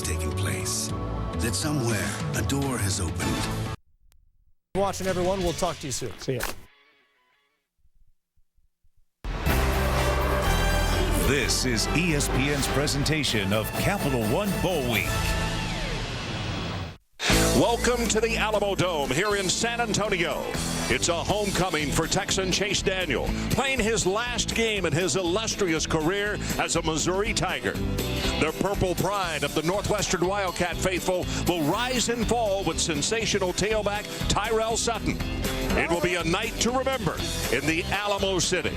taking place, that somewhere a door has opened. Watching, everyone. We'll talk to you soon. See ya. This is ESPN's presentation of Capital One Bowl Week. Welcome to the Alamodome here in San Antonio. It's a homecoming for Texan Chase Daniel, playing his last game in his illustrious career as a Missouri Tiger. The purple pride of the Northwestern Wildcat faithful will rise and fall with sensational tailback Tyrell Sutton. It will be a night to remember in the Alamo City.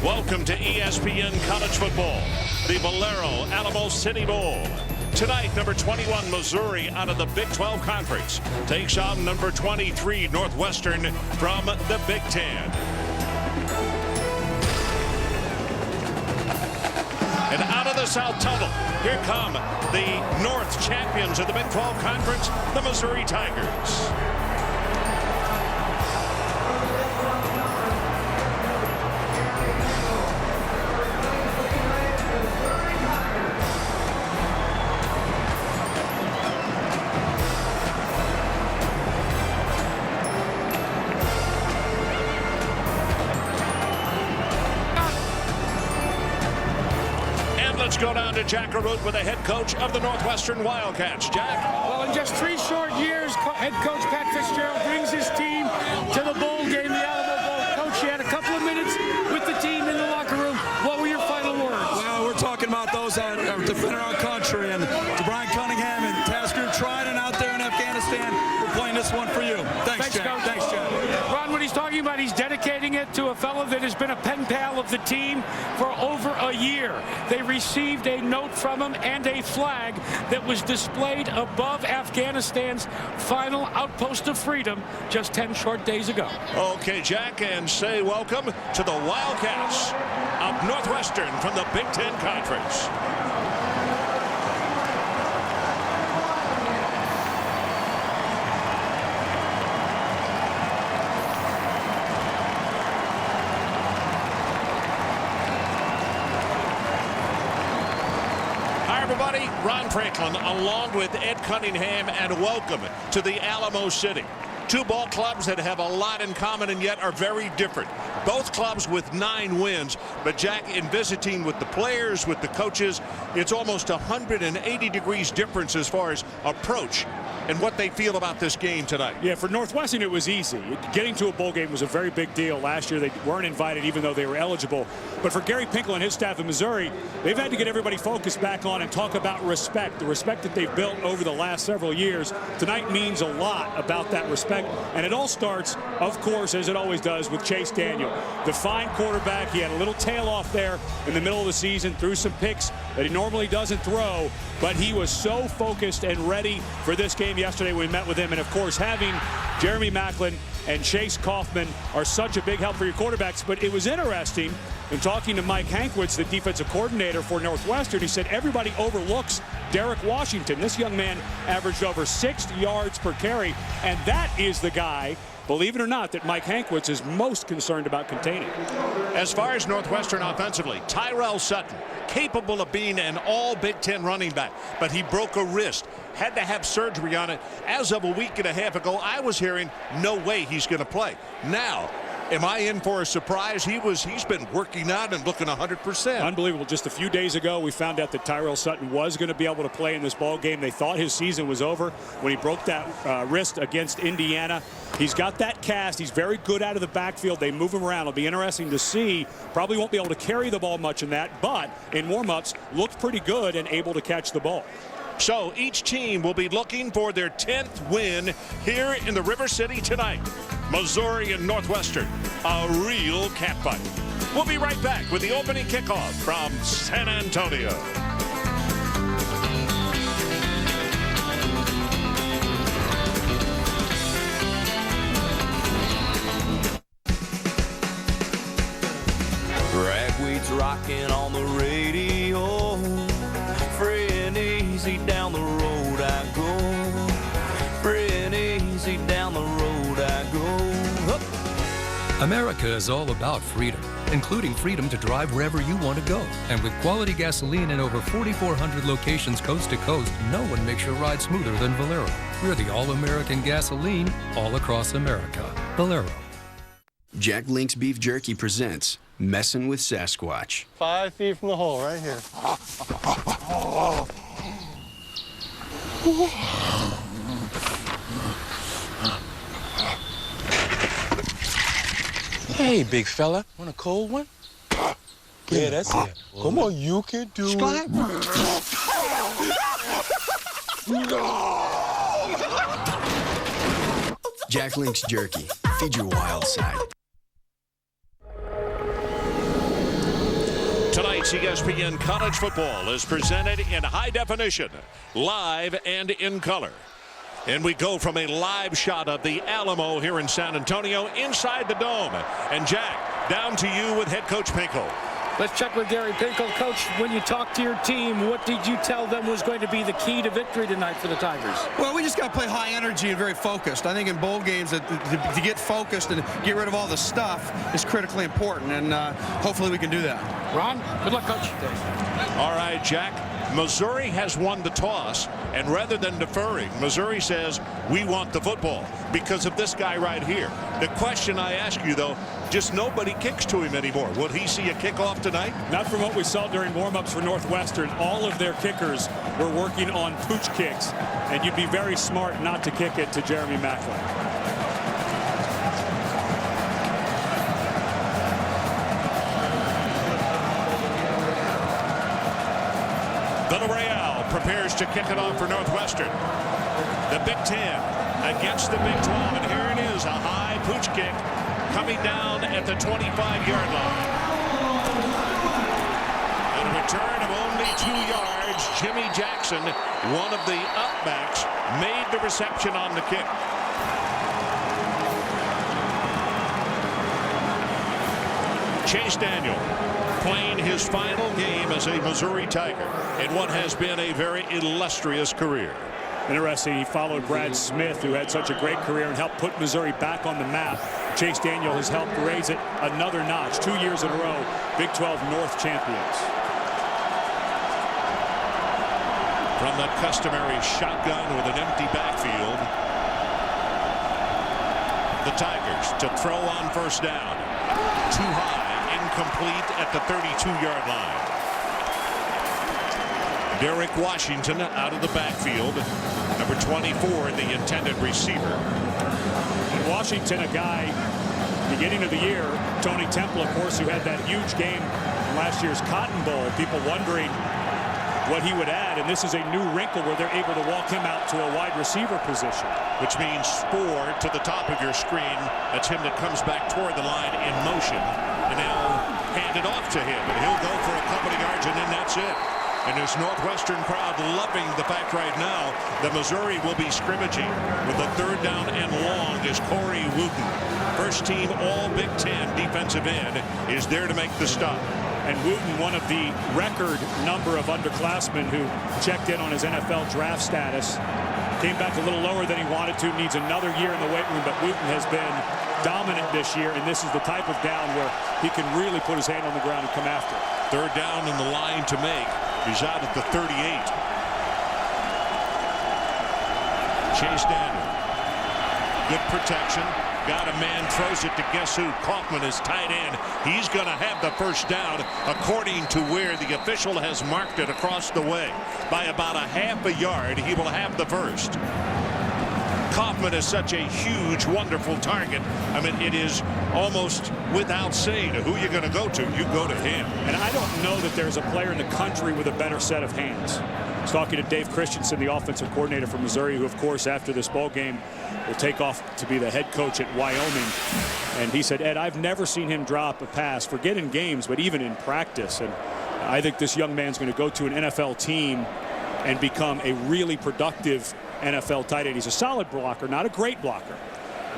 Welcome to ESPN College Football, the Valero Alamo City Bowl. Tonight, number 21 Missouri out of the Big 12 Conference takes on number 23 Northwestern from the Big 10. And out of the South Tunnel, here come the North champions of the Big 12 Conference, the Missouri Tigers. Let's go down to Jack Arute with the head coach of the Northwestern Wildcats. Jack? Well, in just 3 short years, head coach Pat Fitzgerald brings his team to the bowl game, the Alamo Bowl. Coach, you had a couple of minutes with the team in the locker room. What were your final words? Well, we're talking about those that are defending our country, and to Brian Cunningham and task group trying and out there in Afghanistan. We're playing this one for you. Thanks, Jack. Coach. Thanks, Jack. Ron, what he's talking about, he's dedicating it to a fellow that has been a pen pal of the team for over a year. They received a note from him and a flag that was displayed above Afghanistan's final outpost of freedom just 10 short days ago. Okay, Jack, and say welcome to the Wildcats of Northwestern from the Big 10 Conference. Everybody, Ron Franklin along with Ed Cunningham, and welcome to the Alamo City. 2 ball clubs that have a lot in common and yet are very different. Both clubs with 9 wins. But Jack, in visiting with the players, with the coaches, it's almost 180 degrees difference as far as approach and what they feel about this game tonight. Yeah, for Northwestern, it was easy. Getting to a bowl game was a very big deal. Last year, they weren't invited, even though they were eligible. But for Gary Pinkel and his staff in Missouri, they've had to get everybody focused back on and talk about respect, the respect that they've built over the last several years. Tonight means a lot about that respect. And it all starts, of course, as it always does, with Chase Daniel. The fine quarterback. He had a little tail off there in the middle of the season, threw some picks that he normally doesn't throw, but he was so focused and ready for this game yesterday when we met with him. And of course, having Jeremy Macklin and Chase Kaufman are such a big help for your quarterbacks. But it was interesting in talking to Mike Hankwitz, the defensive coordinator for Northwestern. He said everybody overlooks Derek Washington. This young man averaged over 6 yards per carry, and that is the guy, believe it or not, that Mike Hankwitz is most concerned about containing. As far as Northwestern offensively, Tyrell Sutton, capable of being an all Big 10 running back, but he broke a wrist, had to have surgery on it. As of a week and a half ago, I was hearing no way he's going to play. Now, am I in for a surprise? He's been working out and looking 100%. Unbelievable. Just a few days ago, we found out that Tyrell Sutton was going to be able to play in this ball game. They thought his season was over when he broke that wrist against Indiana. He's got that cast. He's very good out of the backfield. They move him around. It'll be interesting to see. Probably won't be able to carry the ball much in that, but in warm-ups, looked pretty good and able to catch the ball. So each team will be looking for their 10th win here in the River City tonight. Missouri and Northwestern, a real catfight. We'll be right back with the opening kickoff from San Antonio. Ragweed's rocking on the radio. America is all about freedom, including freedom to drive wherever you want to go. And with quality gasoline in over 4,400 locations coast to coast, no one makes your ride smoother than Valero. We're the all-American gasoline all across America. Valero. Jack Link's Beef Jerky presents Messin' with Sasquatch. 5 feet from the hole, right here. Hey, big fella, want a cold one? Yeah, that's it. Come on, you can do it. Jack Link's Jerky. Feed your wild side. Tonight's ESPN College Football is presented in high definition, live and in color. And we go from a live shot of the Alamo here in San Antonio inside the dome. And Jack, down to you with head coach Pinkel. Let's check with Gary Pinkel. Coach, when you talked to your team, what did you tell them was going to be the key to victory tonight for the Tigers? Well, we just got to play high energy and very focused. I think in bowl games, to get focused and get rid of all the stuff is critically important, and hopefully we can do that. Ron, good luck, Coach. All right, Jack. Missouri has won the toss, and rather than deferring, Missouri says, we want the football because of this guy right here. The question I ask you, though, just nobody kicks to him anymore. Would he see a kickoff tonight? Not from what we saw during warm-ups for Northwestern. All of their kickers were working on pooch kicks, and you'd be very smart not to kick it to Jeremy Macklin. Villarreal prepares to kick it off for Northwestern. The Big Ten against the Big 12, and here it is, a high pooch kick coming down at the 25-yard line. And a return of only 2 yards. Jimmy Jackson, one of the upbacks, made the reception on the kick. Chase Daniel playing his final game as a Missouri Tiger in what has been a very illustrious career. Interesting, he followed Brad Smith, who had such a great career and helped put Missouri back on the map. Chase Daniel has helped raise it another notch. 2 years in a row, Big 12 North champions. From the customary shotgun with an empty backfield, the Tigers to throw on first down. Too high. Complete at the 32-yard line. Derek Washington out of the backfield. Number 24, the intended receiver. And Washington, a guy, beginning of the year, Tony Temple, of course, who had that huge game in last year's Cotton Bowl. People wondering what he would add, and this is a new wrinkle where they're able to walk him out to a wide receiver position. Which means Spoor to the top of your screen. That's him that comes back toward the line in motion. And now hand it off to him, and he'll go for a couple of yards, and then that's it. And this Northwestern crowd loving the fact right now that Missouri will be scrimmaging with a third down and long as Corey Wooten, first team all Big Ten defensive end, is there to make the stop. And Wooten, one of the record number of underclassmen who checked in on his NFL draft status, came back a little lower than he wanted to, needs another year in the weight room, but Wooten has been dominant this year, and this is the type of down where he can really put his hand on the ground and come after it. Third down in the line to make. He's out at the 38. Chase Daniel. Good protection. Got a man, throws it to guess who? Kaufman is tight end. He's going to have the first down according to where the official has marked it across the way. By about a half a yard, he will have the first. Kaufman is such a huge, wonderful target. I mean, it is almost without saying who you're going to go to. You go to him. And I don't know that there's a player in the country with a better set of hands. I was talking to Dave Christensen, the offensive coordinator for Missouri, who, of course, after this ball game will take off to be the head coach at Wyoming. And he said, Ed, I've never seen him drop a pass, forget in games, but even in practice. And I think this young man's going to go to an NFL team and become a really productive NFL tight end. He's a solid blocker, not a great blocker.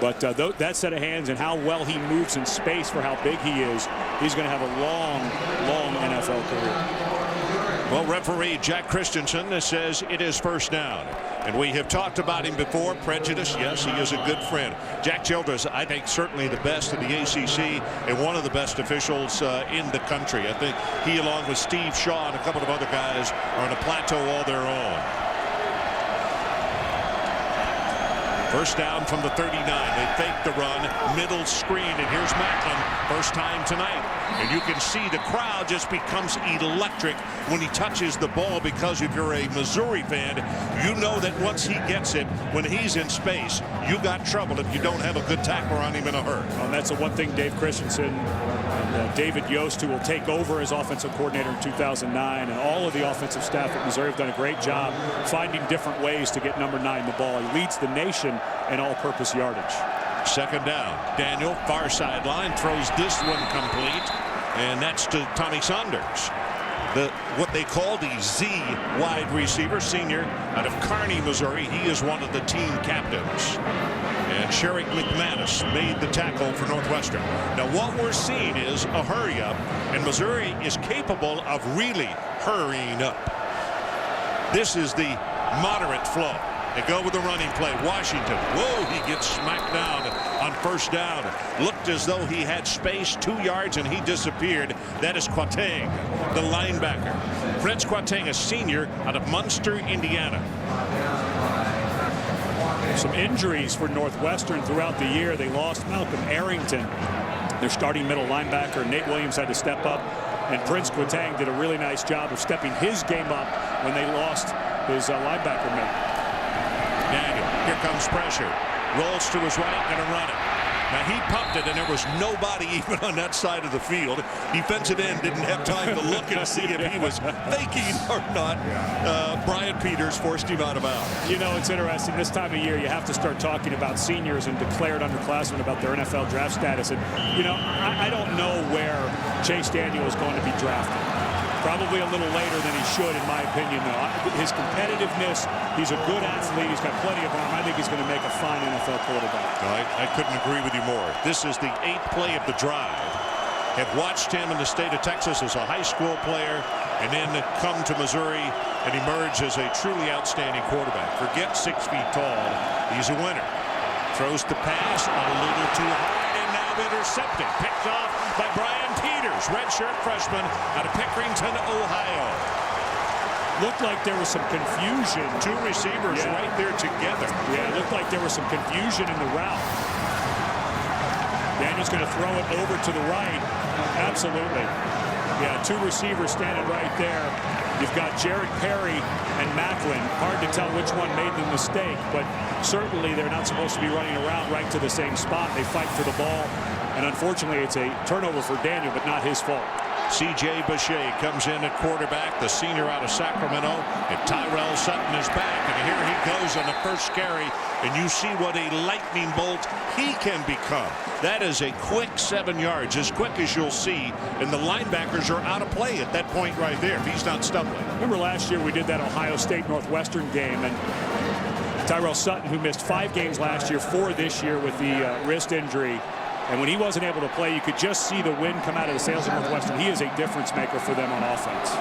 But that set of hands and how well he moves in space for how big he is, he's going to have a long, long NFL career. Well, referee Jack Christensen says it is first down. And we have talked about him before. Prejudice, yes, he is a good friend. Jack Childress, I think, certainly the best in the ACC and one of the best officials in the country. I think he, along with Steve Shaw and a couple of other guys, are on a plateau all their own. First down from the 39. They fake the run, middle screen, and here's Macklin. First time tonight. And you can see the crowd just becomes electric when he touches the ball, because if you're a Missouri fan, you know that once he gets it, when he's in space, you got trouble if you don't have a good tackler on him in a hurry. Well, that's the one thing Dave Christensen and David Yost, who will take over as offensive coordinator in 2009, and all of the offensive staff at Missouri have done a great job finding different ways to get number 9 the ball. He leads the nation in all-purpose yardage. Second down. Daniel, far sideline, throws this one complete, and that's to Tommy Saunders. What they call the Z wide receiver, senior out of Kearney, Missouri. He is one of the team captains. And Sherrick McManus made the tackle for Northwestern. Now what we're seeing is a hurry up, and Missouri is capable of really hurrying up. This is the moderate flow. They go with the running play. Washington. Whoa, he gets smacked down on first down. Looked as though he had space, 2 yards, and he disappeared. That is Quatang, the linebacker. Prince Quatang, a senior out of Munster, Indiana. Some injuries for Northwestern throughout the year. They lost Malcolm Arrington, their starting middle linebacker. Nate Williams had to step up, and Prince Quatang did a really nice job of stepping his game up when they lost his linebacker mate. Daniel, here comes pressure. Rolls to his right, going to run it. Now he pumped it, and there was nobody even on that side of the field. Defensive end didn't have time to look and see if he was faking or not. Brian Peters forced him out of bounds. You know, it's interesting. This time of year, you have to start talking about seniors and declared underclassmen about their NFL draft status. And, you know, I don't know where Chase Daniel is going to be drafted. Probably a little later than he should, in my opinion, though. His competitiveness, he's a good athlete. He's got plenty of arm. I think he's going to make a fine NFL quarterback. I couldn't agree with you more. This is the 8th play of the drive. Have watched him in the state of Texas as a high school player, and then come to Missouri and emerge as a truly outstanding quarterback. Forget 6 feet tall. He's a winner. Throws the pass a little too high, and now intercepted. Picked off by Brian Peters, redshirt freshman out of Pickerington, Ohio. Looked like there was some confusion. 2 receivers right there together. Yeah, it looked like there was some confusion in the route. Daniel's going to throw it over to the right. Absolutely. Yeah, 2 receivers standing right there. You've got Jared Perry and Macklin. Hard to tell which one made the mistake, but certainly they're not supposed to be running around right to the same spot. They fight for the ball, and unfortunately it's a turnover for Daniel, but not his fault. C.J. Bechet comes in at quarterback, the senior out of Sacramento, and Tyrell Sutton is back, and here he goes on the first carry, and you see what a lightning bolt he can become. That is a quick 7 yards, as quick as you'll see, and the linebackers are out of play at that point right there if he's not stumbling. Remember last year we did that Ohio State Northwestern game, and Tyrell Sutton, who missed 5 games last year, 4 this year with the wrist injury. And when he wasn't able to play, you could just see the wind come out of the sails of Northwestern. He is a difference maker for them on offense.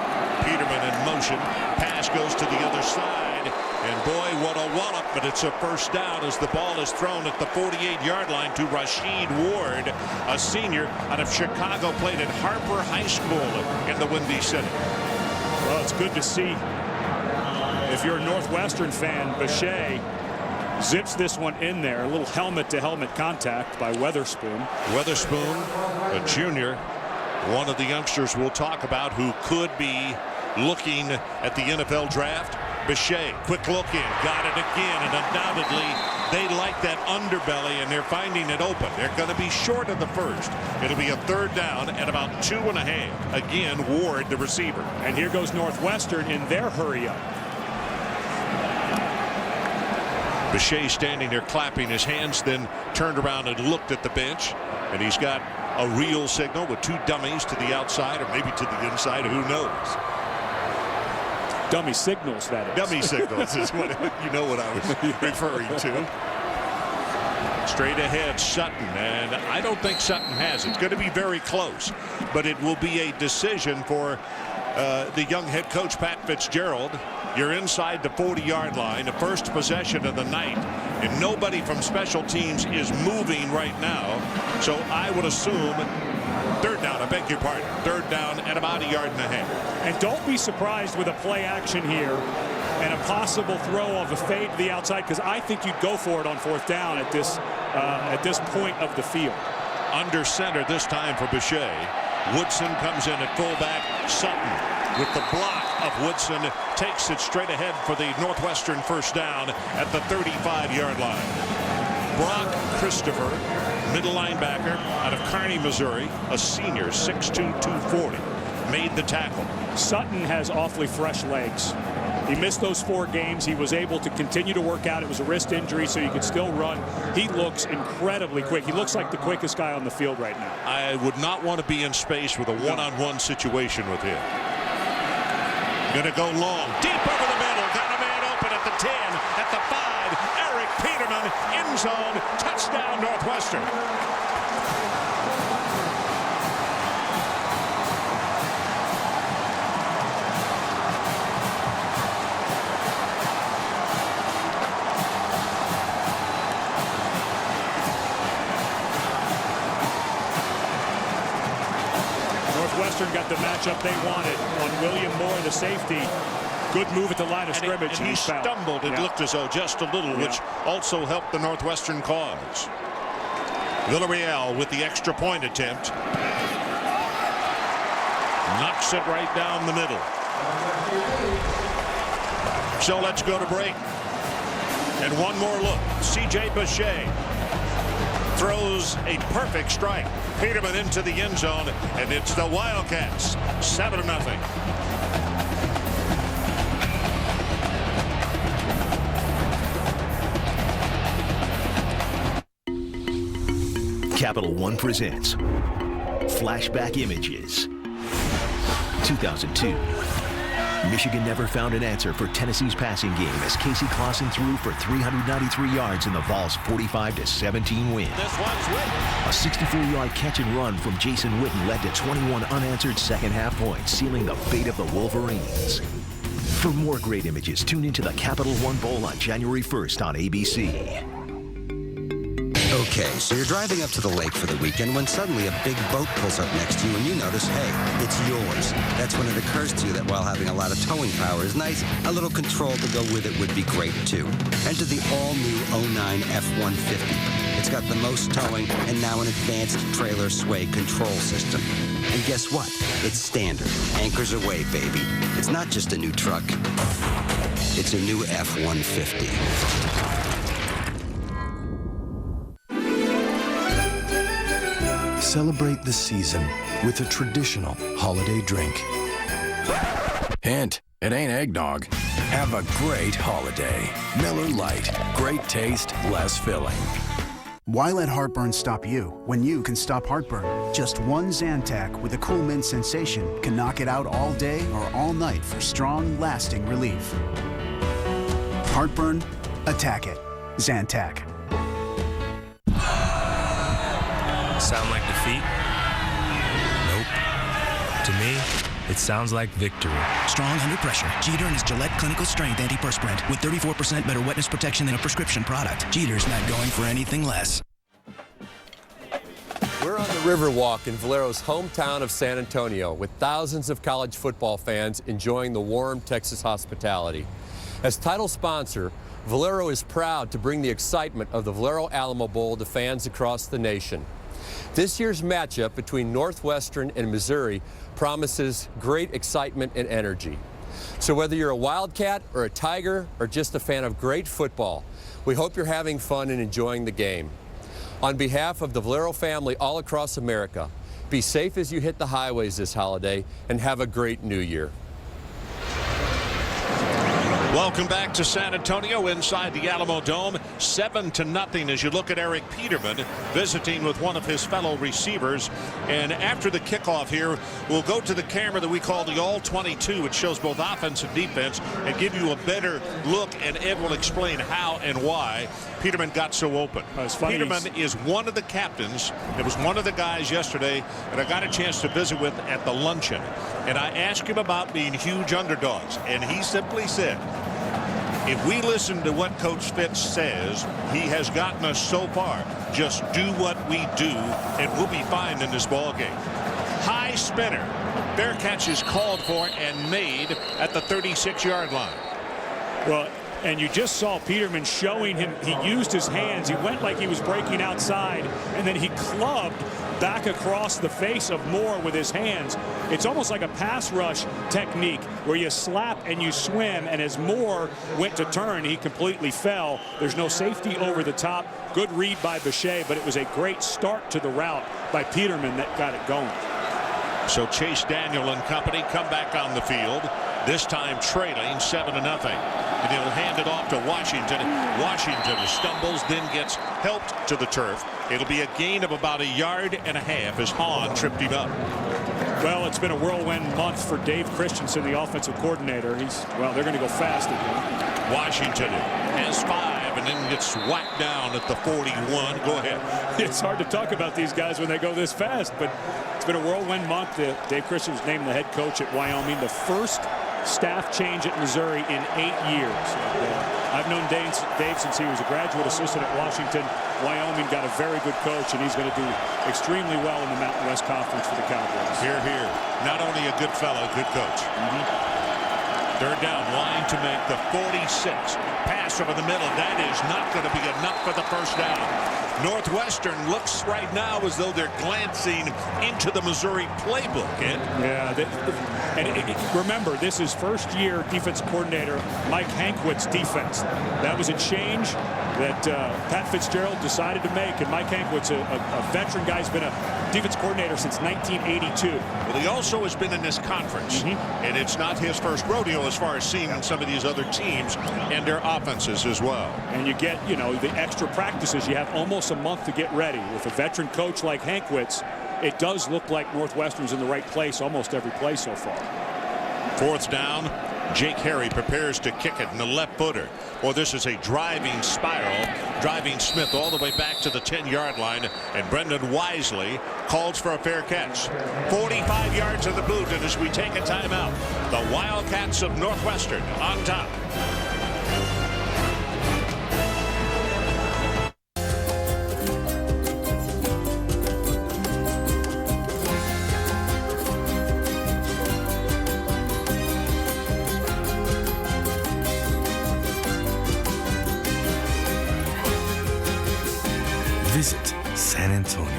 Peterman in motion. Pass goes to the other side. And boy, what a wallop, but it's a first down as the ball is thrown at the 48-yard line to Rashid Ward, a senior out of Chicago, played at Harper High School in the Windy City. Well, it's good to see. If you're a Northwestern fan, Bechet zips this one in there. A little helmet-to-helmet contact by Weatherspoon. Weatherspoon, a junior, one of the youngsters we'll talk about who could be looking at the NFL draft. Bechet, quick look in, got it again, and undoubtedly they like that underbelly, and they're finding it open. They're going to be short of the first. It'll be a 3rd down at about 2.5. Again, Ward, the receiver. And here goes Northwestern in their hurry-up. Bechet standing there clapping his hands, then turned around and looked at the bench, and he's got a real signal with 2 dummies to the outside or maybe to the inside, who knows. Dummy signals, that is. Dummy signals is what you know what I was referring to. Straight ahead, Sutton, and I don't think Sutton has it. It's going to be very close, but it will be a decision for the young head coach, Pat Fitzgerald. You're inside the 40-yard line, the first possession of the night, and nobody from special teams is moving right now. So I would assume third down, I beg your pardon, third down at about 1.5 yards. And don't be surprised with a play action here and a possible throw of a fade to the outside, because I think you'd go for it on fourth down at this point of the field. Under center this time for Boucher. Woodson comes in at fullback. Sutton with the block of Woodson takes it straight ahead for the Northwestern first down at the 35-yard line. Brock Christopher, middle linebacker out of Kearney, Missouri, a senior, 6'2", 240, made the tackle. Sutton has awfully fresh legs. He missed those 4 games. He was able to continue to work out. It was a wrist injury, so he could still run. He looks incredibly quick. He looks like the quickest guy on the field right now. I would not want to be in space with a one-on-one situation with him. Going to go long, deep over the middle. Got a man open at the 10, at the 5. Eric Peterman, end zone, touchdown Northwestern. Northwestern got the matchup they wanted on William Moore, the safety. Good move at the line of scrimmage. And he stumbled. It looked as though just a little, which also helped the Northwestern cause. Villarreal with the extra point attempt. Knocks it right down the middle. So let's go to break. And one more look. C.J. Boucher throws a perfect strike. Peterman into the end zone, and it's the Wildcats 7-0. Capital One presents Flashback Images. 2002. Michigan never found an answer for Tennessee's passing game as Casey Clausen threw for 393 yards in the Vols' 45-17 win. This one's Witten. A 64-yard catch and run from Jason Witten led to 21 unanswered second-half points, sealing the fate of the Wolverines. For more great images, tune into the Capital One Bowl on January 1st on ABC. Okay, so you're driving up to the lake for the weekend when suddenly a big boat pulls up next to you and you notice, hey, it's yours. That's when it occurs to you that while having a lot of towing power is nice, a little control to go with it would be great too. Enter the all-new 09 F-150. It's got the most towing and now an advanced trailer sway control system. And guess what? It's standard. Anchors away, baby. It's not just a new truck. It's a new F-150. Celebrate the season with a traditional holiday drink. Hint, it ain't eggnog. Have a great holiday. Miller Lite. Great taste, less filling. Why let heartburn stop you when you can stop heartburn? Just one Zantac with a cool mint sensation can knock it out all day or all night for strong, lasting relief. Heartburn? Attack it. Zantac. Sound like defeat? Nope. To me, it sounds like victory. Strong under pressure. Jeter and his Gillette Clinical Strength Antiperspirant with 34% better wetness protection than a prescription product. Jeter's not going for anything less. We're on the Riverwalk in Valero's hometown of San Antonio with thousands of college football fans enjoying the warm Texas hospitality. As title sponsor, Valero is proud to bring the excitement of the Valero Alamo Bowl to fans across the nation. This year's matchup between Northwestern and Missouri promises great excitement and energy. So whether you're a Wildcat or a Tiger or just a fan of great football, we hope you're having fun and enjoying the game. On behalf of the Valero family all across America, be safe as you hit the highways this holiday and have a great new year. Welcome back to San Antonio inside the Alamodome. 7-0 as you look at Eric Peterman visiting with one of his fellow receivers. And after the kickoff here, we'll go to the camera that we call the All-22, which shows both offense and defense and give you a better look, and Ed will explain how and why Peterman got so open. Peterman is one of the captains. It was one of the guys yesterday that I got a chance to visit with at the luncheon. And I asked him about being huge underdogs, and he simply said, if we listen to what Coach Fitz says, he has gotten us so far. Just do what we do, and we'll be fine in this ball game. High spinner. Fair catch is called for and made at the 36-yard line. Well, and you just saw Peterman showing him he used his hands. He went like he was breaking outside, and then he clubbed back across the face of Moore with his hands. It's almost like a pass rush technique where you slap and you swim, and as Moore went to turn, he completely fell. There's no safety over the top. Good read by Bechet, but it was a great start to the route by Peterman that got it going. So Chase Daniel and company come back on the field, this time trailing 7-0. And he'll hand it off to Washington. Washington stumbles, then gets helped to the turf. It'll be a gain of about 1.5 yards as Hahn tripped him up. Well, it's been a whirlwind month for Dave Christensen, the offensive coordinator. They're going to go fast again. Washington has 5 and then gets whacked down at the 41. Go ahead. It's hard to talk about these guys when they go this fast, but it's been a whirlwind month. Dave Christensen was named the head coach at Wyoming, the first staff change at Missouri in 8 years. I've known Dave since he was a graduate assistant at Washington. Wyoming got a very good coach, and he's going to do extremely well in the Mountain West Conference for the Cowboys. Here. Not only a good fellow, good coach. Third down, line to make the 46. Pass over the middle. That is not going to be enough for the first down. Northwestern looks right now as though they're glancing into the Missouri playbook. Remember, this is first-year defense coordinator Mike Hankwit's defense. That was a change that Pat Fitzgerald decided to make, and Mike Hankwit's a veteran guy. He's been a defense coordinator since 1982. Well, he also has been in this conference, and it's not his first rodeo as far as seeing some of these other teams and their offenses as well. And you get, the extra practices. You have almost a month to get ready. With a veteran coach like Hankwitz, it does look like Northwestern's in the right place almost every play so far. Fourth down. Jake Harry prepares to kick it in the left footer. Well, this is a driving spiral, driving Smith all the way back to the 10-yard line, and Brendan Wisely calls for a fair catch. 45 yards of the boot, and as we take a timeout, the Wildcats of Northwestern on top. Visit San Antonio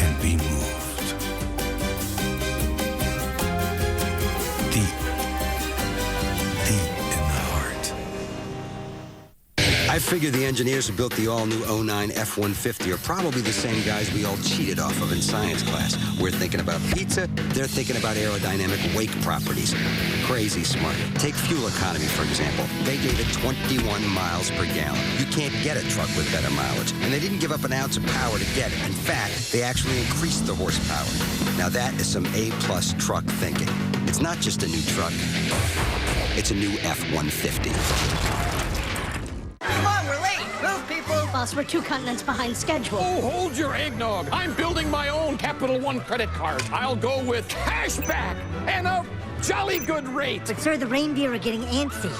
and be moved. Deep in the heart. I figure the engineers who built the all-new 09 F-150 are probably the same guys we all cheated off of in science class. We're thinking about pizza, they're thinking about aerodynamic wake properties. Crazy smart. Take fuel economy, for example. They gave it 21 miles per gallon. You can't get a truck with better mileage. And they didn't give up an ounce of power to get it. In fact, they actually increased the horsepower. Now that is some A-plus truck thinking. It's not just a new truck. It's a new F-150. Come on, we're late. Move, people. Boss, we're 2 continents behind schedule. Oh, hold your eggnog. I'm building my own Capital One credit card. I'll go with cash back and a jolly good rate. But, sir, the reindeer are getting antsy.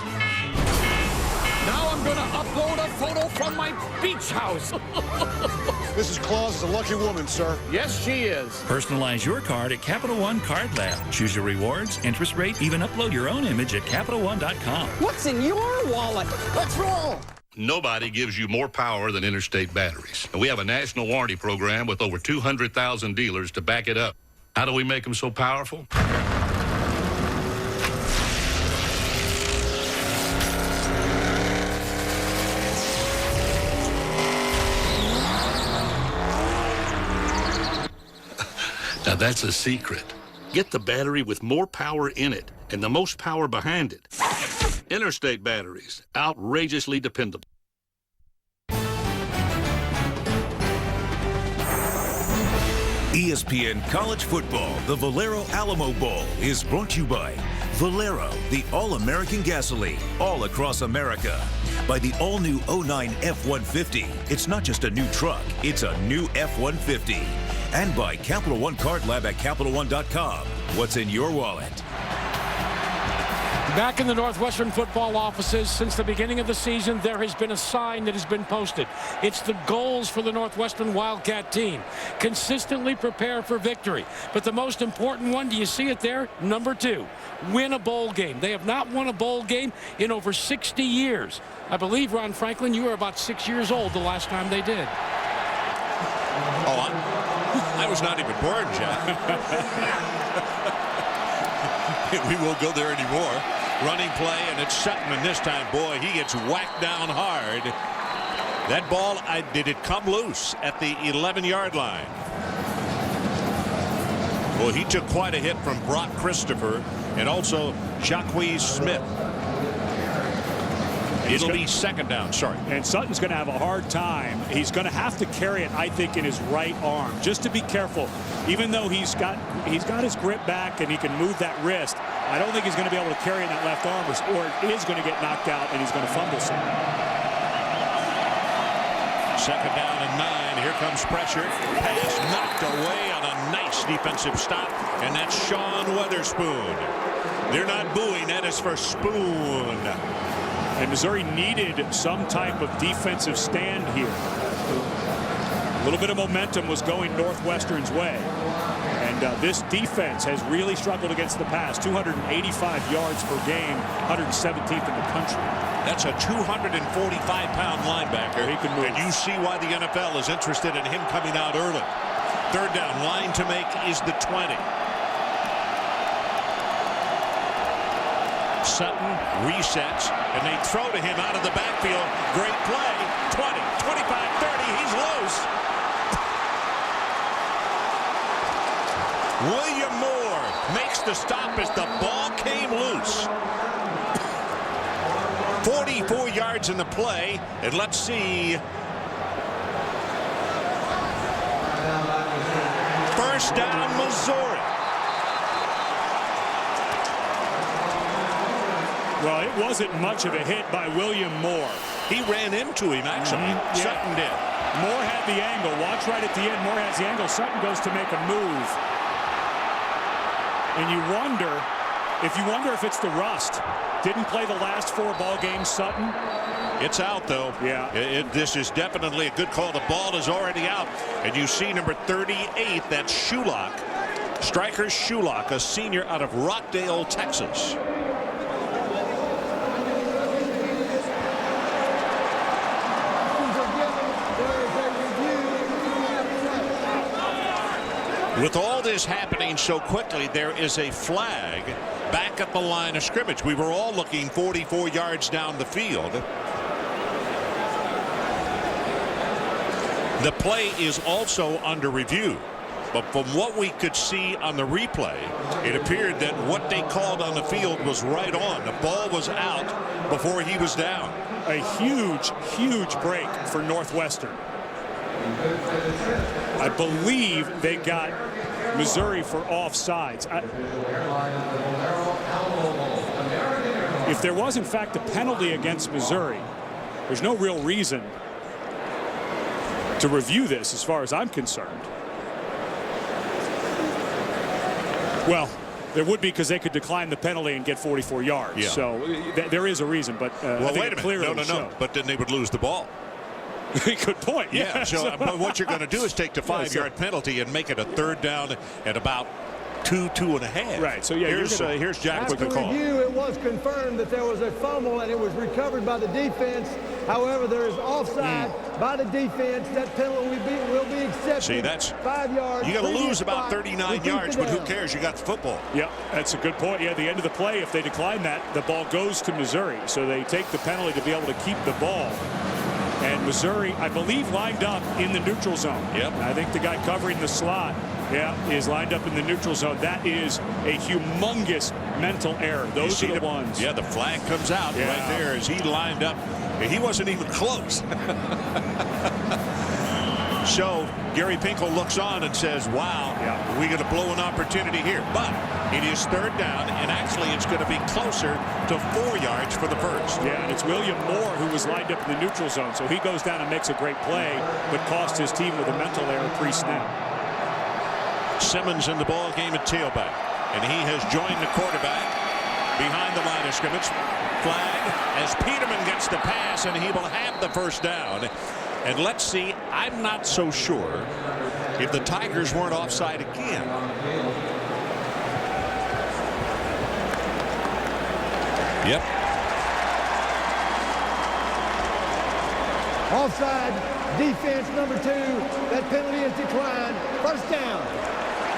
Now I'm gonna upload a photo from my beach house. Mrs. Claus is a lucky woman, sir. Yes, she is. Personalize your card at Capital One Card Lab. Choose your rewards, interest rate, even upload your own image at CapitalOne.com. What's in your wallet? Let's roll. Nobody gives you more power than Interstate Batteries. And we have a national warranty program with over 200,000 dealers to back it up. How do we make them so powerful? Now that's a secret. Get the battery with more power in it and the most power behind it. Interstate batteries, outrageously dependable. ESPN College Football, the Valero Alamo Bowl, is brought to you by Valero, the all-American gasoline, all across America. By the all-new 09 F-150. It's not just a new truck, it's a new F-150. And by Capital One Card Lab at CapitalOne.com. What's in your wallet? Back in the Northwestern football offices, since the beginning of the season, there has been a sign that has been posted. It's the goals for the Northwestern Wildcat team. Consistently prepare for victory. But the most important one, do you see it there? Number 2, win a bowl game. They have not won a bowl game in over 60 years. I believe, Ron Franklin, you were about 6 years old the last time they did. Oh, I was not even born, Jack. We won't go there anymore. Running play, and it's Sutton, and this time, boy, he gets whacked down hard. That ball, did it come loose at the 11-yard line? Well, he took quite a hit from Brock Christopher and also Jacquez Smith. It'll be second down, sorry. And Sutton's going to have a hard time. He's going to have to carry it, I think, in his right arm, just to be careful. Even though he's got his grip back and he can move that wrist, I don't think he's going to be able to carry in that left arm, or it is going to get knocked out and he's going to fumble something. Second down and 9. Here comes pressure. Pass knocked away on a nice defensive stop, and that's Sean Weatherspoon. They're not booing. That is for Spoon. And Missouri needed some type of defensive stand here. A little bit of momentum was going Northwestern's way. And this defense has really struggled against the pass. 285 yards per game, 117th in the country. That's a 245-pound linebacker. He can move. And you see why the NFL is interested in him coming out early. Third down, line to make is the 20. Sutton resets, and they throw to him out of the backfield. Great play. 20, 25, 30. He's loose. William Moore makes the stop as the ball came loose. 44 yards in the play, and let's see. First down, Missouri. Well, it wasn't much of a hit by William Moore. He ran into him, actually. Sutton did. Moore had the angle. Watch right at the end. Moore has the angle. Sutton goes to make a move. And you wonder if it's the rust. Didn't play the last 4 ball games, Sutton. It's out, though. Yeah. This is definitely a good call. The ball is already out. And you see number 38, that's Shulock. Striker Shulock, a senior out of Rockdale, Texas. With all this happening so quickly, there is a flag back at the line of scrimmage. We were all looking 44 yards down the field. The play is also under review. But from what we could see on the replay, it appeared that what they called on the field was right on. The ball was out before he was down. A huge, huge break for Northwestern. I believe they got Missouri for offsides. If there was, in fact, a penalty against Missouri, there's no real reason to review this as far as I'm concerned. Well, there would be, because they could decline the penalty and get 44 yards. Yeah. So there is a reason, but well, wait a minute. No. But then they would lose the ball. Good point. Yeah. So but what you're going to do is take the 5-yard penalty and make it a third down at about 2.5. Right. So yeah, here's Jack with the call. After review, it was confirmed that there was a fumble and it was recovered by the defense. However, there is offside by the defense. That penalty will be accepted. See, that's 5 yards. You got to lose about 39 yards, but who cares? You got the football. Yeah, that's a good point. Yeah, at the end of the play, if they decline that, the ball goes to Missouri. So they take the penalty to be able to keep the ball. And Missouri, I believe, lined up in the neutral zone. Yep. I think the guy covering the slot Yeah, he is lined up in the neutral zone. That is a humongous mental error. Those are the ones. Yeah, the flag comes out right there as he lined up. He wasn't even close. So Gary Pinkel looks on and says, wow, we're going to blow an opportunity here. But it is third down, and actually it's going to be closer to 4 yards for the first. Yeah, and it's William Moore who was lined up in the neutral zone. So he goes down and makes a great play, but cost his team with a mental error pre-snap. Simmons in the ball game at tailback, and he has joined the quarterback behind the line of scrimmage. Flag as Peterman gets the pass, and he will have the first down. And let's see, I'm not so sure if the Tigers weren't offside again. Yep. Offside, defense number 2. That penalty is declined. First down.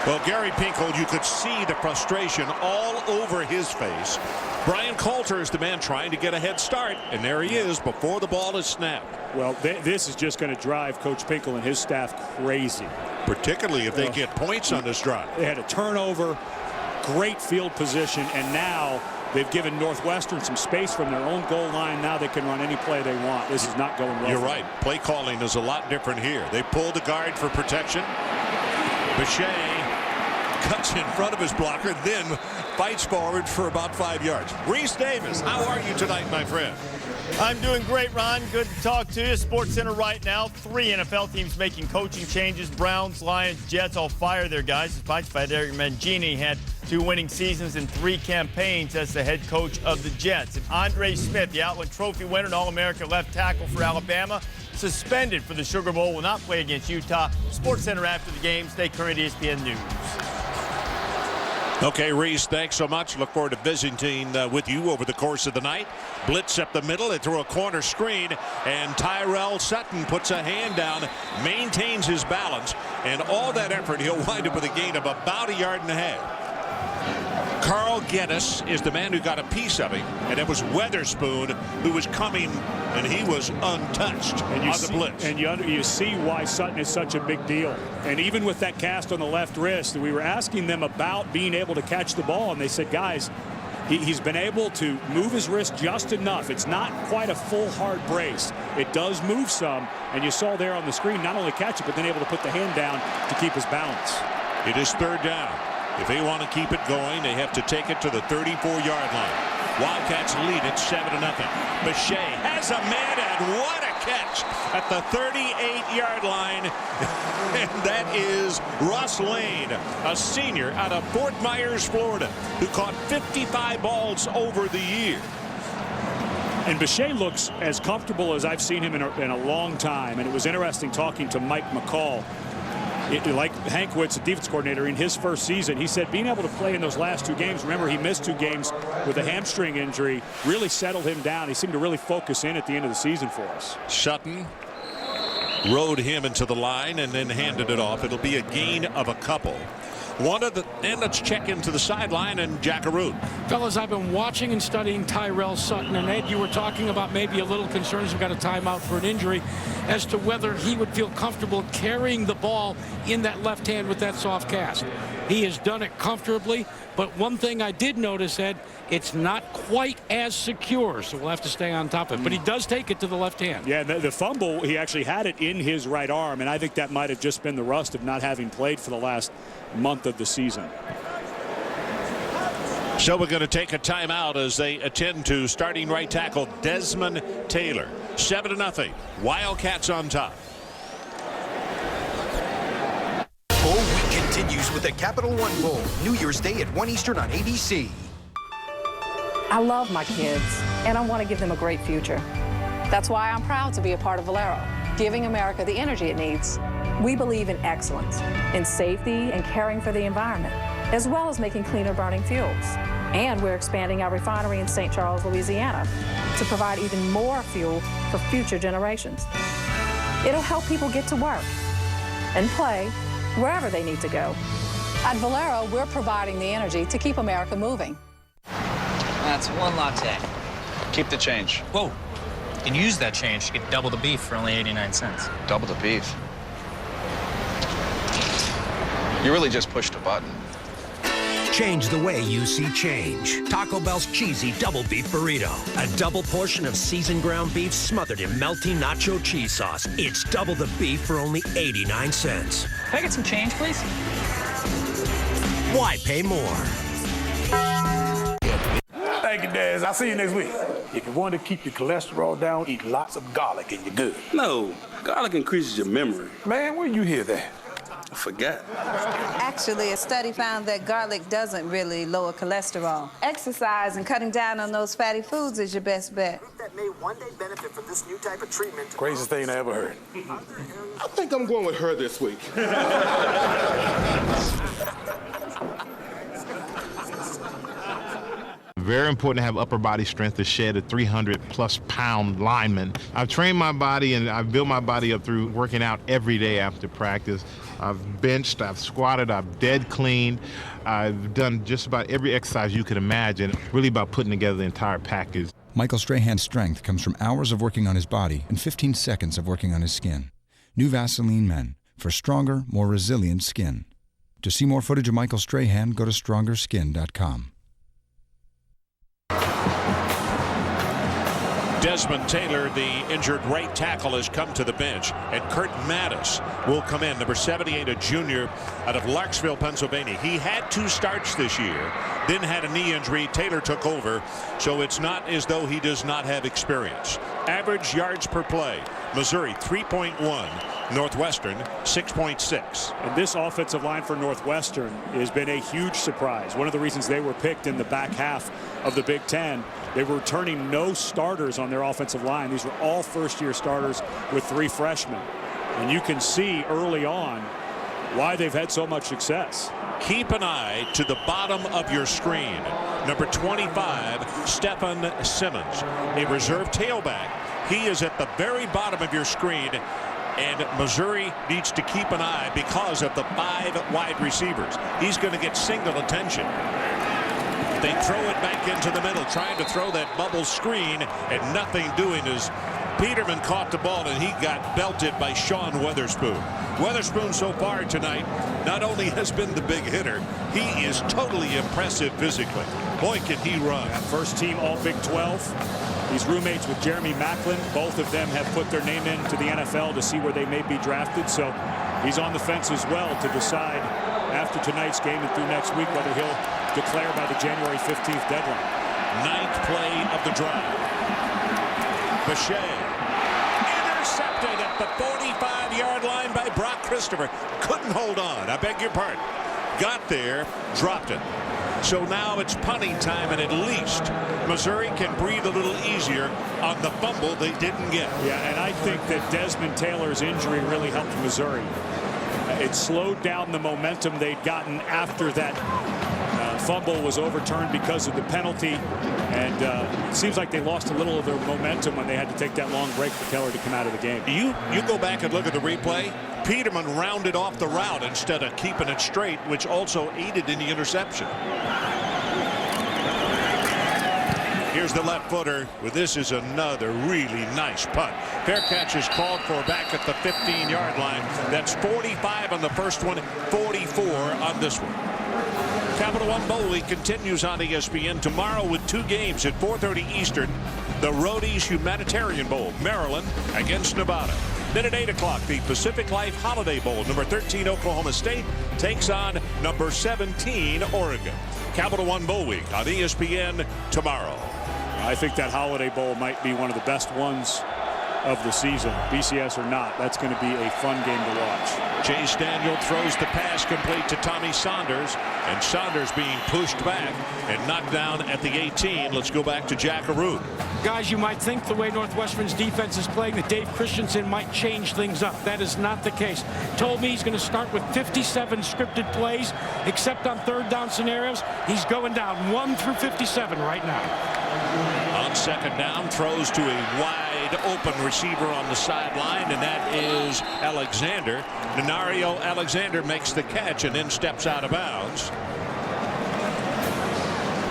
Well, Gary Pinkel, you could see the frustration all over his face. Brian Coulter is the man trying to get a head start, and there he is before the ball is snapped. Well, this is just going to drive Coach Pinkel and his staff crazy. Particularly if they get points on this drive. They had a turnover, great field position, and now they've given Northwestern some space from their own goal line. Now they can run any play they want. This is not going well. You're right. Play calling is a lot different here. They pull the guard for protection. Boucher cuts in front of his blocker, then fights forward for about 5 yards. Reese Davis, how are you tonight, my friend? I'm doing great, Ron. Good to talk to you. Sports Center right now. 3 NFL teams making coaching changes. Browns, Lions, Jets all fire their guys. Despite Federico Mangini had 2 winning seasons in 3 campaigns as the head coach of the Jets. And Andre Smith, the Outland Trophy winner and All-America left tackle for Alabama, suspended for the Sugar Bowl, will not play against Utah. Sports Center after the game. Stay current, ESPN News. Okay, Reese, thanks so much. Look forward to visiting with you over the course of the night. Blitz up the middle. They throw a corner screen, and Tyrell Sutton puts a hand down, maintains his balance, and all that effort, he'll wind up with a gain of about 1.5 yards. Carl Geddes is the man who got a piece of him, and it was Weatherspoon who was coming, and he was untouched on the blitz. And you see why Sutton is such a big deal. And even with that cast on the left wrist, we were asking them about being able to catch the ball, and they said, guys, he's been able to move his wrist just enough. It's not quite a full hard brace. It does move some, and you saw there on the screen not only catch it, but then able to put the hand down to keep his balance. It is third down. If they want to keep it going, they have to take it to the 34-yard line. Wildcats lead it 7-0. Boucher has a man, and what a catch at the 38-yard line. And that is Russ Lane, a senior out of Fort Myers, Florida, who caught 55 balls over the year. And Boucher looks as comfortable as I've seen him in a long time. And it was interesting talking to Mike McCall. Like Hankwitz, the defense coordinator, in his first season, he said being able to play in those last 2 games, remember he missed 2 games with a hamstring injury, really settled him down. He seemed to really focus in at the end of the season for us. Sutton rode him into the line and then handed it off. It'll be a gain of a couple. And let's check into the sideline and Jackaroo. Fellas, I've been watching and studying Tyrell Sutton, and Ed, you were talking about maybe a little concerns. We've got a timeout for an injury as to whether he would feel comfortable carrying the ball in that left hand with that soft cast. He has done it comfortably, but one thing I did notice, Ed, it's not quite as secure, so we'll have to stay on top of it. But he does take it to the left hand. Yeah, the fumble, he actually had it in his right arm, and I think that might have just been the rust of not having played for the last month of the season. So we're going to take a timeout as they attend to starting right tackle Desmond Taylor. 7-0. Wildcats on top. Bowl week continues with the Capital One Bowl, New Year's Day at 1 Eastern on ABC. I love my kids, and I want to give them a great future. That's why I'm proud to be a part of Valero, giving America the energy it needs. We believe in excellence, in safety and caring for the environment, as well as making cleaner burning fuels. And we're expanding our refinery in St. Charles, Louisiana, to provide even more fuel for future generations. It'll help people get to work and play wherever they need to go. At Valero, we're providing the energy to keep America moving. That's 1 latte. Keep the change. Whoa. You can use that change to get double the beef for only 89 cents. Double the beef? You really just pushed a button. Change the way you see change. Taco Bell's cheesy double beef burrito. A double portion of seasoned ground beef smothered in melty nacho cheese sauce. It's double the beef for only 89 cents. Can I get some change, please? Why pay more? Thank you, Daz. I'll see you next week. If you want to keep your cholesterol down, eat lots of garlic and you're good. No, garlic increases your memory. Man, where you hear that? I forgot. Actually, a study found that garlic doesn't really lower cholesterol. Exercise and cutting down on those fatty foods is your best bet. That may one day benefit from this new type of treatment. Craziest thing I ever heard. I think I'm going with her this week. Very important to have upper body strength to shed a 300-plus pound lineman. I've trained my body and I've built my body up through working out every day after practice. I've benched, I've squatted, I've dead cleaned. I've done just about every exercise you could imagine, really about putting together the entire package. Michael Strahan's strength comes from hours of working on his body and 15 seconds of working on his skin. New Vaseline Men, for stronger, more resilient skin. To see more footage of Michael Strahan, go to strongerskin.com. Desmond Taylor, the injured right tackle, has come to the bench, and Kurt Mattis will come in, number 78, a junior out of Larksville, Pennsylvania. He had 2 starts this year, then had a knee injury. Taylor took over, so it's not as though he does not have experience. Average yards per play, Missouri 3.1. Northwestern 6.6. And this offensive line for Northwestern has been a huge surprise. One of the reasons they were picked in the back half of the Big Ten, they were returning no starters on their offensive line. These were all first-year starters with 3 freshmen. And you can see early on why they've had so much success. Keep an eye to the bottom of your screen. Number 25, Stephen Simmons, a reserve tailback. He is at the very bottom of your screen. And Missouri needs to keep an eye because of the 5 wide receivers. He's going to get single attention. They throw it back into the middle, trying to throw that bubble screen, and nothing doing as Peterman caught the ball, and he got belted by Sean Weatherspoon. Weatherspoon so far tonight not only has been the big hitter, he is totally impressive physically. Boy, can he run. First team All Big 12. He's roommates with Jeremy Macklin. Both of them have put their name into the NFL to see where they may be drafted. So he's on the fence as well to decide after tonight's game and through next week whether he'll declare by the January 15th deadline. 9th play of the drive. Bechet intercepted at the 45-yard line by Brock Christopher. Couldn't hold on. I beg your pardon. Got there, dropped it. So now it's punting time, and at least Missouri can breathe a little easier on the fumble they didn't get. Yeah, and I think that Desmond Taylor's injury really helped Missouri. It slowed down the momentum they'd gotten after that fumble was overturned because of the penalty. And it seems like they lost a little of their momentum when they had to take that long break for Taylor to come out of the game. You go back and look at the replay. Peterman rounded off the route instead of keeping it straight, which also aided in the interception. Here's the left footer. Well, this is another really nice punt. Fair catch is called for back at the 15-yard line. That's 45 on the first one, 44 on this one. Capital One Bowl Week continues on ESPN tomorrow with 2 games at 4:30 Eastern. The Roadies Humanitarian Bowl, Maryland against Nevada. Then at 8 o'clock, the Pacific Life Holiday Bowl, number 13 Oklahoma State takes on number 17 Oregon. Capital One Bowl Week on ESPN tomorrow. I think that Holiday Bowl might be one of the best ones of the season, BCS or not. That's going to be a fun game to watch. Chase Daniel throws the pass complete to Tommy Saunders, and Saunders being pushed back and knocked down at the 18. Let's go back to Jack Arute. Guys, you might think the way Northwestern's defense is playing that Dave Christensen might change things up. That is not the case. Told me he's going to start with 57 scripted plays, except on 3rd down scenarios. He's going down 1 through 57 right now. On 2nd down, throws to a wide open receiver on the sideline, and that is Alexander. Denario Alexander makes the catch and then steps out of bounds.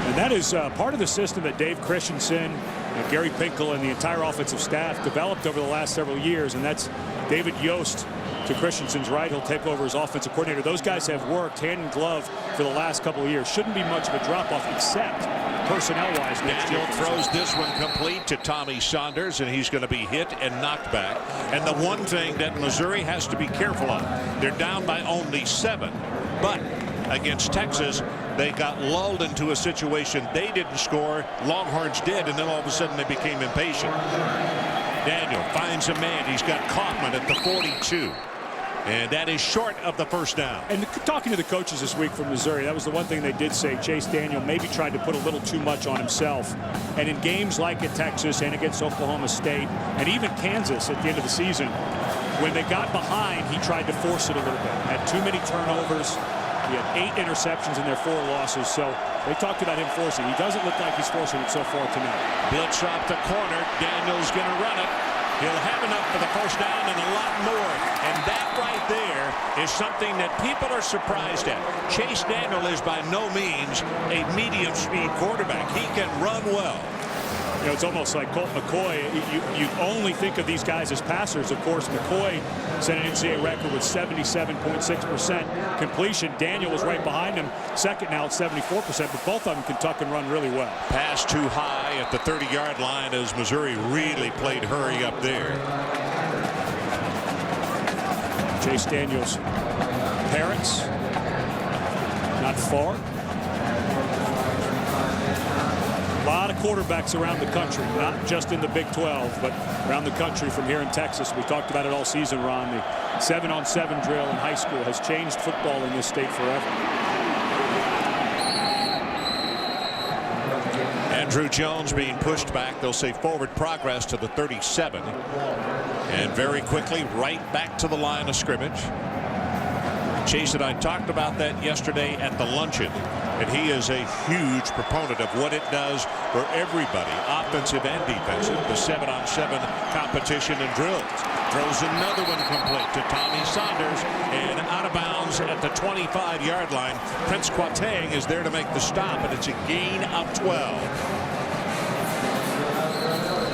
And that is part of the system that Dave Christensen and Gary Pinkel and the entire offensive staff developed over the last several years, and that's David Yost to Christensen's right. He'll take over as offensive coordinator. Those guys have worked hand in glove for the last couple of years. Shouldn't be much of a drop-off except personnel-wise next year. Daniel throws this one complete to Tommy Saunders, and he's going to be hit and knocked back. And the one thing that Missouri has to be careful of, they're down by only 7. But against Texas, they got lulled into a situation they didn't score, Longhorns did, and then all of a sudden they became impatient. Daniel finds a man. He's got Kaufman at the 42. And that is short of the first down. And talking to the coaches this week from Missouri, that was the one thing they did say. Chase Daniel maybe tried to put a little too much on himself. And in games like at Texas and against Oklahoma State and even Kansas at the end of the season, when they got behind, he tried to force it a little bit. Had too many turnovers. He had 8 interceptions in their 4 losses. So they talked about him forcing. He doesn't look like he's forcing it so far tonight. Blitz off the corner. Daniel's going to run it. He'll have enough for the first down and a lot more. And that right there is something that people are surprised at. Chase Daniel is by no means a medium-speed quarterback. He can run well. You know, it's almost like Colt McCoy. You only think of these guys as passers. Of course, McCoy set an NCAA record with 77.6% completion. Daniel was right behind him. Second now at 74%, but both of them can tuck and run really well. Pass too high at the 30-yard line as Missouri really played hurry up there. Chase Daniel's parents, not far. A lot of quarterbacks around the country, not just in the Big 12, but around the country from here in Texas. We talked about it all season, Ron. The 7-on-7 drill in high school has changed football in this state forever. Andrew Jones being pushed back. They'll say forward progress to the 37. And very quickly right back to the line of scrimmage. Chase and I talked about that yesterday at the luncheon. And he is a huge proponent of what it does for everybody, offensive and defensive, the 7-on-7 competition and drills. Throws another one complete to Tommy Saunders and out of bounds at the 25-yard line. Prince Quatang is there to make the stop, and it's a gain of 12.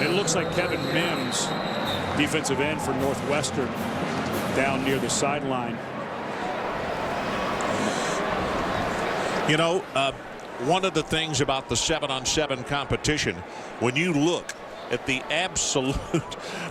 It looks like Kevin Mims, defensive end for Northwestern, down near the sideline. You know, one of the things about the 7-on-7 competition, when you look at the absolute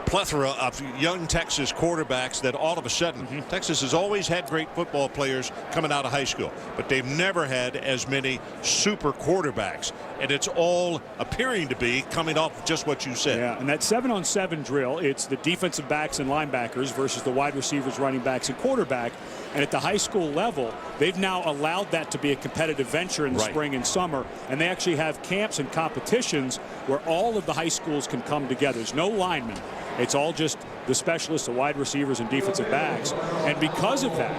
plethora of young Texas quarterbacks that all of a sudden Texas has always had great football players coming out of high school, but they've never had as many super quarterbacks, and it's all appearing to be coming off just what you said. Yeah, and that 7-on-7 drill, it's the defensive backs and linebackers versus the wide receivers, running backs, and quarterback. And at the high school level, they've now allowed that to be a competitive venture in the spring and summer. And they actually have camps and competitions where all of the high schools can come together. There's no linemen. It's all just the specialists, the wide receivers, and defensive backs. And because of that,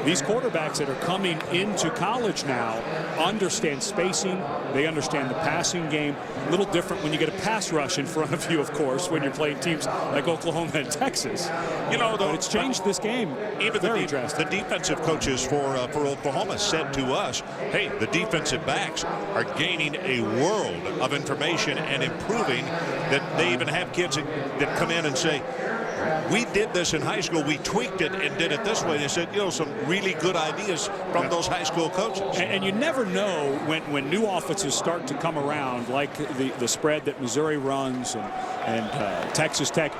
these quarterbacks that are coming into college now understand spacing. They understand the passing game. A little different when you get a pass rush in front of you, of course, when you're playing teams like Oklahoma and Texas. You know, though, but it's changed this game. Even the defensive coaches for Oklahoma said to us, hey, the defensive backs are gaining a world of information and improving, that they even have kids that come in and say, we did this in high school. We tweaked it and did it this way. They said, you know, some really good ideas from those high school coaches. And you never know when new offenses start to come around, like the spread that Missouri runs and Texas Tech.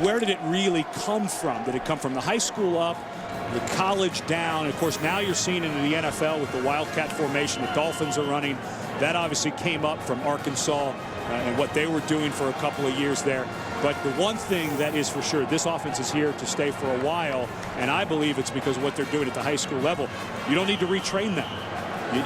Where did it really come from? Did it come from the high school up, the college down? And of course, now you're seeing it in the NFL with the Wildcat formation the Dolphins are running. That obviously came up from Arkansas and what they were doing for a couple of years there. But the one thing that is for sure, this offense is here to stay for a while, and I believe it's because of what they're doing at the high school level. You don't need to retrain them.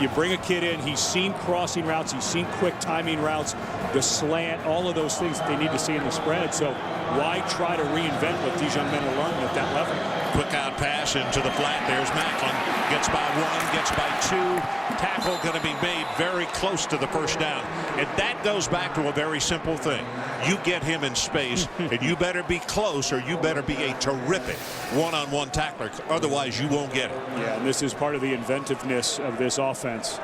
You bring a kid in, he's seen crossing routes, he's seen quick timing routes, the slant, all of those things that they need to see in the spread. So why try to reinvent what these young men are learning at that level? Quick out pass into the flat. There's Macklin. Gets by 1, gets by 2. Tackle going to be made very close to the first down. And that goes back to a very simple thing. You get him in space, and you better be close, or you better be a terrific one-on-one tackler. Otherwise, you won't get it. Yeah, and this is part of the inventiveness of this offense.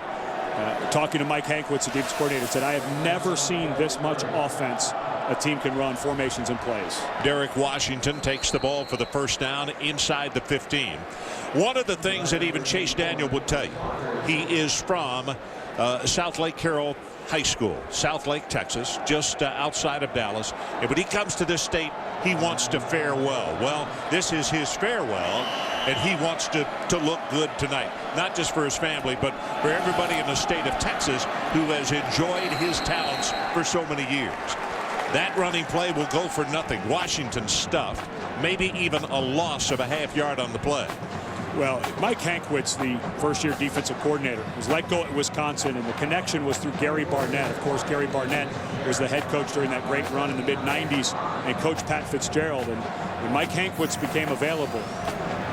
Talking to Mike Hankwitz, the defense coordinator, said, I have never seen this much offense a team can run formations in place. Derek Washington takes the ball for the first down inside the 15. One of the things that even Chase Daniel would tell you, he is from South Lake Carroll High School, South Lake, Texas, just outside of Dallas. And when he comes to this state, he wants to fare well. Well, this is his farewell, and he wants to look good tonight, not just for his family, but for everybody in the state of Texas who has enjoyed his talents for so many years. That running play will go for nothing. Washington stuffed, maybe even a loss of a half yard on the play. Well, Mike Hankwitz, the first-year defensive coordinator, was let go at Wisconsin, and the connection was through Gary Barnett. Of course, Gary Barnett was the head coach during that great run in the mid-'90s, and Coach Pat Fitzgerald. And when Mike Hankwitz became available,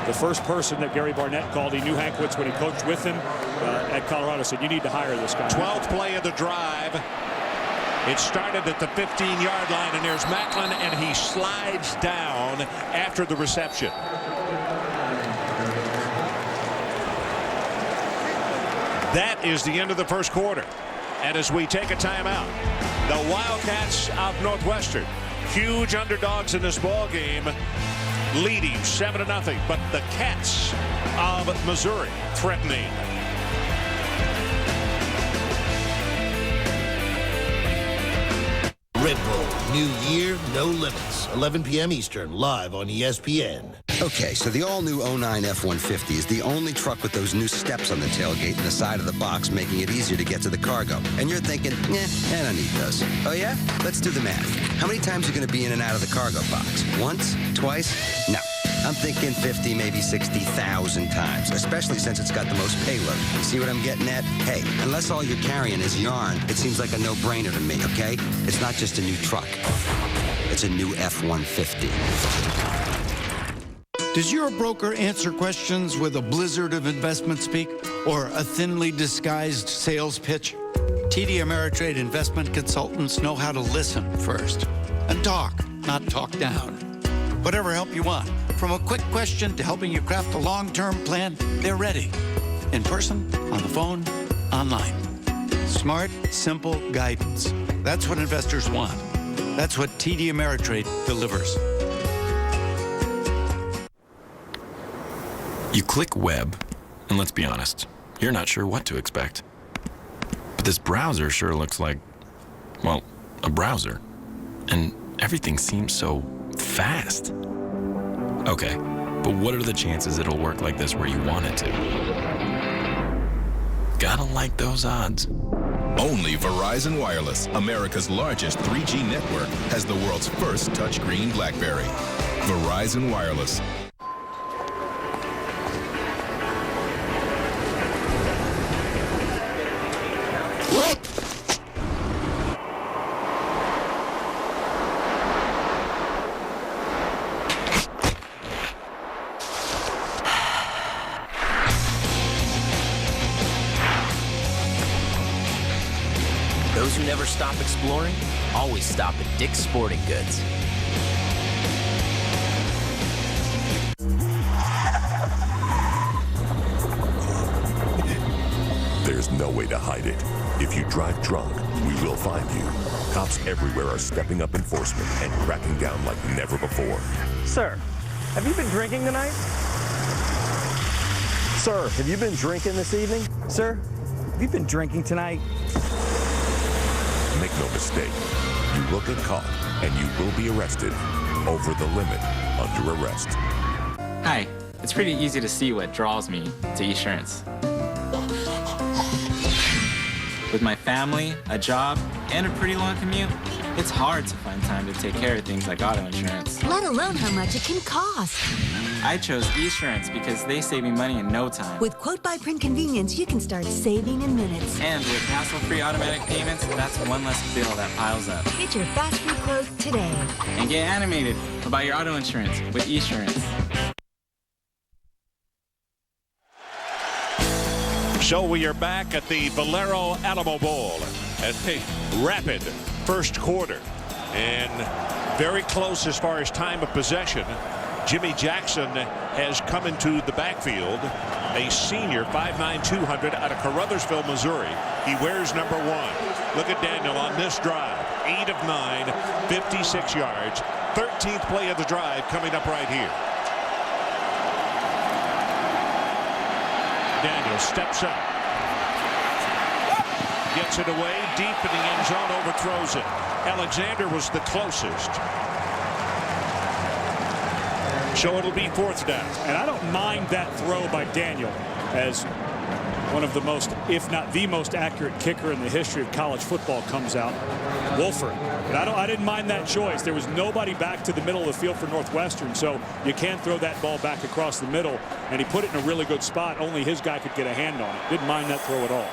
the first person that Gary Barnett called, he knew Hankwitz when he coached with him at Colorado, said, you need to hire this guy. 12th play of the drive. It started at the 15-yard line, and there's Macklin, and he slides down after the reception. That is the end of the first quarter. And as we take a timeout, the Wildcats of Northwestern, huge underdogs in this ball game, leading 7-0. But the Cats of Missouri threatening. Red Bull, new year, no limits. 11 p.m. Eastern, live on ESPN. Okay, so the all-new 09 F-150 is the only truck with those new steps on the tailgate and the side of the box, making it easier to get to the cargo. And you're thinking, I don't need those. Oh, yeah? Let's do the math. How many times are you going to be in and out of the cargo box? Once? Twice? No. I'm thinking 50, maybe 60,000 times, especially since it's got the most payload. You see what I'm getting at? Hey, unless all you're carrying is yarn, it seems like a no-brainer to me, okay? It's not just a new truck. It's a new F-150. Does your broker answer questions with a blizzard of investment speak or a thinly disguised sales pitch? TD Ameritrade investment consultants know how to listen first and talk, not talk down. Whatever help you want, from a quick question to helping you craft a long-term plan, they're ready. In person, on the phone, online. Smart, simple guidance. That's what investors want. That's what TD Ameritrade delivers. You click web, and let's be honest, you're not sure what to expect. But this browser sure looks like, well, a browser. And everything seems so fast. Okay, but what are the chances it'll work like this where you want it to? Gotta like those odds. Only Verizon Wireless, America's largest 3G network, has the world's first touchscreen BlackBerry. Verizon Wireless. Those who never stop exploring always stop at Dick's Sporting Goods. There's no way to hide it. If you drive drunk, we will find you. Cops everywhere are stepping up enforcement and cracking down like never before. Sir, have you been drinking tonight? Sir, have you been drinking this evening? Sir, have you been drinking tonight? Make no mistake, you will get caught and you will be arrested. Over the limit, under arrest. Hi, it's pretty easy to see what draws me to Esurance. With my family, a job, and a pretty long commute, it's hard to find time to take care of things like auto insurance. Let alone how much it can cost. I chose Esurance because they save me money in no time. With quote-by-print convenience, you can start saving in minutes. And with hassle-free automatic payments, that's one less bill that piles up. Get your fast-free quote today. And get animated about your auto insurance with Esurance. So we are back at the Valero Alamo Bowl at a rapid first quarter. And very close as far as time of possession. Jimmy Jackson has come into the backfield, a senior, 5'9", 200 out of Caruthersville, Missouri. He wears number 1. Look at Daniel on this drive. 8 of 9, 56 yards. 13th play of the drive coming up right here. Daniel steps up. Gets it away deep in the end zone, overthrows it. Alexander was the closest. So it'll be 4th down. And I don't mind that throw by Daniel as one of the most, if not the most accurate kicker in the history of college football comes out. Wolford. And I didn't mind that choice. There was nobody back to the middle of the field for Northwestern, so you can throw that ball back across the middle, and he put it in a really good spot. Only his guy could get a hand on it. Didn't mind that throw at all.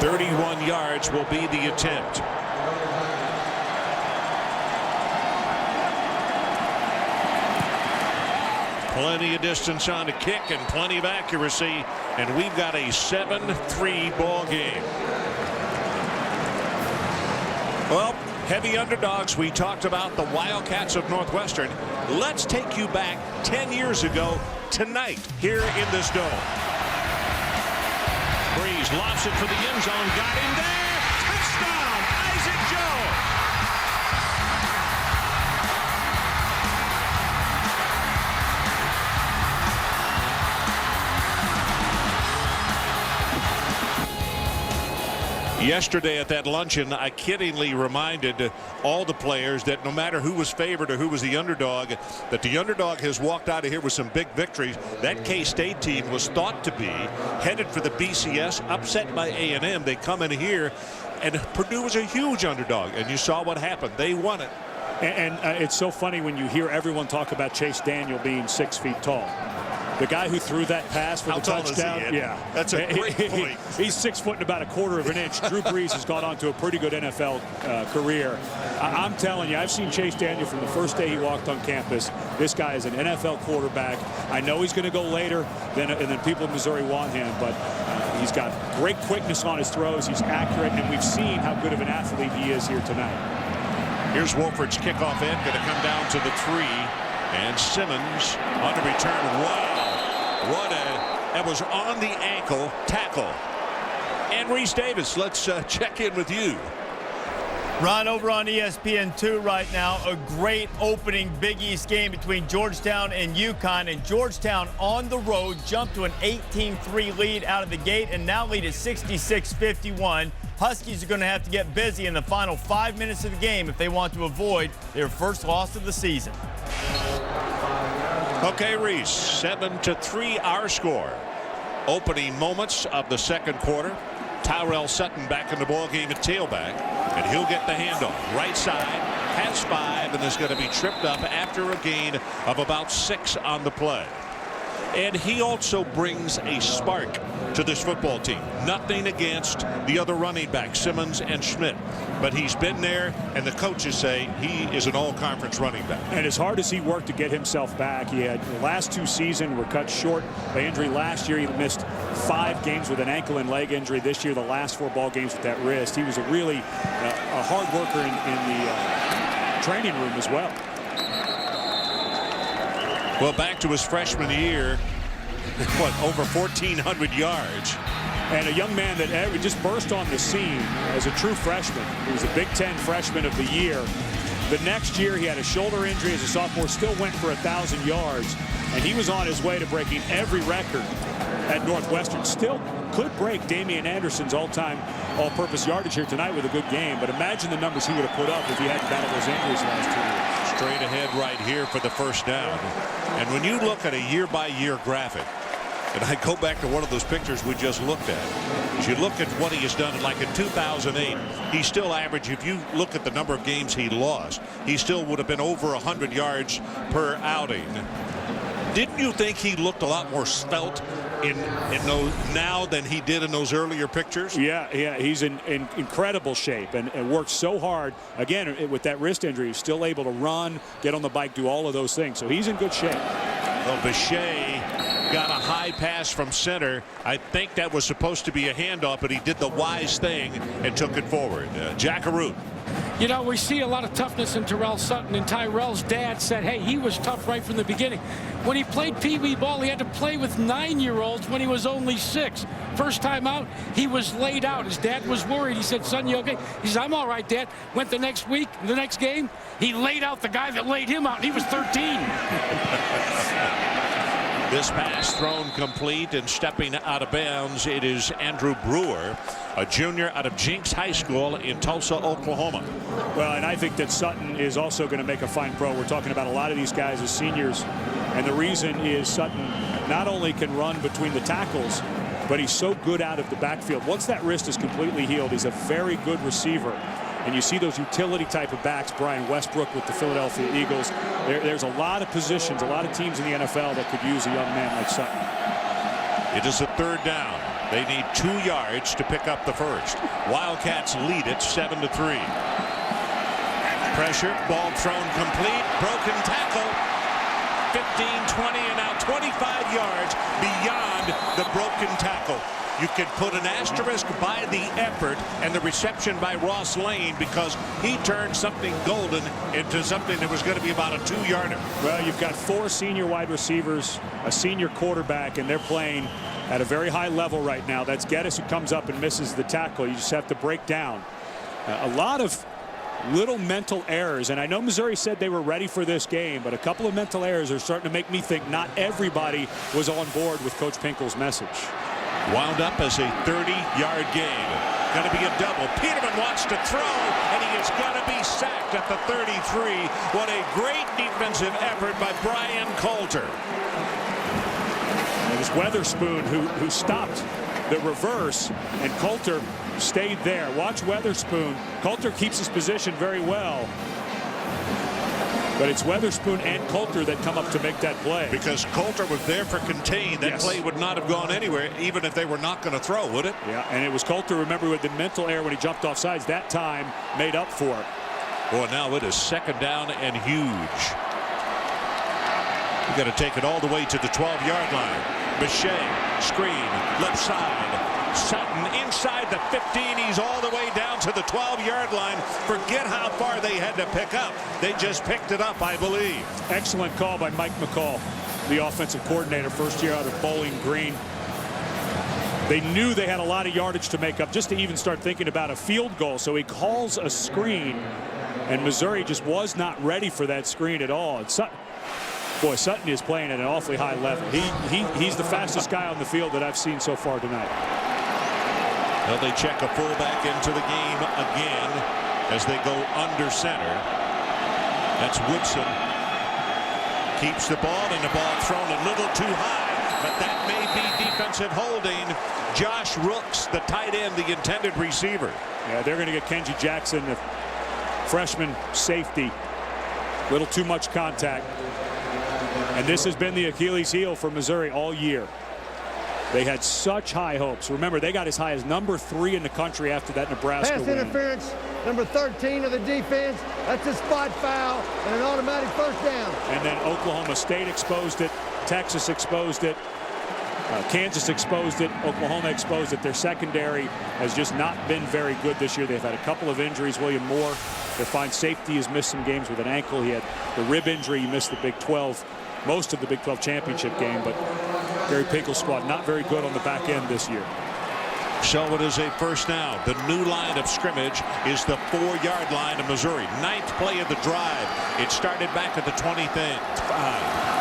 31 yards will be the attempt. Plenty of distance on the kick and plenty of accuracy, and we've got a 7-3 ball game. Well, heavy underdogs. We talked about the Wildcats of Northwestern. Let's take you back 10 years ago tonight here in this dome. Breeze lofts it for the end zone. Got him there. Touchdown, Isaac Joe. Yesterday at that luncheon, I kiddingly reminded all the players that no matter who was favored or who was the underdog, that the underdog has walked out of here with some big victories. That K-State team was thought to be headed for the BCS, upset by A&M. They come in here, and Purdue was a huge underdog, and you saw what happened. They won it. And it's so funny when you hear everyone talk about Chase Daniel being 6 feet tall. The guy who threw that pass for the touchdown, yeah, that's a great point. He's 6 foot and about a quarter of an inch. Drew Brees has gone on to a pretty good NFL career. I'm telling you, I've seen Chase Daniel from the first day he walked on campus. This guy is an NFL quarterback. I know he's going to go later than people in Missouri want him, but he's got great quickness on his throws. He's accurate, and we've seen how good of an athlete he is here tonight. Here's Wolford's kickoff end, going to come down to the 3, and Simmons on the return. Wow. That was on the ankle tackle. And Reese Davis, let's check in with you. Ron, over on ESPN2 right now, a great opening Big East game between Georgetown and UConn. And Georgetown on the road jumped to an 18-3 lead out of the gate and now lead at 66-51. Huskies are going to have to get busy in the final 5 minutes of the game if they want to avoid their first loss of the season. Okay, Reese, 7-3 our score. Opening moments of the second quarter. Tyrell Sutton back in the ball game at tailback, and he'll get the handoff. Right side, has 5, and is going to be tripped up after a gain of about 6 on the play. And he also brings a spark to this football team. Nothing against the other running backs, Simmons and Schmidt. But he's been there, and the coaches say he is an all-conference running back. And as hard as he worked to get himself back, he had the last 2 seasons were cut short by injury. Last year, he missed 5 games with an ankle and leg injury. This year, the last 4 ball games with that wrist. He was a really a hard worker in the training room as well. Well, back to his freshman year, over 1,400 yards. And a young man that just burst on the scene as a true freshman. He was a Big Ten freshman of the year. The next year, he had a shoulder injury as a sophomore, still went for 1,000 yards. And he was on his way to breaking every record at Northwestern. Still could break Damian Anderson's all-time all-purpose yardage here tonight with a good game. But imagine the numbers he would have put up if he hadn't battled those injuries the last 2 years. Straight ahead right here for the first down. And when you look at a year-by-year graphic, and I go back to one of those pictures we just looked at, as you look at what he has done, like in 2008, he still averaged, if you look at the number of games he lost, he still would have been over 100 yards per outing. Didn't you think he looked a lot more svelte in those now than he did in those earlier pictures? Yeah, he's in incredible shape and worked so hard. Again, with that wrist injury, he's still able to run, get on the bike, do all of those things. So he's in good shape. Well, Bechet got a high pass from center. I think that was supposed to be a handoff, but he did the wise thing and took it forward. Jackaroo. You know, we see a lot of toughness in Terrell Sutton, and Tyrell's dad said, hey, he was tough right from the beginning. When he played Pee Wee ball, he had to play with 9-year-olds when he was only 6. First time out, he was laid out. His dad was worried. He said, son, you okay? He said, I'm all right, Dad. Went the next week, the next game, he laid out the guy that laid him out, and he was 13. This pass thrown complete, and stepping out of bounds, it is Andrew Brewer, a junior out of Jenks High School in Tulsa, Oklahoma. Well, and I think that Sutton is also going to make a fine pro. We're talking about a lot of these guys as seniors, and the reason is Sutton not only can run between the tackles, but he's so good out of the backfield. Once that wrist is completely healed, he's a very good receiver. And you see those utility type of backs, Brian Westbrook with the Philadelphia Eagles. There's a lot of positions, a lot of teams in the NFL that could use a young man like Sutton. It is a 3rd down. They need 2 yards to pick up the first. Wildcats lead it 7-3. Pressure, ball thrown complete, broken tackle. 15, 20, and now 25 yards beyond the broken tackle. You can put an asterisk by the effort and the reception by Ross Lane, because he turned something golden into something that was going to be about a 2-yarder. Well, you've got 4 senior wide receivers, a senior quarterback, and they're playing at a very high level right now. That's Geddes who comes up and misses the tackle. You just have to break down. A lot of little mental errors, and I know Missouri said they were ready for this game, but a couple of mental errors are starting to make me think not everybody was on board with Coach Pinkel's message. Wound up as a 30-yard game. Going to be a double. Peterman wants to throw, and he is going to be sacked at the 33. What a great defensive effort by Brian Coulter. It was Weatherspoon who stopped the reverse, and Coulter stayed there. Watch Weatherspoon. Coulter keeps his position very well. But it's Weatherspoon and Coulter that come up to make that play. Because Coulter was there for contain. That play would not have gone anywhere, even if they were not going to throw, would it? Yeah, and it was Coulter, remember, with the mental error when he jumped off sides. That time made up for it. Boy, now it is 2nd down and huge. You got to take it all the way to the 12-yard line. Bechet, screen, left side. Sutton inside the 15. He's all the way down to the 12-yard line. Forget how far they had to pick up. They just picked it up, I believe. Excellent call by Mike McCall, the offensive coordinator, first year out of Bowling Green. They knew they had a lot of yardage to make up just to even start thinking about a field goal. So he calls a screen, and Missouri just was not ready for that screen at all. And Sutton is playing at an awfully high level. He's the fastest guy on the field that I've seen so far tonight. Well, they check a fullback into the game again as they go under center. That's Woodson. Keeps the ball, and the ball thrown a little too high, but that may be defensive holding. Josh Rooks, the tight end, the intended receiver. Yeah, they're going to get Kenji Jackson, the freshman safety. A little too much contact. And this has been the Achilles heel for Missouri all year. They had such high hopes. Remember, they got as high as number 3 in the country after that Nebraska Pass win. interference, number 13 of the defense. That's a spot foul and an automatic 1st down. And then Oklahoma State exposed it. Texas exposed it. Kansas exposed it. Oklahoma exposed it. Their secondary has just not been very good this year. They've had a couple of injuries. William Moore, their fine safety, has missed some games with an ankle. He had the rib injury. He missed the Big 12, most of the Big 12 championship game. But Gary Pinkel's squad not very good on the back end this year. So it is a 1st down. The new line of scrimmage is the 4-yard line of Missouri. 9th play of the drive. It started back at the 25.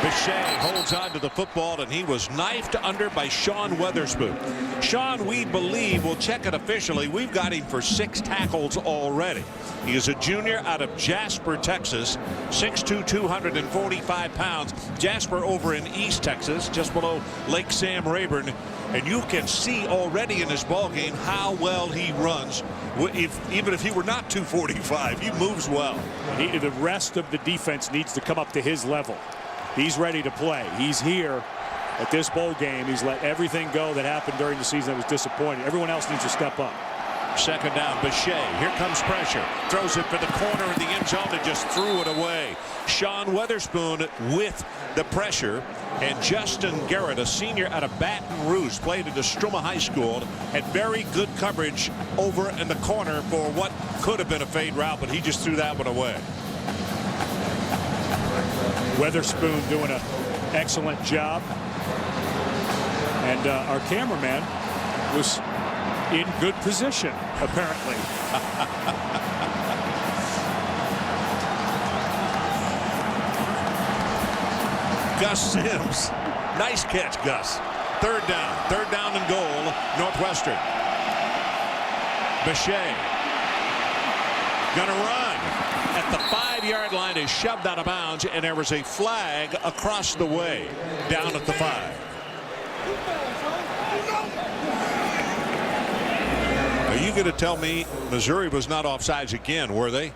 Bechet holds on to the football, and he was knifed under by Sean Weatherspoon. Sean, we believe, we'll check it officially, we've got him for 6 tackles already. He is a junior out of Jasper, Texas, 6'2", 245 pounds. Jasper over in East Texas, just below Lake Sam Rayburn. And you can see already in his ball game how well he runs. Even if he were not 245, he moves well. The rest of the defense needs to come up to his level. He's ready to play. He's here at this bowl game. He's let everything go that happened during the season that was disappointing. Everyone else needs to step up. Second down, Boucher. Here comes pressure. Throws it for the corner in the end zone and just threw it away. Sean Weatherspoon with the pressure. And Justin Garrett, a senior out of Baton Rouge, played at Estruma High School, had very good coverage over in the corner for what could have been a fade route, but he just threw that one away. Weatherspoon doing an excellent job. And our cameraman was in good position, apparently. Gus Sims. Nice catch, Gus. Third down and goal, Northwestern. Boucher gonna run at the 5-yard line, is shoved out of bounds, and there was a flag across the way down at the 5. Are you going to tell me Missouri was not offsides again, were they?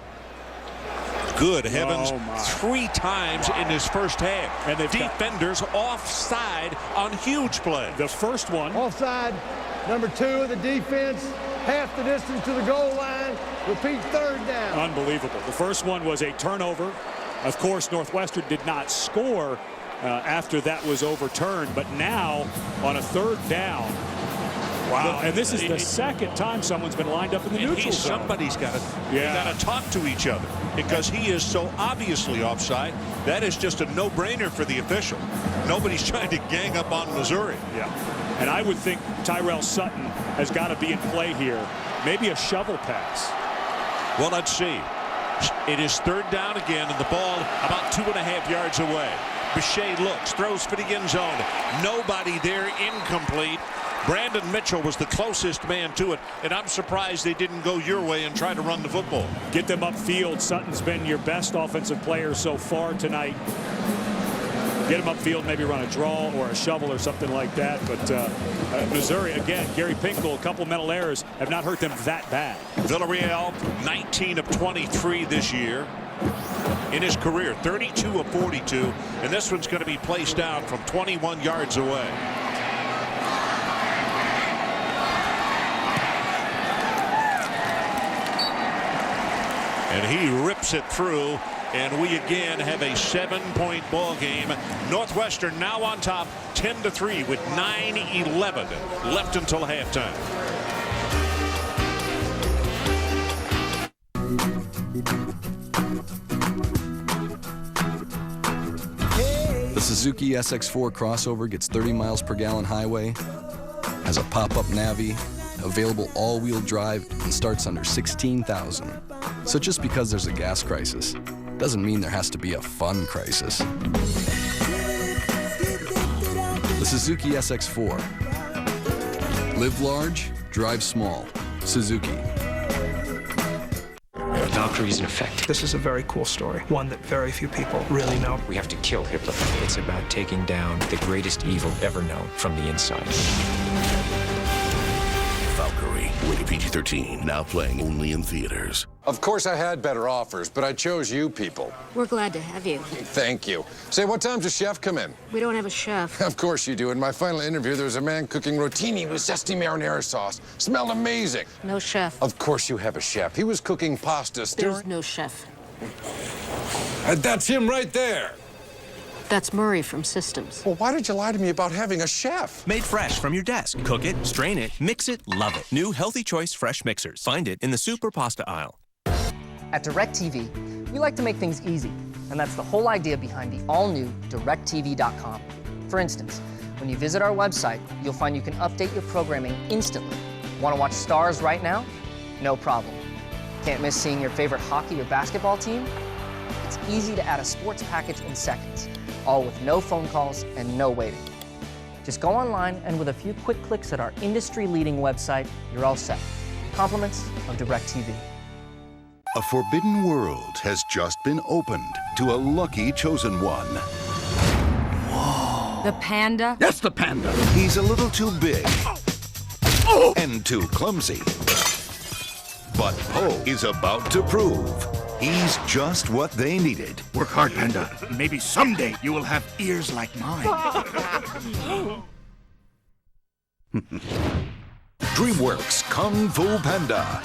Good heavens, 3 times in this first half. And defenders offside on huge play. The first one. Offside, number 2 of the defense, half the distance to the goal line. Repeat, third down. Unbelievable. The first one was a turnover. Of course, Northwestern did not score after that was overturned. But now, on a third down, wow. And this is the second time someone's been lined up in the neutral zone. Somebody's got to talk to each other because he is so obviously offside. That is just a no-brainer for the official. Nobody's trying to gang up on Missouri. Yeah. And I would think Tyrell Sutton has got to be in play here. Maybe a shovel pass. Well, let's see. It is third down again, and the ball about 2.5 yards away. Boucher looks, throws for the end zone. Nobody there, incomplete. Brandon Mitchell was the closest man to it, and I'm surprised they didn't go your way and try to run the football. Get them upfield. Sutton's been your best offensive player so far tonight. Get him upfield, maybe run a draw or a shovel or something like that. But Missouri, again, Gary Pinkel, a couple mental errors have not hurt them that bad. Villarreal, 19 of 23 this year. In his career, 32 of 42, and this one's going to be placed down from 21 yards away. And he rips it through, and we again have a 7-point ball game. Northwestern now on top, 10-3 with 9:11 left until halftime. The Suzuki SX4 crossover gets 30 miles per gallon highway, has a pop-up Navi, available all-wheel drive, and starts under $16,000. So just because there's a gas crisis doesn't mean there has to be a fun crisis. The Suzuki SX4. Live large, drive small. Suzuki. Valkyrie is in effect. This is a very cool story, one that very few people really know. We have to kill Hitler. It's about taking down the greatest evil ever known from the inside. Valkyrie, rated PG-13, now playing only in theaters. Of course I had better offers, but I chose you people. We're glad to have you. Thank you. Say, what time does chef come in? We don't have a chef. Of course you do. In my final interview, there was a man cooking rotini with zesty marinara sauce. Smelled amazing. No chef. Of course you have a chef. He was cooking pasta. There's no chef. That's him right there. That's Murray from Systems. Well, why did you lie to me about having a chef? Made fresh from your desk. Cook it, strain it, mix it, love it. New Healthy Choice Fresh Mixers. Find it in the soup or pasta aisle. At DirecTV, we like to make things easy, and that's the whole idea behind the all-new DirecTV.com. For instance, when you visit our website, you'll find you can update your programming instantly. Want to watch Stars right now? No problem. Can't miss seeing your favorite hockey or basketball team? It's easy to add a sports package in seconds, all with no phone calls and no waiting. Just go online, and with a few quick clicks at our industry-leading website, you're all set. Compliments of DirecTV. A forbidden world has just been opened to a lucky chosen one. The panda? That's the panda. He's a little too big and too clumsy. But Poe is about to prove he's just what they needed. Work hard, Panda. Maybe someday you will have ears like mine. DreamWorks Kung Fu Panda.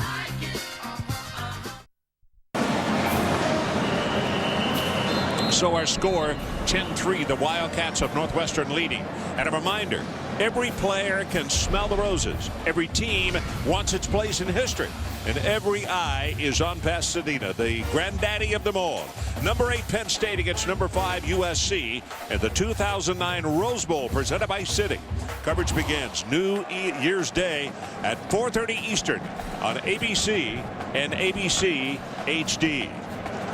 So our score, 10-3, the Wildcats of Northwestern leading. And a reminder, every player can smell the roses. Every team wants its place in history. And every eye is on Pasadena, the granddaddy of them all. Number 8 Penn State against number 5 USC in the 2009 Rose Bowl presented by Citi. Coverage begins New Year's Day at 4:30 Eastern on ABC and ABC HD.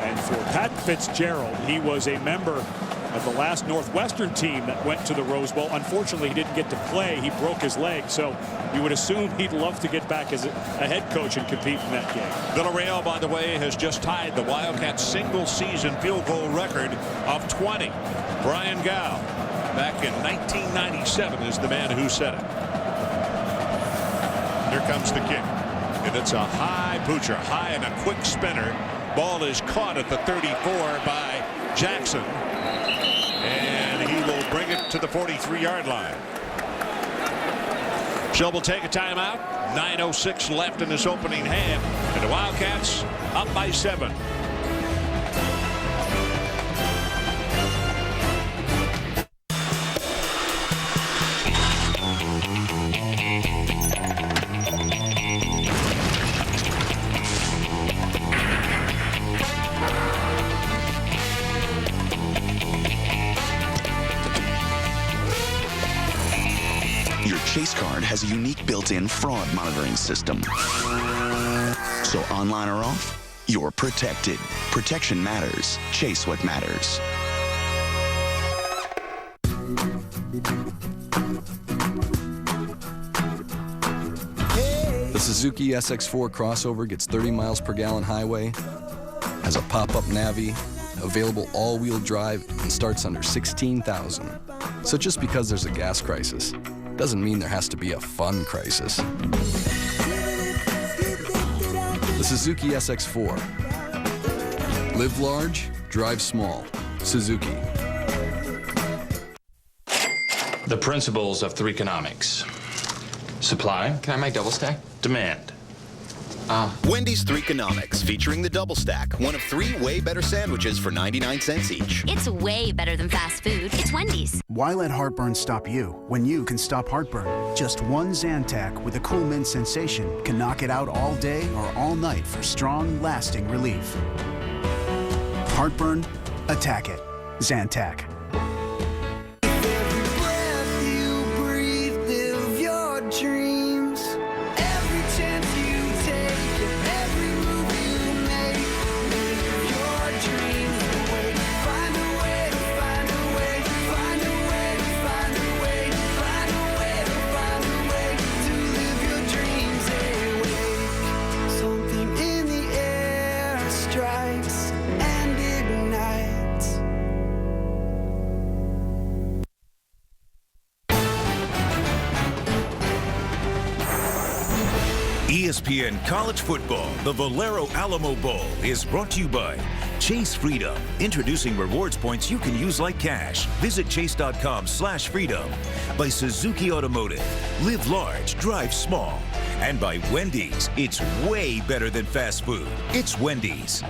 And for Pat Fitzgerald, he was a member of the last Northwestern team that went to the Rose Bowl. Unfortunately, he didn't get to play. He broke his leg, so you would assume he'd love to get back as a head coach and compete in that game. Villarreal, by the way, has just tied the Wildcats single-season field goal record of 20. Brian Gow, back in 1997, is the man who set it. Here comes the kick, and it's a high poocher, high and a quick spinner. Ball is caught at the 34 by Jackson, and he will bring it to the 43-yard line. Shell will take a timeout. 9:06 left in this opening half, and the Wildcats up by 7. Chase card has a unique built-in fraud monitoring system. So online or off, you're protected. Protection matters. Chase what matters. The Suzuki SX4 crossover gets 30 miles per gallon highway, has a pop-up Navi, available all-wheel drive, and starts under $16,000. So just because there's a gas crisis doesn't mean there has to be a fun crisis. The Suzuki SX4. Live large, drive small. Suzuki. The principles of Threeconomics. Supply. Can I make double stack? Demand. Wendy's Threeconomics, featuring the double stack, one of 3 way better sandwiches for 99 cents each. It's way better than fast food. It's Wendy's. Why let heartburn stop you when you can stop heartburn? Just one Zantac with a cool mint sensation can knock it out all day or all night for strong, lasting relief. Heartburn? Attack it. Zantac. ESPN College Football, the Valero Alamo Bowl, is brought to you by Chase Freedom, introducing rewards points you can use like cash. Visit chase.com/freedom. By Suzuki Automotive, live large, drive small. And by Wendy's, it's way better than fast food. It's Wendy's.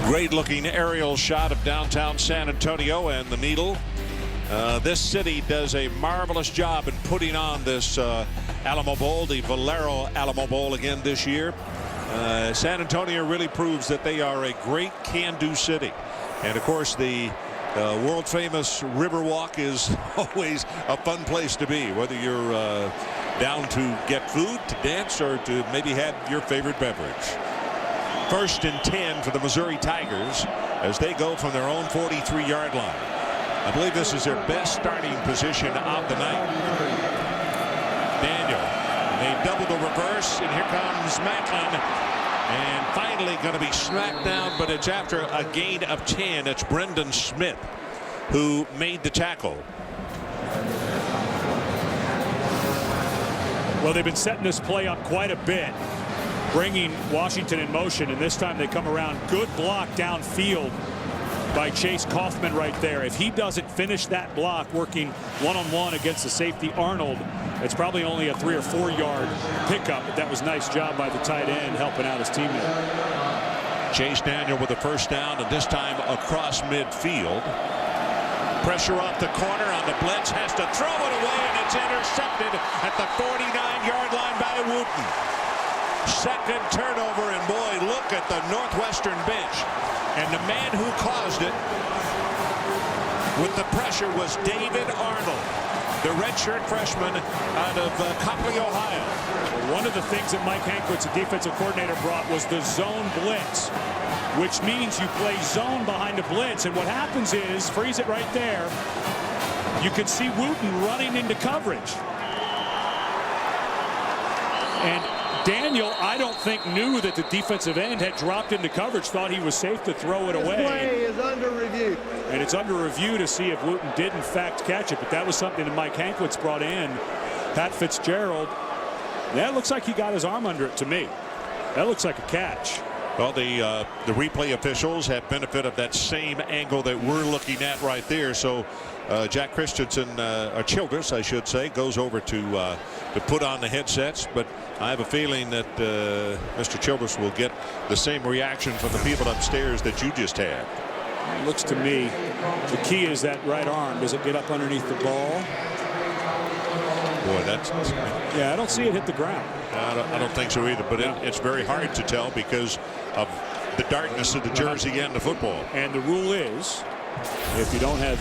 Great looking aerial shot of downtown San Antonio and the Needle. This city does a marvelous job in putting on this Alamo Bowl, the Valero Alamo Bowl again this year. San Antonio really proves that they are a great can-do city. And of course the world famous Riverwalk is always a fun place to be, whether you're down to get food, to dance, or to maybe have your favorite beverage. 1st and 10 for the Missouri Tigers as they go from their own 43-yard line. I believe this is their best starting position of the night. Daniel, they double the reverse, and here comes Macklin, and finally going to be smacked down, but it's after a gain of 10. It's Brendan Smith who made the tackle. Well, they've been setting this play up quite a bit, bringing Washington in motion, and this time they come around. Good block downfield by Chase Kaufman right there. If he doesn't finish that block working one-on-one against the safety Arnold, it's probably only a 3 or 4 yard pickup, but that was a nice job by the tight end helping out his teammate. Chase Daniel with the first down, and this time across midfield. Pressure off the corner on the blitz, has to throw it away, and it's intercepted at the 49-yard line by Wooten. Second turnover, and boy, look at the Northwestern bench. And the man who caused it with the pressure was David Arnold, the redshirt freshman out of Copley, Ohio. Well, one of the things that Mike Hankwitz, the defensive coordinator, brought was the zone blitz, which means you play zone behind the blitz. And what happens is, freeze it right there, you can see Wooten running into coverage. And Daniel, I don't think, knew that the defensive end had dropped into coverage, thought he was safe to throw it away. This play is under review. And it's under review to see if Wooten did, in fact, catch it. But that was something that Mike Hankwitz brought in. Pat Fitzgerald, that looks like he got his arm under it to me. That looks like a catch. Well, the replay officials have benefit of that same angle that we're looking at right there. So Jack Christensen, or Childress, I should say, goes over to put on the headsets. But I have a feeling that Mr. Childress will get the same reaction from the people upstairs that you just had. It looks to me the key is that right arm. Does it get up underneath the ball? Boy, that's... Yeah, I don't see it hit the ground. I don't think so either, but it's very hard to tell because of the darkness of the jersey and the football. And the rule is, if you don't have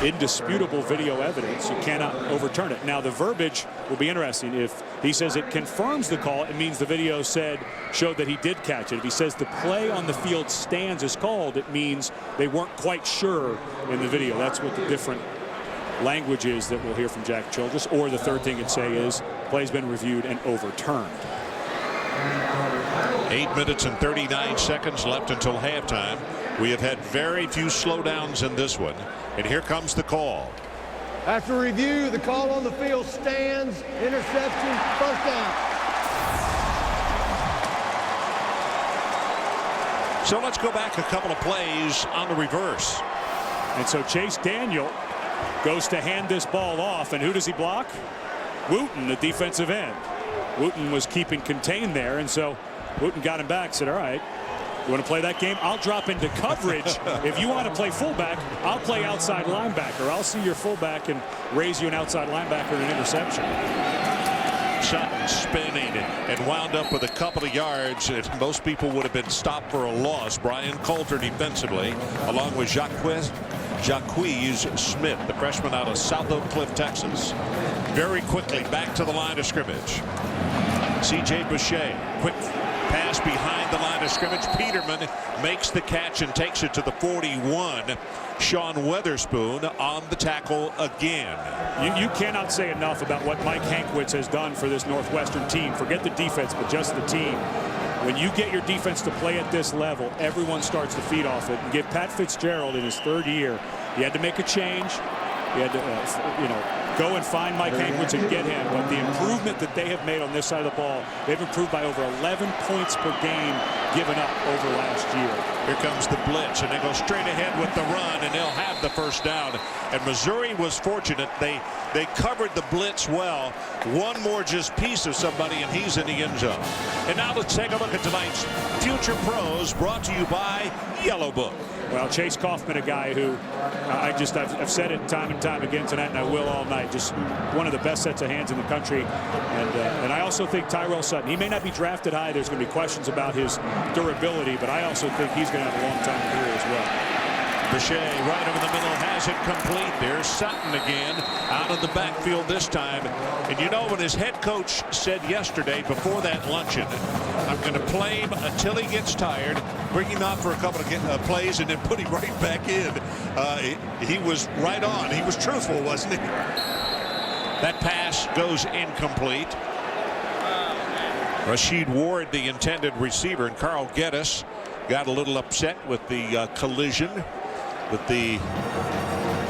indisputable video evidence, you cannot overturn it. Now, the verbiage will be interesting. If he says it confirms the call, it means the video showed that he did catch it. If he says the play on the field stands is called, it means they weren't quite sure in the video. That's what the different language is that we'll hear from Jack Childress. Or the third thing it'd say is play's been reviewed and overturned. 8 minutes and 39 seconds left until halftime. We have had very few slowdowns in this one. And here comes the call. After review, the call on the field stands. Interception, first down. So let's go back a couple of plays on the reverse. And so Chase Daniel goes to hand this ball off, and who does he block? Wooten, the defensive end. Wooten was keeping contained there, and so Wooten got him back, said, all right, you want to play that game? I'll drop into coverage. If you want to play fullback, I'll play outside linebacker. I'll see your fullback and raise you an outside linebacker and an interception. Sutton spinning and wound up with a couple of yards. Most people would have been stopped for a loss. Brian Coulter defensively, along with Jacques Smith, the freshman out of South Oak Cliff, Texas. Very quickly back to the line of scrimmage. C.J. Boucher, quick pass behind the line of scrimmage. Peterman makes the catch and takes it to the 41. Sean Weatherspoon on the tackle again. You cannot say enough about what Mike Hankwitz has done for this Northwestern team. Forget the defense, but just the team. When you get your defense to play at this level, everyone starts to feed off it. And give Pat Fitzgerald in his third year, he had to make a change. He had to, go and find Mike Hankwitz and get him. But the improvement that they have made on this side of the ball, they've improved by over 11 points per game given up over last year. Here comes the blitz, and they go straight ahead with the run, and they'll have the first down. And Missouri was fortunate. They covered the blitz well. One more just piece of somebody, and he's in the end zone. And now let's take a look at tonight's Future Pros, brought to you by Yellow Book. Well, Chase Kaufman, a guy who I've said it time and time again tonight, and I will all night. Just one of the best sets of hands in the country. And I also think Tyrell Sutton, he may not be drafted high. There's going to be questions about his durability, but I also think he's going to have a long-time career as well. Boucher right over the middle has it complete. There's Sutton again out of the backfield this time. And you know what his head coach said yesterday before that luncheon? I'm going to play him until he gets tired, bring him out for a couple of plays, and then put him right back in. He was right on. He was truthful, wasn't he? That pass goes incomplete. Rashid Ward, the intended receiver, and Carl Geddes got a little upset with the collision. With the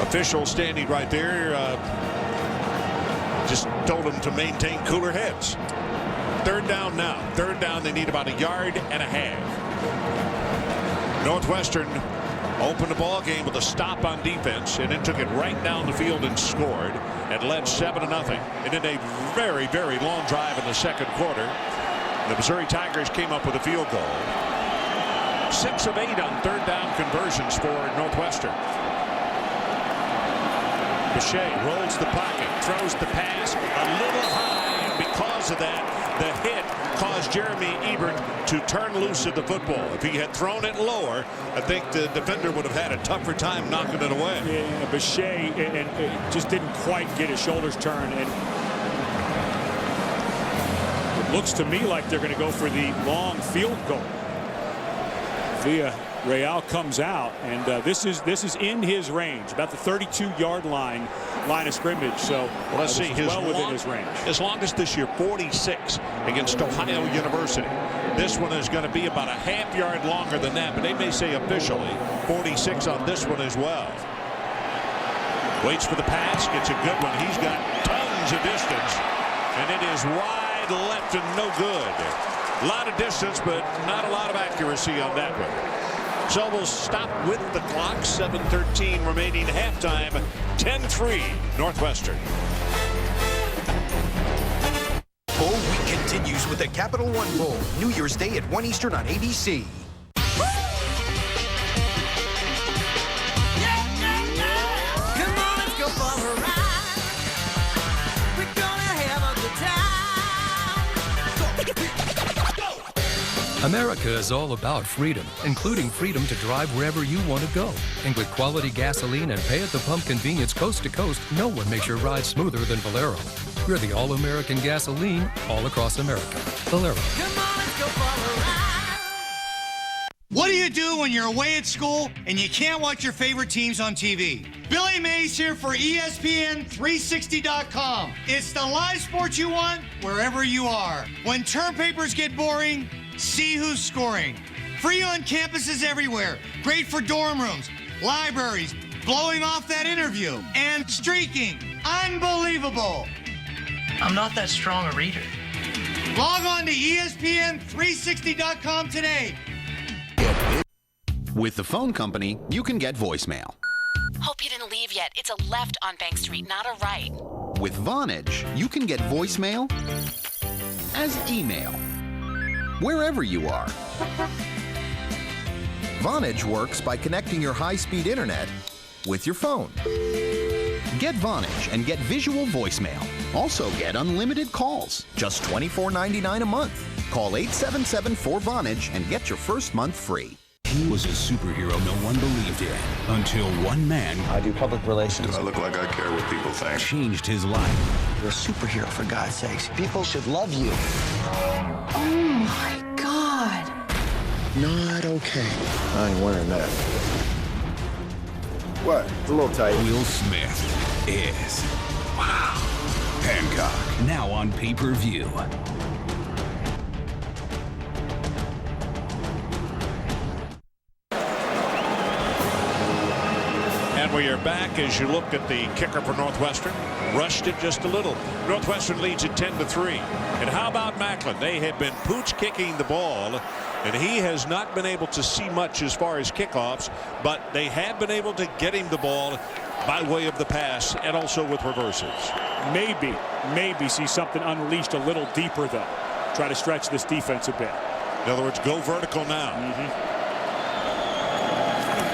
official standing right there, just told them to maintain cooler heads. Third down now. Third down, they need about a yard and a half. Northwestern Opened the ball game with a stop on defense and then took it right down the field and scored and led 7-0. And then a very, very long drive in the second quarter. The Missouri Tigers came up with a field goal. 6 of 8 on third down conversions for Northwestern. Boucher rolls the pocket, throws the pass a little high, and because of that, the hit caused Jeremy Ebert to turn loose of the football. If he had thrown it lower, I think the defender would have had a tougher time knocking it away. Yeah, Boucher and just didn't quite get his shoulders turned, and it looks to me like they're going to go for the long field goal. Real comes out, and this is in his range, about the 32-yard line of scrimmage. So let's see, well within his range. His longest this year, 46 against Ohio University. This one is going to be about a half yard longer than that, but they may say officially 46 on this one as well. Waits for the pass, gets a good one. He's got tons of distance, and it is wide left and no good. A lot of distance, but not a lot of accuracy on that one. So we'll stop with the clock. 7:13 remaining halftime. 10-3 Northwestern. Bowl week continues with the Capital One Bowl, New Year's Day at 1 Eastern on ABC. Come on, let's go for a ride. We're gonna have a good time. America is all about freedom, including freedom to drive wherever you want to go. And with quality gasoline and pay-at-the-pump convenience coast to coast, no one makes your ride smoother than Valero. We're the all-American gasoline all across America. Valero. Come on, let's go for a ride. What do you do when you're away at school and you can't watch your favorite teams on TV? Billy Mays here for ESPN360.com. It's the live sports you want wherever you are. When term papers get boring, see who's scoring. Free on campuses everywhere. Great for dorm rooms, libraries, blowing off that interview, and streaking. Unbelievable. I'm not that strong a reader. Log on to ESPN360.com today. With the phone company, you can get voicemail. Hope you didn't leave yet. It's a left on Bank Street, not a right. With Vonage, you can get voicemail as email, wherever you are. Vonage works by connecting your high-speed internet with your phone. Get Vonage and get visual voicemail. Also get unlimited calls, just $24.99 a month. Call 877-4VONAGE and get your first month free. He was a superhero no one believed in until one man. I do public relations. Do I look like I care what people think? Changed his life. You're a superhero, for God's sakes. People should love you. Oh my God. Not okay. I ain't wearing that. What? It's a little tight. Will Smith is wow. Hancock now on pay-per-view. And we are back as you look at the kicker for Northwestern. Rushed it just a little. Northwestern leads it 10-3. And how about Macklin? They have been pooch kicking the ball, and he has not been able to see much as far as kickoffs, but they have been able to get him the ball by way of the pass and also with reverses. Maybe see something unleashed a little deeper, though. Try to stretch this defense a bit. In other words, go vertical now.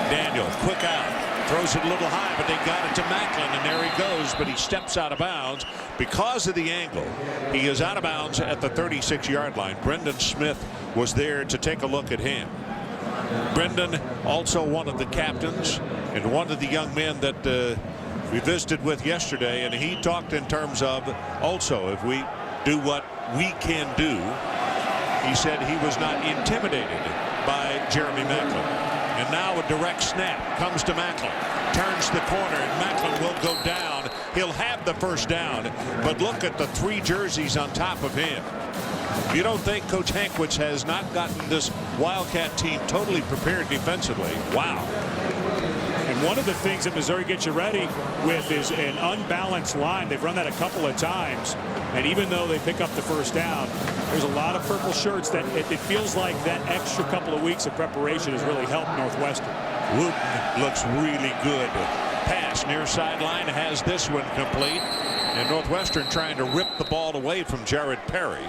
Daniel, quick out. Throws it a little high, but they got it to Macklin, and there he goes, but he steps out of bounds because of the angle. He is out of bounds at the 36-yard line. Brendan Smith was there to take a look at him. Brendan, also one of the captains and one of the young men that we visited with yesterday, and he talked in terms of also if we do what we can do. He said he was not intimidated by Jeremy Macklin. And now a direct snap comes to Macklin. Turns the corner, and Macklin will go down. He'll have the first down, but look at the 3 jerseys on top of him. You don't think Coach Hankwitz has not gotten this Wildcat team totally prepared defensively? Wow. And one of the things that Missouri gets you ready with is an unbalanced line. They've run that a couple of times, and even though they pick up the first down, there's a lot of purple shirts that it feels like that extra couple of weeks of preparation has really helped Northwestern. Wooten looks really good. Pass near sideline, has this one complete. And Northwestern trying to rip the ball away from Jared Perry.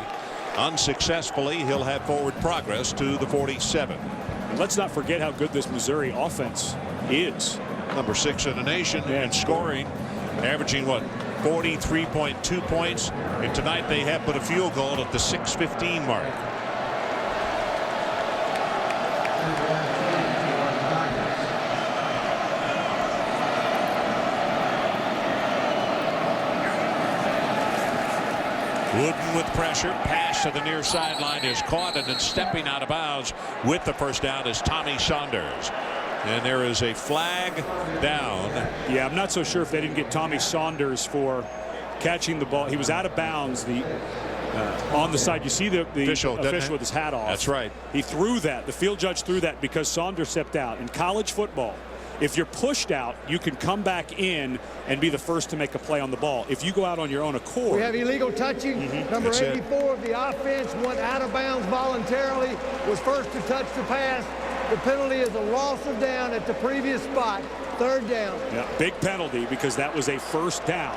Unsuccessfully, he'll have forward progress to the 47. And let's not forget how good this Missouri offense is. Number 6 in the nation in scoring, averaging what, 43.2 points. And tonight they have put a field goal at the 6:15 mark. Wooden with pressure. Pass to the near sideline is caught, and then stepping out of bounds with the first down is Tommy Saunders. And there is a flag down. Yeah, I'm not so sure if they didn't get Tommy Saunders for catching the ball. He was out of bounds. On the side, you see the official with his hat off. That's right. He threw that. The field judge threw that because Saunders stepped out. In college football, if you're pushed out, you can come back in and be the first to make a play on the ball. If you go out on your own accord. We have illegal touching. Number 84 of the offense went out of bounds voluntarily, was first to touch the pass. The penalty is a loss of down at the previous spot, 3rd down. Yeah, big penalty because that was a first down.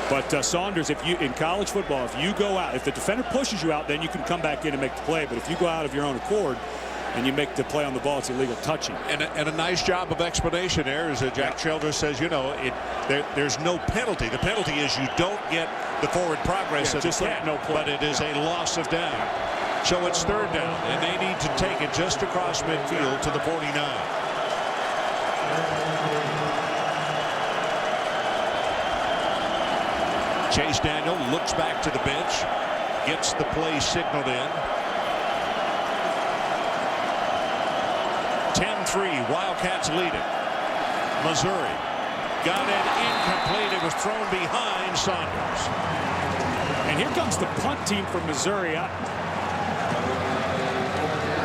But Saunders, if you in college football, if you go out, if the defender pushes you out, then you can come back in and make the play. But if you go out of your own accord and you make the play on the ball, it's illegal touching. And a nice job of explanation there, as Jack Childress says, you know, there's no penalty. The penalty is you don't get the forward progress of the play, but it is a loss of down. So it's 3rd down, and they need to take it just across midfield to the 49. Chase Daniel looks back to the bench, gets the play signaled in. 10-3, Wildcats lead it. Missouri got it incomplete. It was thrown behind Saunders. And here comes the punt team from Missouri.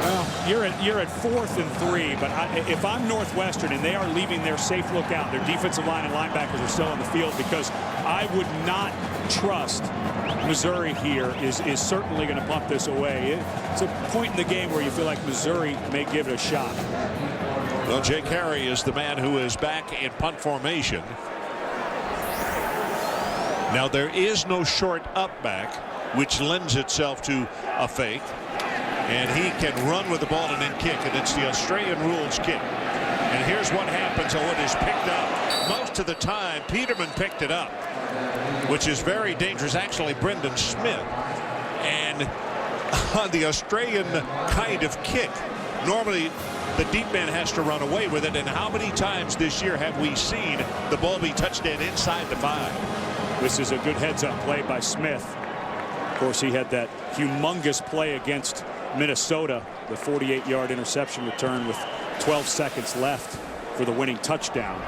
Well, you're at 4th and 3, but if I'm Northwestern and they are leaving their safe lookout, their defensive line and linebackers are still on the field, because I would not trust Missouri here is certainly going to pump this away. It's a point in the game where you feel like Missouri may give it a shot. Well, Jay Carey is the man who is back in punt formation. Now there is no short up back, which lends itself to a fake. And he can run with the ball and then kick, and it's the Australian rules kick. And here's what happens. Oh, it is picked up. Most of the time, Peterman picked it up, which is very dangerous. Actually, Brendan Smith. And on the Australian kind of kick, normally the deep man has to run away with it. And how many times this year have we seen the ball be touched in inside the 5? This is a good heads-up play by Smith. Of course, he had that humongous play against Minnesota, the 48-yard interception return with 12 seconds left for the winning touchdown.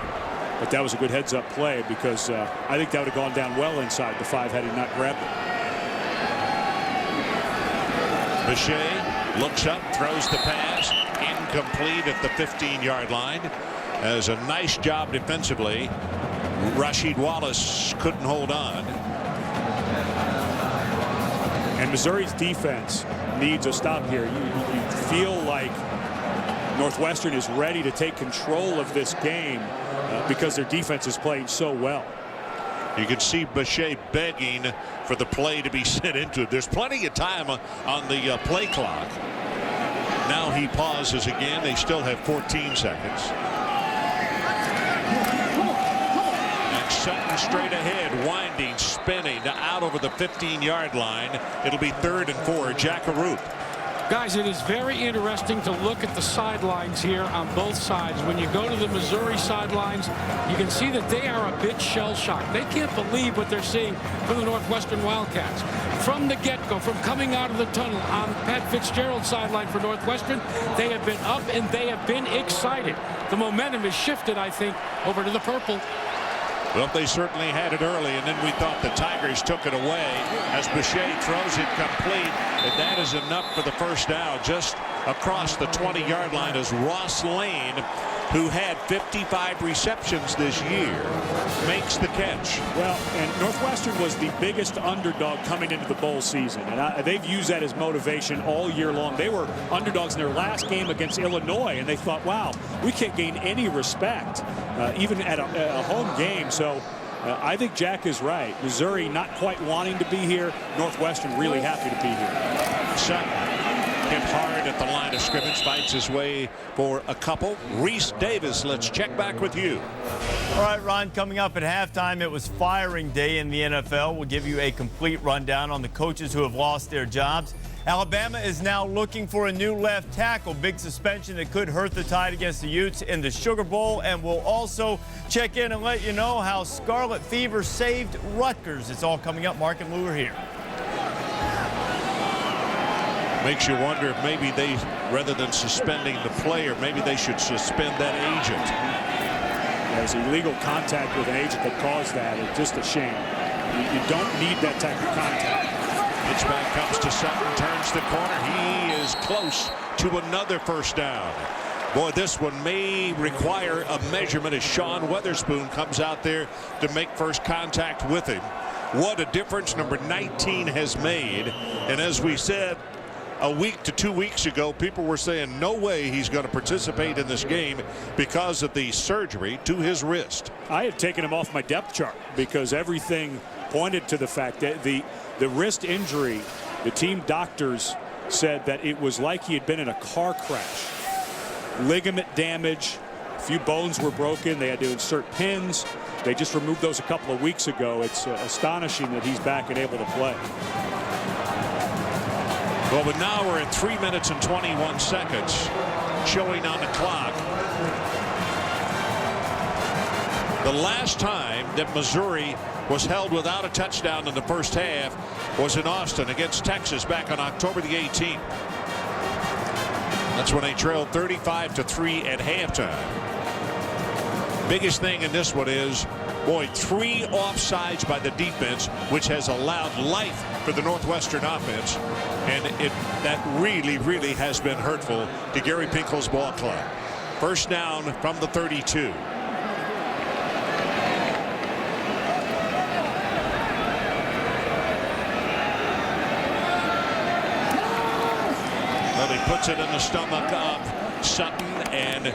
But that was a good heads-up play, because I think that would have gone down well inside the 5 had he not grabbed it. Boucher looks up, throws the pass, incomplete at the 15-yard line. As a nice job defensively. Rasheed Wallace couldn't hold on. And Missouri's defense needs a stop here. You feel like Northwestern is ready to take control of this game because their defense is playing so well. You can see Boucher begging for the play to be sent into it. There's plenty of time on the play clock. Now he pauses again. They still have 14 seconds. And Sutton straight ahead, winding, spinning out over the 15-yard line. It'll be 3rd and 4. Jack Arup. Guys, it is very interesting to look at the sidelines here on both sides. When you go to the Missouri sidelines, you can see that they are a bit shell-shocked. They can't believe what they're seeing from the Northwestern Wildcats. From the get-go, from coming out of the tunnel on Pat Fitzgerald's sideline for Northwestern, they have been up and they have been excited. The momentum has shifted, I think, over to the purple. Well, they certainly had it early, and then we thought the Tigers took it away as Boucher throws it complete, and that is enough for the first down just across the 20-yard line as Ross Lane who had 55 receptions this year, makes the catch. Well, and Northwestern was the biggest underdog coming into the bowl season, and they've used that as motivation all year long. They were underdogs in their last game against Illinois, and they thought, wow, we can't gain any respect, even at a home game. So I think Jack is right. Missouri not quite wanting to be here. Northwestern really happy to be here. Sutton hit hard at the line of scrimmage, fights his way for a couple. Reese Davis, let's check back with you. All right, Ron, coming up at halftime, it was firing day in the NFL. We'll give you a complete rundown on the coaches who have lost their jobs. Alabama is now looking for a new left tackle. Big suspension that could hurt the Tide against the Utes in the Sugar Bowl. And we'll also check in and let you know how Scarlet Fever saved Rutgers. It's all coming up. Mark and Lou are here. Makes you wonder if maybe they, rather than suspending the player, maybe they should suspend that agent. There's illegal contact with an agent that caused that. It's just a shame. You don't need that type of contact. Pitchback comes to Sutton, turns the corner. He is close to another first down. Boy, this one may require a measurement as Sean Weatherspoon comes out there to make first contact with him. What a difference number 19 has made. And as we said a week to 2 weeks ago, people were saying no way he's going to participate in this game because of the surgery to his wrist. I had taken him off my depth chart because everything pointed to the fact that the wrist injury, the team doctors said that it was like he had been in a car crash. Ligament damage, a few bones were broken. They had to insert pins. They just removed those a couple of weeks ago. It's astonishing that he's back and able to play. Well, but now we're at 3 minutes and 21 seconds showing on the clock. The last time that Missouri was held without a touchdown in the first half was in Austin against Texas back on October the 18th. That's when they trailed 35-3 at halftime. Biggest thing in this one is, boy, 3 offsides by the defense, which has allowed life for the Northwestern offense, and that really has been hurtful to Gary Pinkel's ball club. First down from the 32. Well, he puts it in the stomach of Sutton, and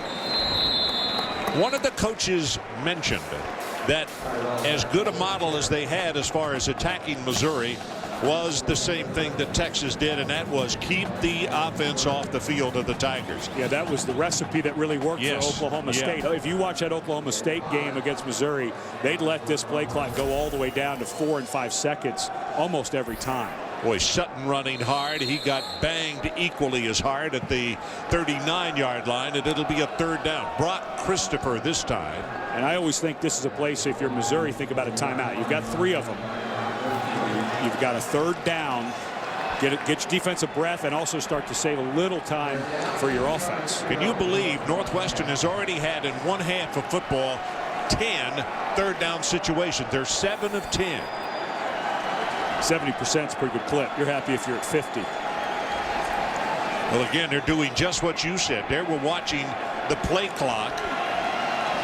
one of the coaches mentioned that as good a model as they had as far as attacking Missouri was the same thing that Texas did, and that was keep the offense off the field of the Tigers. Yeah, that was the recipe that really worked for Oklahoma State. If you watch that Oklahoma State game against Missouri, they'd let this play clock go all the way down to 4 and 5 seconds almost every time. Boy, Sutton running hard. He got banged equally as hard at the 39-yard line, and it'll be a third down. Brock Christopher this time. And I always think this is a place, if you're Missouri, think about a timeout. You've got 3 of them. You've got a third down. Get your defensive breath and also start to save a little time for your offense. Can you believe Northwestern has already had in one half of football 10 third down situations? They're 7 of 10. 70% is a pretty good clip. You're happy if you're at 50. Well, again, they're doing just what you said. There, we're watching the play clock.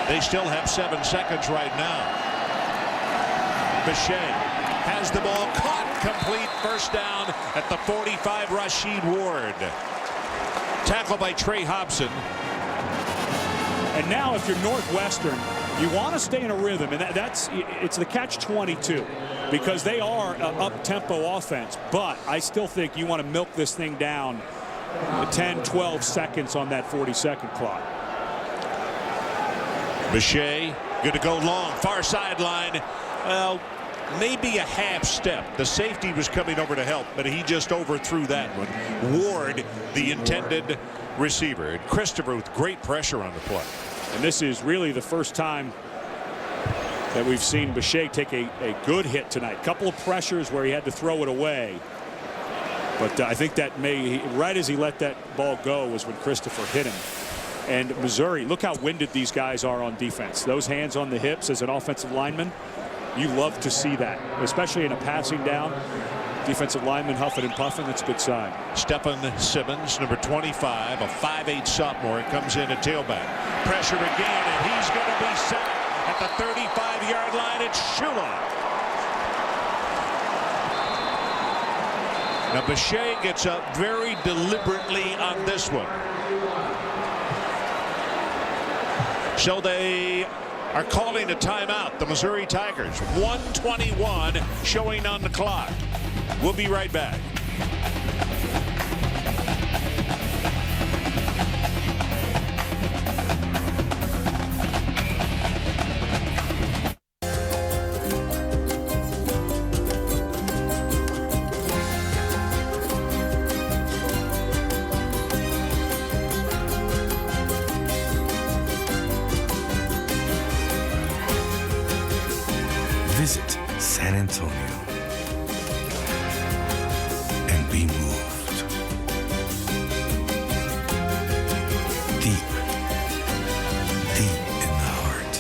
They still have 7 seconds right now. Bechet has the ball caught, complete, first down at the 45. Rashid Ward. Tackle by Trey Hobson. And now if you're Northwestern, you want to stay in a rhythm, and it's the catch-22 because they are an up-tempo offense, but I still think you want to milk this thing down 10, 12 seconds on that 40-second clock. Bechet going to go long, far sideline. Well, maybe a half step. The safety was coming over to help, but he just overthrew that one. Ward, the intended receiver. And Christopher with great pressure on the play. And this is really the first time that we've seen Bechet take a good hit tonight. Couple of pressures where he had to throw it away. But I think that right as he let that ball go was when Christopher hit him. And Missouri, look how winded these guys are on defense. Those hands on the hips as an offensive lineman, you love to see that, especially in a passing down. Defensive lineman huffing and puffing. That's a good sign. Stephen Simmons, number 25, a 5'8" sophomore, comes in at tailback. Pressure again, and he's going to be sacked at the 35-yard line. It's Shula. Now, Bechet gets up very deliberately on this one. So they are calling a timeout. The Missouri Tigers. 1:21 showing on the clock. We'll be right back. Visit San Antonio and be moved. Deep, deep in the heart.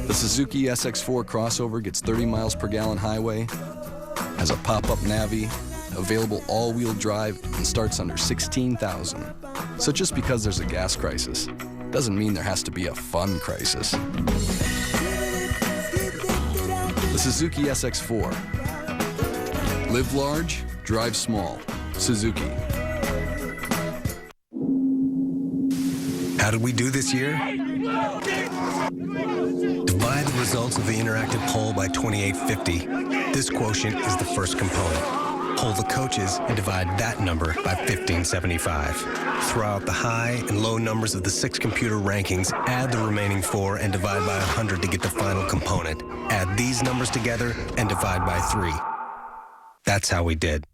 The Suzuki SX4 crossover gets 30 miles per gallon highway, has a pop-up Navi, available all-wheel drive, and starts under $16,000. So just because there's a gas crisis doesn't mean there has to be a fun crisis. The Suzuki SX4. Live large, drive small. Suzuki. How did we do this year? Divide the results of the interactive poll by 2850. This quotient is the first component. Poll the coaches and divide that number by 1575. Throw out the high and low numbers of the 6 computer rankings, add the remaining 4, and divide by 100 to get the final component. Add these numbers together and divide by 3. That's how we did.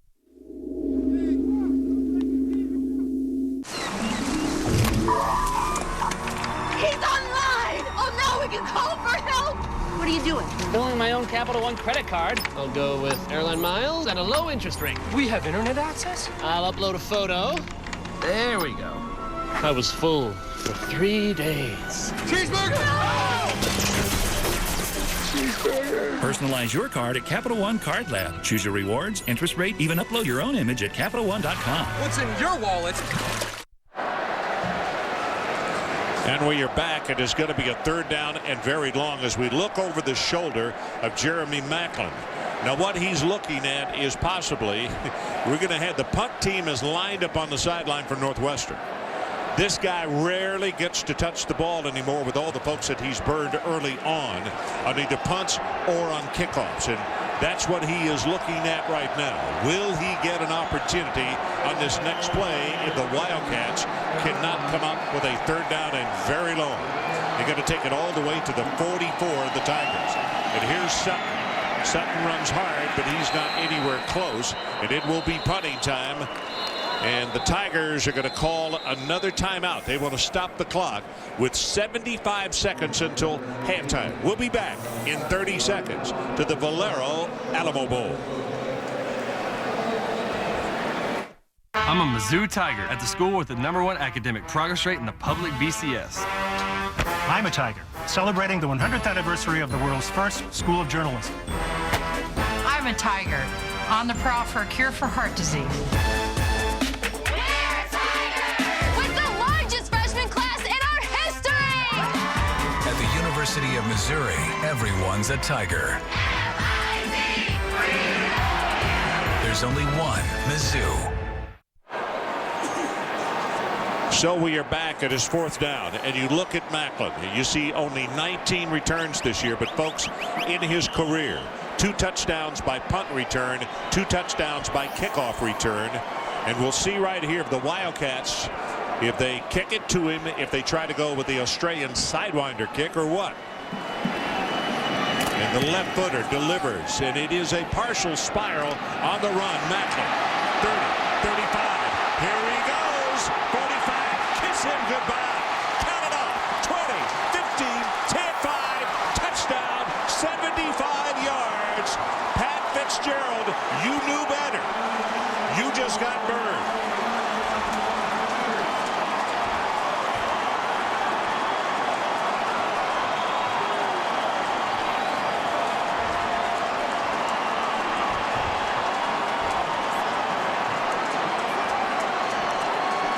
He's online! Oh no, we can call for help! What are you doing? Billing my own Capital One credit card. I'll go with airline miles and a low interest rate. We have internet access? I'll upload a photo. There we go. I was full for 3 days. Cheeseburger! Cheeseburger. Personalize your card at Capital One Card Lab. Choose your rewards, interest rate, even upload your own image at CapitalOne.com. What's in your wallet? And we are back. It is going to be a 3rd down and very long as we look over the shoulder of Jeremy Macklin. Now what he's looking at is possibly we're going to have the punt team is lined up on the sideline for Northwestern. This guy rarely gets to touch the ball anymore with all the folks that he's burned early on either punts or on kickoffs. And that's what he is looking at right now. Will he get an opportunity on this next play if the Wildcats cannot come up with a 3rd down and very long? They're going to take it all the way to the 44 of the Tigers. And here's Sutton. Sutton runs hard, but he's not anywhere close. And it will be punting time. And the Tigers are going to call another timeout. They want to stop the clock with 75 seconds until halftime. We'll be back in 30 seconds to the Valero Alamo Bowl. I'm a Mizzou Tiger at the school with the #1 academic progress rate in the public BCS. I'm a Tiger, celebrating the 100th anniversary of the world's first school of journalism. I'm a Tiger, on the prowl for a cure for heart disease. University of Missouri, everyone's a Tiger. There's only one Mizzou. So we are back at his 4th down, and you look at Macklin. You see only 19 returns this year, but folks, in his career, 2 touchdowns by punt return, 2 touchdowns by kickoff return. And we'll see right here if the Wildcats, if they kick it to him, if they try to go with the Australian sidewinder kick or what. And the left footer delivers, and it is a partial spiral on the run. Macklin, 30, 35. Here he goes. 45. Kiss him goodbye. Count it off. 20, 15, 10, 5. Touchdown. 75 yards. Pat Fitzgerald, you knew better. You just got burned.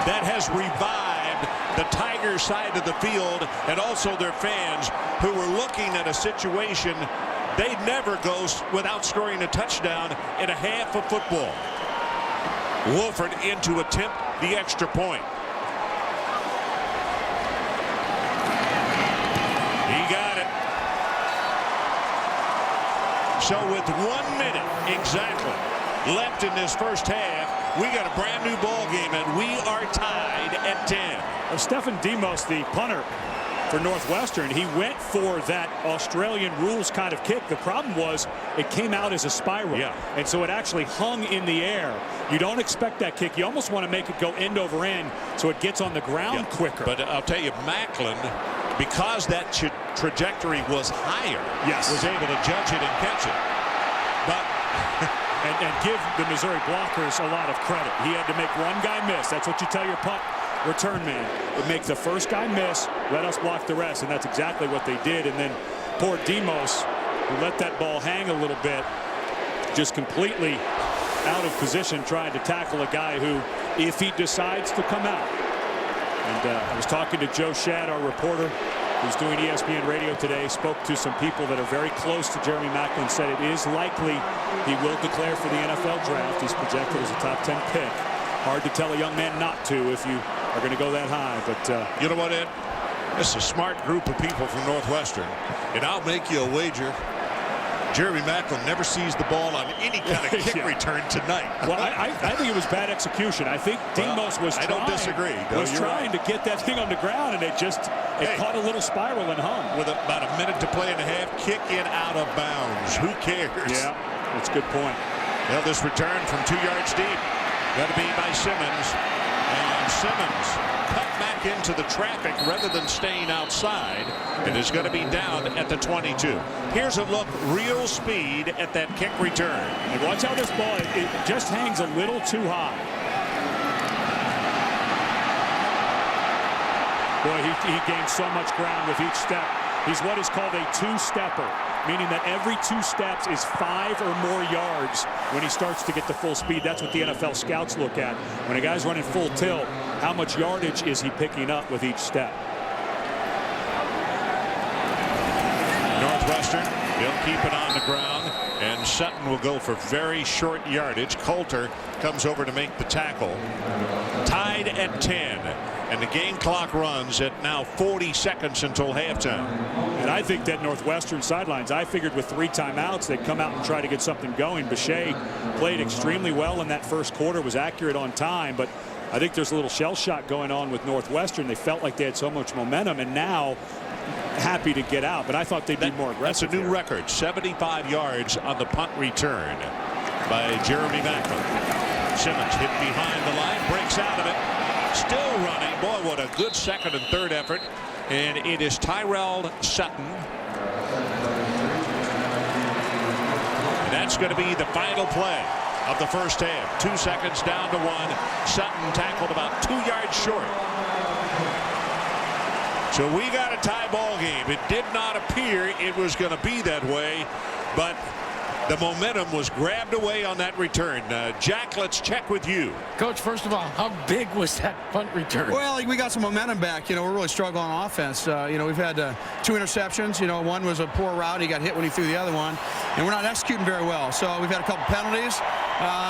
that has revived the Tiger side of the field and also their fans who were looking at a situation they'd never go without scoring a touchdown in a half of football. Wolford in to attempt the extra point. He got it. So with 1 minute exactly left in this first half, we got a brand new ball game, and we are tied at 10. Well, Stephen Demos, the punter for Northwestern, he went for that Australian rules kind of kick. The problem was it came out as a spiral, and so it actually hung in the air. You don't expect that kick. You almost want to make it go end over end so it gets on the ground quicker. But I'll tell you, Macklin, because that trajectory was higher, was able to judge it and catch it. But and give the Missouri blockers a lot of credit. He had to make one guy miss. That's what you tell your punt return man. It makes the first guy miss, let us block the rest, and that's exactly what they did. And then poor Demos, who let that ball hang a little bit, just completely out of position trying to tackle a guy who, if he decides to come out. And I was talking to Joe Shad, our reporter, who's doing ESPN radio today, spoke to some people that are very close to Jeremy Macklin, said it is likely he will declare for the NFL draft. He's projected as a top 10 pick. Hard to tell a young man not to if you are going to go that high. But you know what, Ed? This is a smart group of people from Northwestern, and I'll make you a wager. Jeremy Macklin never sees the ball on any kind of kick return tonight. Well, I think it was bad execution. I think Demos was trying. I don't disagree. Was trying to get that thing on the ground, and it caught a little spiral and hung. With about a minute to play and a half, kick it out of bounds. Who cares? Yeah, that's a good point. Well, this return from 2 yards deep, got to be by Simmons, and Simmons cut back into the traffic rather than staying outside, and is going to be down at the 22. Here's a look, real speed at that kick return. And watch how this ball, it just hangs a little too high. Boy, he gained so much ground with each step. He's what is called a two-stepper, meaning that every 2 steps is 5 or more yards when he starts to get to full speed. That's what the NFL scouts look at. When a guy's running full tilt, how much yardage is he picking up with each step? Northwestern, they'll keep it on the ground, and Sutton will go for very short yardage. Coulter comes over to make the tackle. Tied at 10. And the game clock runs at now 40 seconds until halftime. And I think that Northwestern sidelines, I figured with 3 timeouts, they'd come out and try to get something going. Boucher played extremely well in that first quarter, was accurate on time, but I think there's a little shell shock going on with Northwestern. They felt like they had so much momentum, and now happy to get out, but I thought they'd be more aggressive. That's a new record, 75 yards on the punt return by Jeremy Macklin. Simmons hit behind the line, breaks out of it. Still running. Boy, what a good second and third effort. And it is Tyrell Sutton. And that's going to be the final play of the first half. 2 seconds down to 1. Sutton tackled about 2 yards short. So we got a tie ball game. It did not appear it was going to be that way, but the momentum was grabbed away on that return. Jack, let's check with you. Coach, first of all, how big was that punt return? Well, we got some momentum back. You know, we're really struggling on offense. You know, we've had 2 interceptions. You know, one was a poor route. He got hit when he threw the other one. And we're not executing very well. So we've had a couple penalties.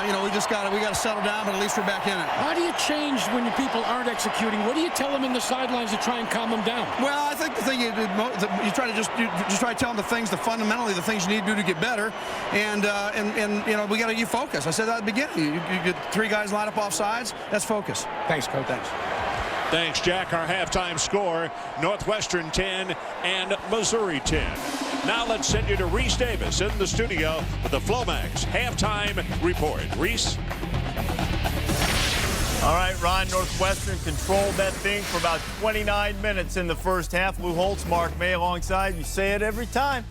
You know, we got to settle down, but at least we're back in it. How do you change when your people aren't executing? What do you tell them in the sidelines to try and calm them down? Well, I think the thing you try to just try to tell them the things, fundamentally the things you need to do to get better. And you know, we got to get focus. I said that at the beginning. You get 3 guys lined up off sides. That's focus. Thanks, Coach. Thanks. Thanks, Jack. Our halftime score, Northwestern 10 and Missouri 10. Now let's send you to Reese Davis in the studio with the Flomax halftime report. Reese. All right, Ron, Northwestern controlled that thing for about 29 minutes in the first half. Lou Holtz, Mark May alongside. You say it every time.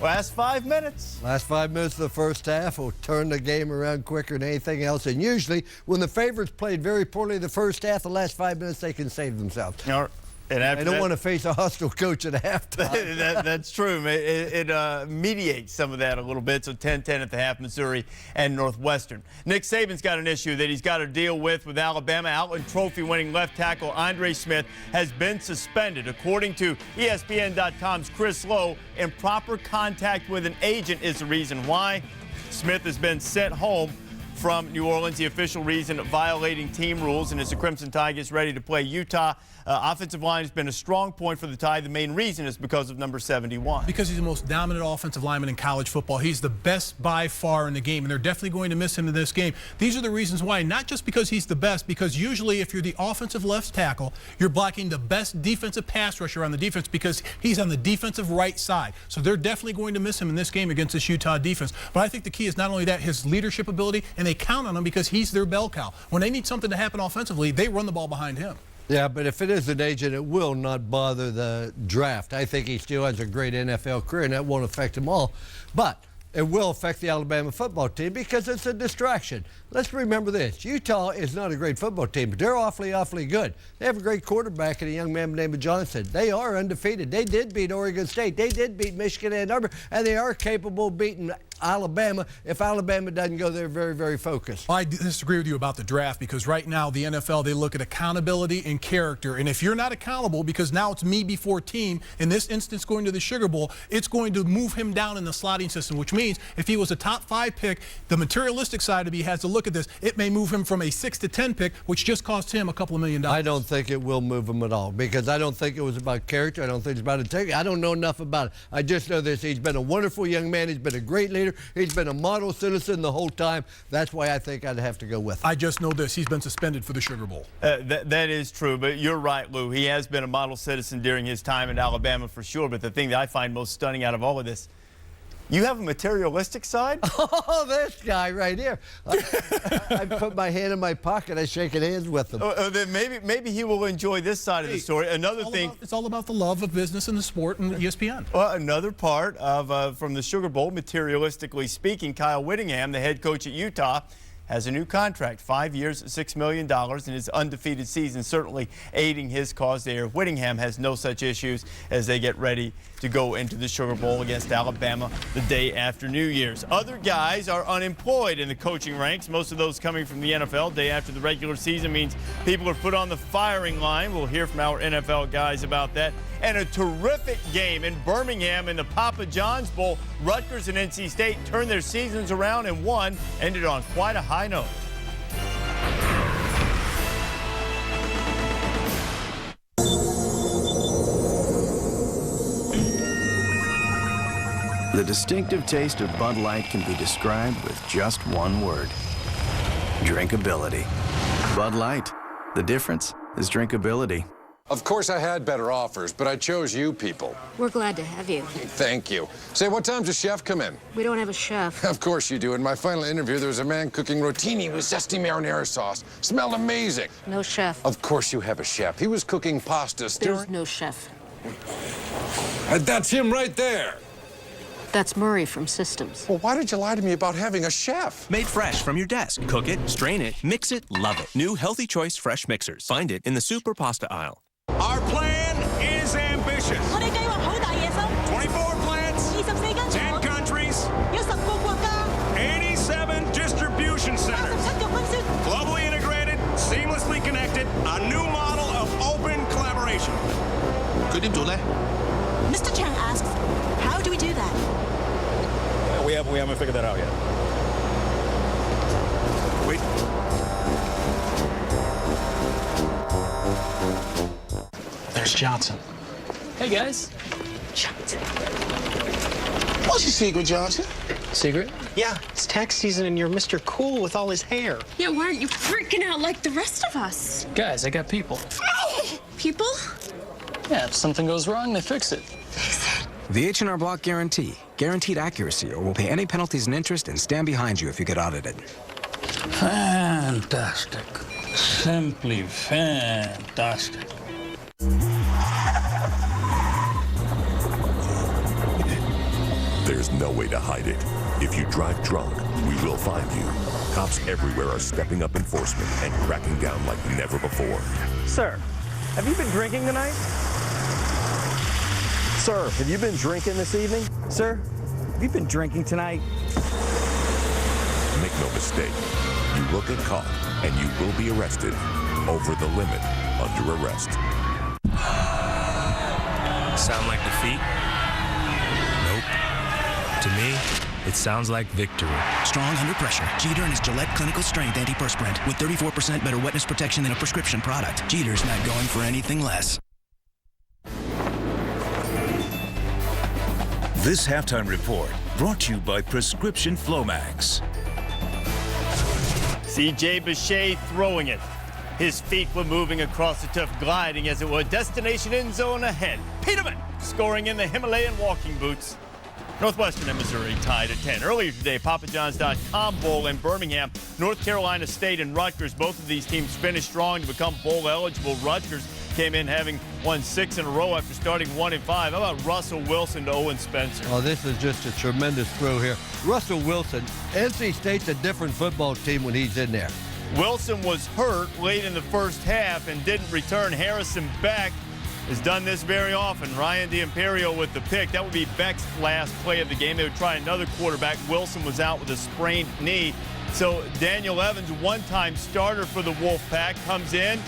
Last 5 minutes. Last 5 minutes of the first half will turn the game around quicker than anything else. And usually, when the favorites played very poorly the first half, the last 5 minutes, they can save themselves. And I don't want to face a hostile coach at halftime. That's true. It mediates some of that a little bit. So 10-10 at the half, Missouri and Northwestern. Nick Saban's got an issue that he's got to deal with Alabama. Outland Trophy winning left tackle Andre Smith has been suspended. According to ESPN.com's Chris Lowe, improper contact with an agent is the reason why. Smith has been sent home from New Orleans. The official reason, violating team rules. And as the Crimson Tide gets ready to play Utah, offensive line has been a strong point for the Tide. The main reason is because of number 71. Because he's the most dominant offensive lineman in college football. He's the best by far in the game, and they're definitely going to miss him in this game. These are the reasons why, not just because he's the best, because usually if you're the offensive left tackle, you're blocking the best defensive pass rusher on the defense because he's on the defensive right side. So they're definitely going to miss him in this game against this Utah defense. But I think the key is not only that, his leadership ability, and they count on him because he's their bell cow. When they need something to happen offensively, they run the ball behind him. Yeah, but if it is an agent, it will not bother the draft. I think he still has a great NFL career, and that won't affect him all. But it will affect the Alabama football team because it's a distraction. Let's remember this. Utah is not a great football team, but they're awfully, awfully good. They have a great quarterback and a young man named Johnson. They are undefeated. They did beat Oregon State. They did beat Michigan and Ann Arbor, and they are capable of beating Alabama if Alabama doesn't go there very, very focused. I disagree with you about the draft because right now the NFL, they look at accountability and character. And if you're not accountable, because now it's me before team, in this instance going to the Sugar Bowl, it's going to move him down in the slotting system, which means if he was a top 5 pick, the materialistic side of me has to look at this. It may move him from a 6 to 10 pick, which just cost him a couple of $1 million. I don't think it will move him at all because I don't think it was about character. I don't think it's about integrity. I don't know enough about it. I just know this. He's been a wonderful young man. He's been a great leader. He's been a model citizen the whole time. That's why I think I'd have to go with him. I just know this. He's been suspended for the Sugar Bowl. That is true, but you're right, Lou. He has been a model citizen during his time in Alabama for sure, but the thing that I find most stunning out of all of this, you have a materialistic side? Oh, this guy right here. I put my hand in my pocket. I shake hands with him. Then maybe he will enjoy this side of the story. Another thing. It's all about the love of business and the sport and ESPN. Well, another part of from the Sugar Bowl, materialistically speaking, Kyle Whittingham, the head coach at Utah, has a new contract, 5 years, $6 million, and his undefeated season certainly aiding his cause there. Whittingham has no such issues as they get ready to go into the Sugar Bowl against Alabama the day after New Year's. Other guys are unemployed in the coaching ranks, most of those coming from the NFL. Day after the regular season means people are put on the firing line. We'll hear from our NFL guys about that. And a terrific game in Birmingham in the Papa John's Bowl. Rutgers and NC State turned their seasons around and won, ended on quite a high note. The distinctive taste of Bud Light can be described with just one word: drinkability. Bud Light. The difference is drinkability. Of course I had better offers, but I chose you people. We're glad to have you. Thank you. Say, what time's the chef come in? We don't have a chef. Of course you do. In my final interview, there was a man cooking rotini with zesty marinara sauce. Smelled amazing. No chef. Of course you have a chef. He was cooking pasta. There's no chef. That's him right there. That's Murray from Systems. Well, why did you lie to me about having a chef? Made fresh from your desk. Cook it, strain it, mix it, love it. New Healthy Choice fresh mixers. Find it in the super pasta aisle. Our plan is ambitious. 24 plants, 10 countries, 87 distribution centers, globally integrated, seamlessly connected, a new model of open collaboration. Mr. Chang asks, how do we do that? We haven't figured that out yet. Wait. There's Johnson. Hey, guys. Johnson. What's your secret, Johnson? Secret? Yeah, it's tax season and you're Mr. Cool with all his hair. Yeah, why aren't you freaking out like the rest of us? Guys, I got people. People? Yeah, if something goes wrong, they fix it. The H&R Block Guarantee. Guaranteed accuracy, or we'll pay any penalties and interest and stand behind you if you get audited. Fantastic. Simply fantastic. There's no way to hide it. If you drive drunk, we will find you. Cops everywhere are stepping up enforcement and cracking down like never before. Sir, have you been drinking tonight? Sir, have you been drinking this evening? Sir, have you been drinking tonight? Make no mistake, you look caught and you will be arrested. Over the limit, under arrest. Sound like defeat? Nope. To me, it sounds like victory. Strong under pressure. Jeter and his Gillette Clinical Strength Antiperspirant with 34% better wetness protection than a prescription product. Jeter's not going for anything less. This halftime report brought to you by Prescription Flomax. C.J. Bechet throwing it. His feet were moving across the turf, gliding as it were. Destination end zone ahead. Peterman scoring in the Himalayan walking boots. Northwestern and Missouri tied at 10. Earlier today, PapaJohns.com Bowl in Birmingham. North Carolina State and Rutgers. Both of these teams finished strong to become bowl eligible. Rutgers came in having won 6 in a row after starting 1-5. How about Russell Wilson to Owen Spencer? Oh, this is just a tremendous throw here. Russell Wilson, NC State's a different football team when he's in there. Wilson was hurt late in the first half and didn't return. Harrison Beck has done this very often. Ryan D'Imperio with the pick. That would be Beck's last play of the game. They would try another quarterback. Wilson was out with a sprained knee. So Daniel Evans, one-time starter for the Wolfpack, comes in,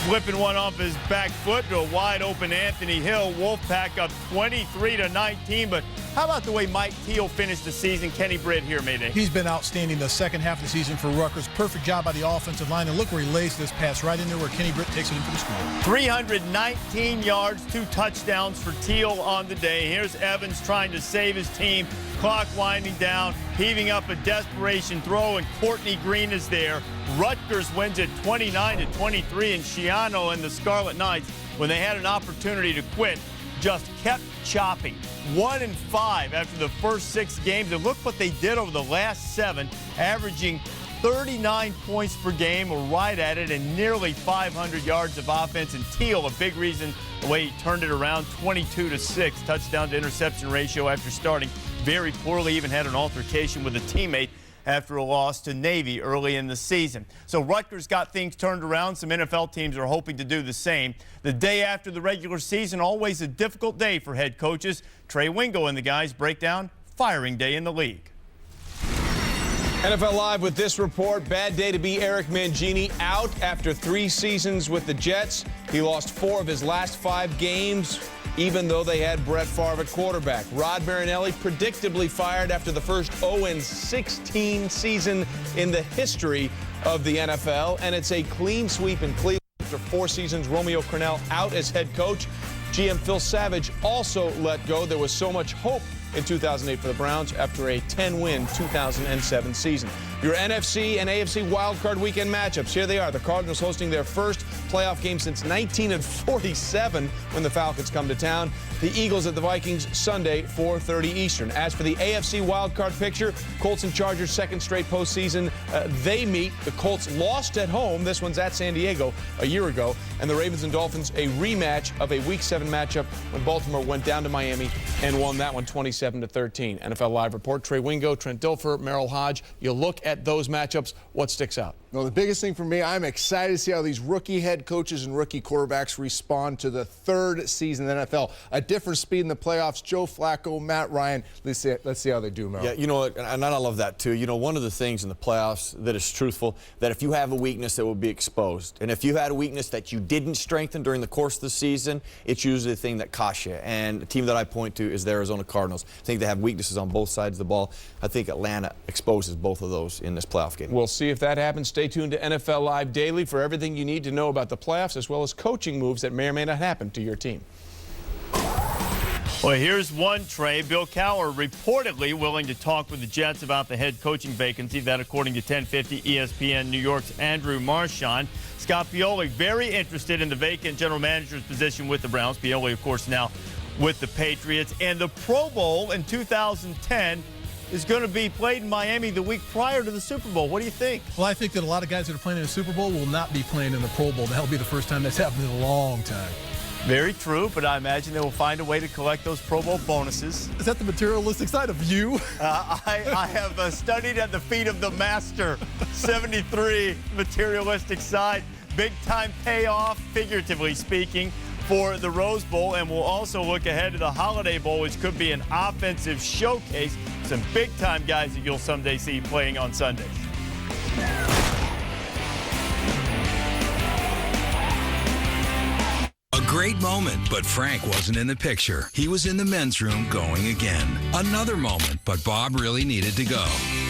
flipping one off his back foot to a wide-open Anthony Hill. Wolfpack up 23-19. But how about the way Mike Teal finished the season? Kenny Britt here, Mayday. He's been outstanding the second half of the season for Rutgers. Perfect job by the offensive line. And look where he lays this pass right in there where Kenny Britt takes it in for the score. 319 yards, 2 touchdowns for Teal on the day. Here's Evans trying to save his team. Clock winding down, heaving up a desperation throw, and Courtney Green is there. Rutgers wins it 29-23, and Schiano and the Scarlet Knights, when they had an opportunity to quit, just kept chopping. 1-5 after the first 6 games. And look what they did over the last 7, averaging 39 points per game, or right at it, and nearly 500 yards of offense. And Teal, a big reason the way he turned it around, 22-6 touchdown to interception ratio after starting very poorly. Even had an altercation with a teammate after a loss to Navy early in the season. So Rutgers got things turned around. Some NFL teams are hoping to do the same. The day after the regular season, always a difficult day for head coaches. Trey Wingo and the guys break down firing day in the league. NFL Live with this report. Bad day to be Eric Mangini, out after 3 seasons with the Jets. He lost 4 of his last 5 games, even though they had Brett Favre at quarterback. Rod Marinelli predictably fired after the first 0-16 season in the history of the NFL. And it's a clean sweep in Cleveland after 4 seasons. Romeo Crennel out as head coach. GM Phil Savage also let go. There was so much hope in 2008 for the Browns after a 10-win 2007 season. Your NFC and AFC wildcard weekend matchups. Here they are. The Cardinals hosting their first playoff game since 1947 when the Falcons come to town. The Eagles at the Vikings Sunday, 4:30 Eastern. As for the AFC wildcard picture, Colts and Chargers second straight postseason. They meet. The Colts lost at home. This one's at San Diego a year ago. And the Ravens and Dolphins, a rematch of a Week 7 matchup when Baltimore went down to Miami and won that one 27-13. NFL Live report. Trey Wingo, Trent Dilfer, Merrill Hodge. You look at those matchups. What sticks out? Well, the biggest thing for me, I'm excited to see how these rookie head coaches and rookie quarterbacks respond to the 3rd season in the NFL. A different speed in the playoffs. Joe Flacco, Matt Ryan. Let's see how they do, Merrill. Yeah, you know what, and I love that too. You know, one of the things in the playoffs that is truthful, that if you have a weakness, that will be exposed. And if you had a weakness that you didn't strengthen during the course of the season, it's usually the thing that costs you. And the team that I point to is the Arizona Cardinals. I think they have weaknesses on both sides of the ball. I think Atlanta exposes both of those in this playoff game. We'll see if that happens. Stay tuned to NFL Live Daily for everything you need to know about the playoffs, as well as coaching moves that may or may not happen to your team. Well, here's one, Trey. Bill Cowher reportedly willing to talk with the Jets about the head coaching vacancy. That, according to 1050 ESPN New York's Andrew Marchand. Scott Pioli very interested in the vacant general manager's position with the Browns. Pioli, of course, now with the Patriots. And the Pro Bowl in 2010 is going to be played in Miami the week prior to the Super Bowl. What do you think? Well, I think that a lot of guys that are playing in the Super Bowl will not be playing in the Pro Bowl. That'll be the first time that's happened in a long time. Very true, but I imagine they will find a way to collect those Pro Bowl bonuses. Is that the materialistic side of you? I have studied at the feet of the master. 73 materialistic side. big-time payoff, figuratively speaking, for the Rose Bowl, and we'll also look ahead to the Holiday Bowl, which could be an offensive showcase. Some big-time guys that you'll someday see playing on Sundays. Great moment, but Frank wasn't in the picture. He was in the men's room going again. Another moment, but Bob really needed to go.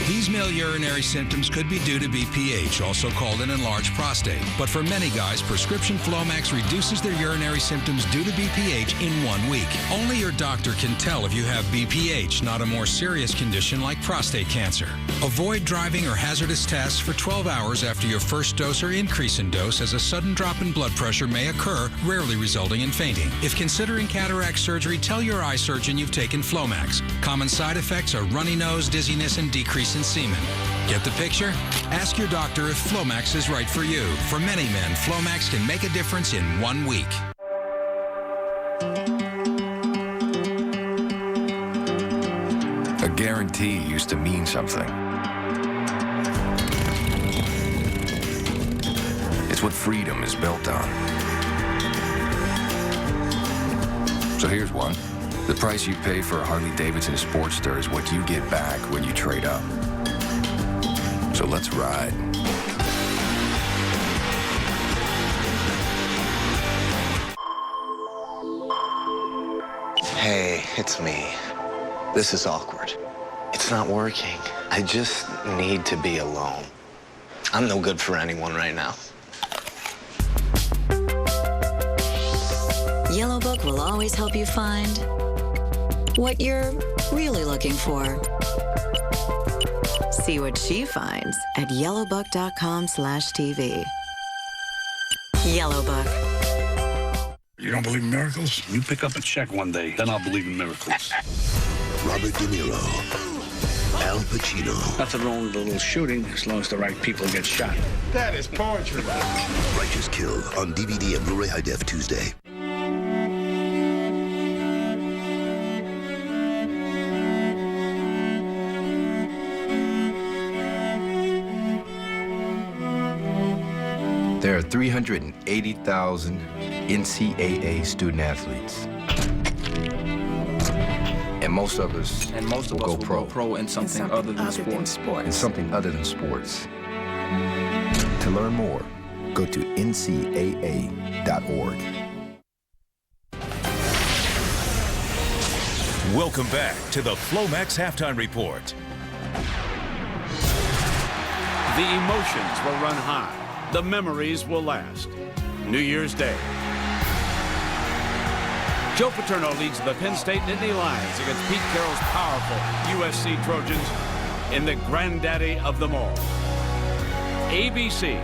These male urinary symptoms could be due to BPH, also called an enlarged prostate. But for many guys, prescription Flomax reduces their urinary symptoms due to BPH in 1 week. Only your doctor can tell if you have BPH, not a more serious condition like prostate cancer. Avoid driving or hazardous tasks for 12 hours after your first dose or increase in dose, as a sudden drop in blood pressure may occur, rarely resulting in fainting. If considering cataract surgery, tell your eye surgeon you've taken Flomax. Common side effects are runny nose, dizziness, and decrease in semen. Get the picture? Ask your doctor if Flomax is right for you. For many men, Flomax can make a difference in 1 week. A guarantee used to mean something. It's what freedom is built on. So here's one. The price you pay for a Harley-Davidson Sportster is what you get back when you trade up. So let's ride. Hey, it's me. This is awkward. It's not working. I just need to be alone. I'm no good for anyone right now. Yellow Book will always help you find what you're really looking for. See what she finds at yellowbook.com/TV. Yellow Book. You don't believe in miracles? You pick up a check one day, then I'll believe in miracles. Robert De Niro, Al Pacino. Nothing wrong with a little shooting as long as the right people get shot. That is poetry. Righteous Kill on DVD and Blu-ray High Def Tuesday. There are 380,000 NCAA student athletes. And most of us will go pro in something other than sports. In something other than sports. To learn more, go to ncaa.org. Welcome back to the Flomax Halftime Report. The emotions will run high. The memories will last. New Year's Day. Joe Paterno leads the Penn State Nittany Lions against Pete Carroll's powerful USC Trojans in the granddaddy of them all. ABC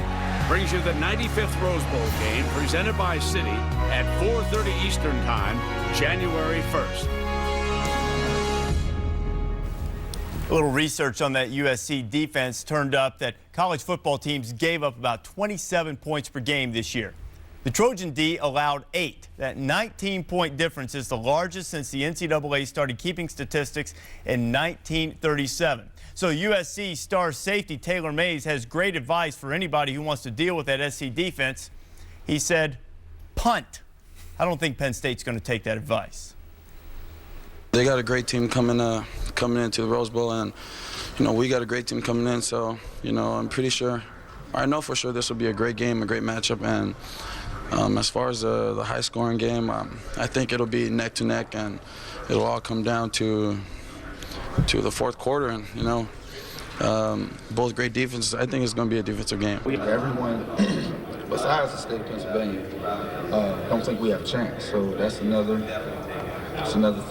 brings you the 95th Rose Bowl game presented by Citi at 4:30 Eastern Time, January 1st. A little research on that USC defense turned up that college football teams gave up about 27 points per game this year. The Trojan D allowed 8. That 19-point difference is the largest since the NCAA started keeping statistics in 1937. So USC star safety Taylor Mays has great advice for anybody who wants to deal with that SC defense. He said, punt. I don't think Penn State's going to take that advice. They got a great team coming into the Rose Bowl, and we got a great team coming in. So I'm pretty sure, I know for sure this will be a great game, a great matchup. And as far as the high-scoring game, I think it'll be neck to neck, and it'll all come down to the fourth quarter. And both great defenses. I think it's going to be a defensive game. Everyone besides the state of Pennsylvania don't think we have a chance. So that's another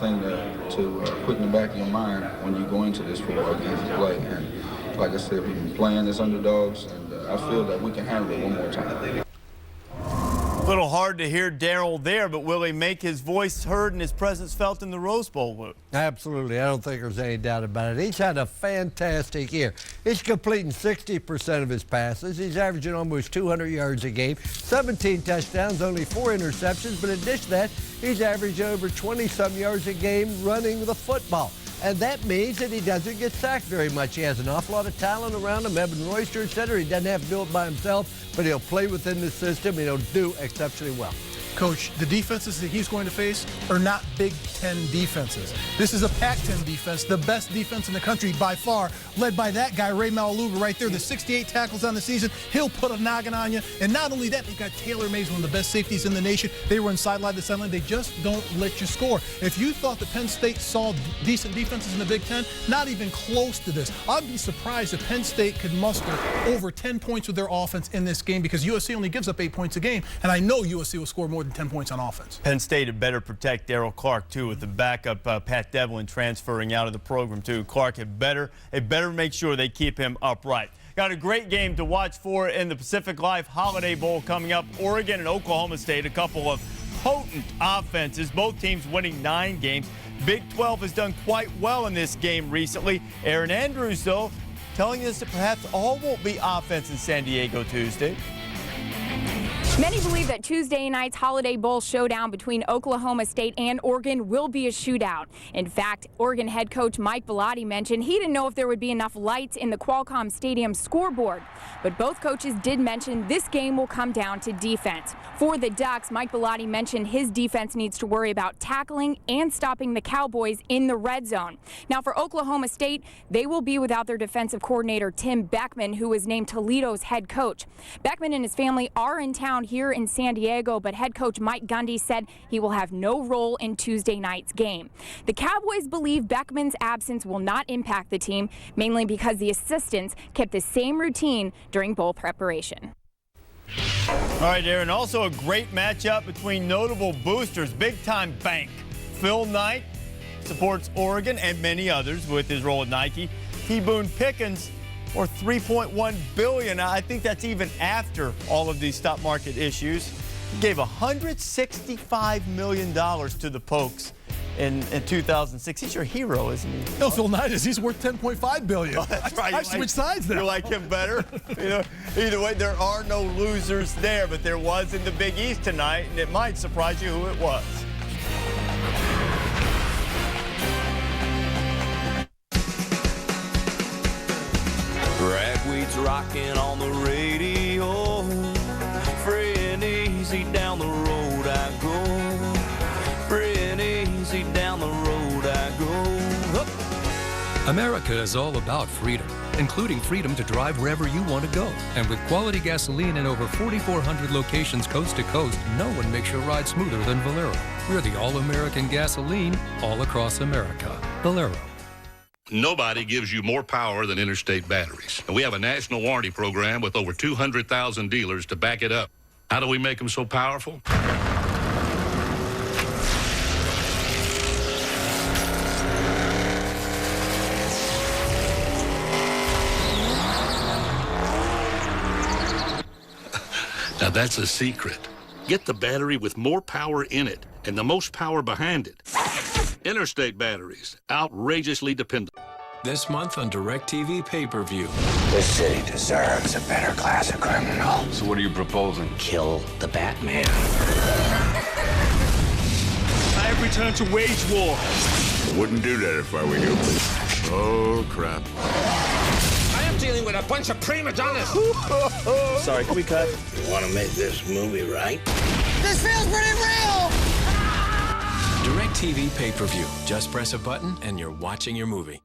thing to put in the back of your mind when you go into this football game to play. And like I said, we've been playing as underdogs, and I feel that we can handle it one more time. A little hard to hear Darryl there, but will he make his voice heard and his presence felt in the Rose Bowl, Luke? Absolutely. I don't think there's any doubt about it. He's had a fantastic year. He's completing 60% of his passes. He's averaging almost 200 yards a game, 17 touchdowns, only 4 interceptions. But in addition to that, he's averaging over 20-some yards a game running the football. and that means that he doesn't get sacked very much. He has an awful lot of talent around him. Evan Royster, etc. He doesn't have to do it by himself, but he'll play within the system, and he'll do exceptionally well. Coach, the defenses that he's going to face are not Big Ten defenses. This is a Pac-10 defense, the best defense in the country by far, led by that guy, Ray Malaluga, right there. The 68 tackles on the season. He'll put a noggin on you. And not only that, they've got Taylor Mays, one of the best safeties in the nation. They run sideline to sideline. They just don't let you score. If you thought that Penn State saw decent defenses in the Big Ten, not even close to this. I'd be surprised if Penn State could muster over 10 points with their offense in this game, because USC only gives up 8 points a game, and I know USC will score more than 10 points on offense. Penn State had better protect Darryl Clark, too, with the backup Pat Devlin transferring out of the program, too. Clark had better make sure they keep him upright. Got a great game to watch for in the Pacific Life Holiday Bowl coming up. Oregon and Oklahoma State, a couple of potent offenses, both teams winning 9 games. Big 12 has done quite well in this game recently. Aaron Andrews, though, telling us that perhaps all won't be offense in San Diego Tuesday. Many believe that Tuesday night's Holiday Bowl showdown between Oklahoma State and Oregon will be a shootout. In fact, Oregon head coach Mike Bellotti mentioned he didn't know if there would be enough lights in the Qualcomm Stadium scoreboard. But both coaches did mention this game will come down to defense. For the Ducks, Mike Bellotti mentioned his defense needs to worry about tackling and stopping the Cowboys in the red zone. Now for Oklahoma State, they will be without their defensive coordinator Tim Beckman, who was named Toledo's head coach. Beckman and his family are in town here in San Diego, but head coach Mike Gundy said he will have no role in Tuesday night's game. The Cowboys believe Beckman's absence will not impact the team, mainly because the assistants kept the same routine during bowl preparation. All right, Aaron, also a great matchup between notable boosters, big-time bank. Phil Knight supports Oregon and many others with his role at Nike. T. Boone Pickens, or $3.1 billion. I think that's even after all of these stock market issues. He gave $165 million to the Pokes in 2006. He's your hero, isn't he? No, Phil Knight is. He's worth $10.5 billion. Oh, that's right. I switched sides there. You like him better? You know, either way, there are no losers there, but there was in the Big East tonight, and it might surprise you who it was. Ragweed's rocking on the radio. Free and easy down the road I go. Free and easy down the road I go. Up. America is all about freedom, including freedom to drive wherever you want to go. And with quality gasoline in over 4,400 locations coast to coast, no one makes your ride smoother than Valero. We're the all-American gasoline all across America. Valero. Nobody gives you more power than Interstate Batteries. And we have a national warranty program with over 200,000 dealers to back it up. How do we make them so powerful? Now that's a secret. Get the battery with more power in it and the most power behind it. Interstate Batteries, outrageously dependable. This month on DirecTV pay-per-view. This city deserves a better class of criminal. So what are you proposing? Kill the Batman. I have returned to wage war. Wouldn't do that if I were you. Oh, crap. I am dealing with a bunch of prima donnas. Sorry, can we cut? You want to make this movie right? This feels pretty real. DirecTV pay-per-view. Just press a button and you're watching your movie.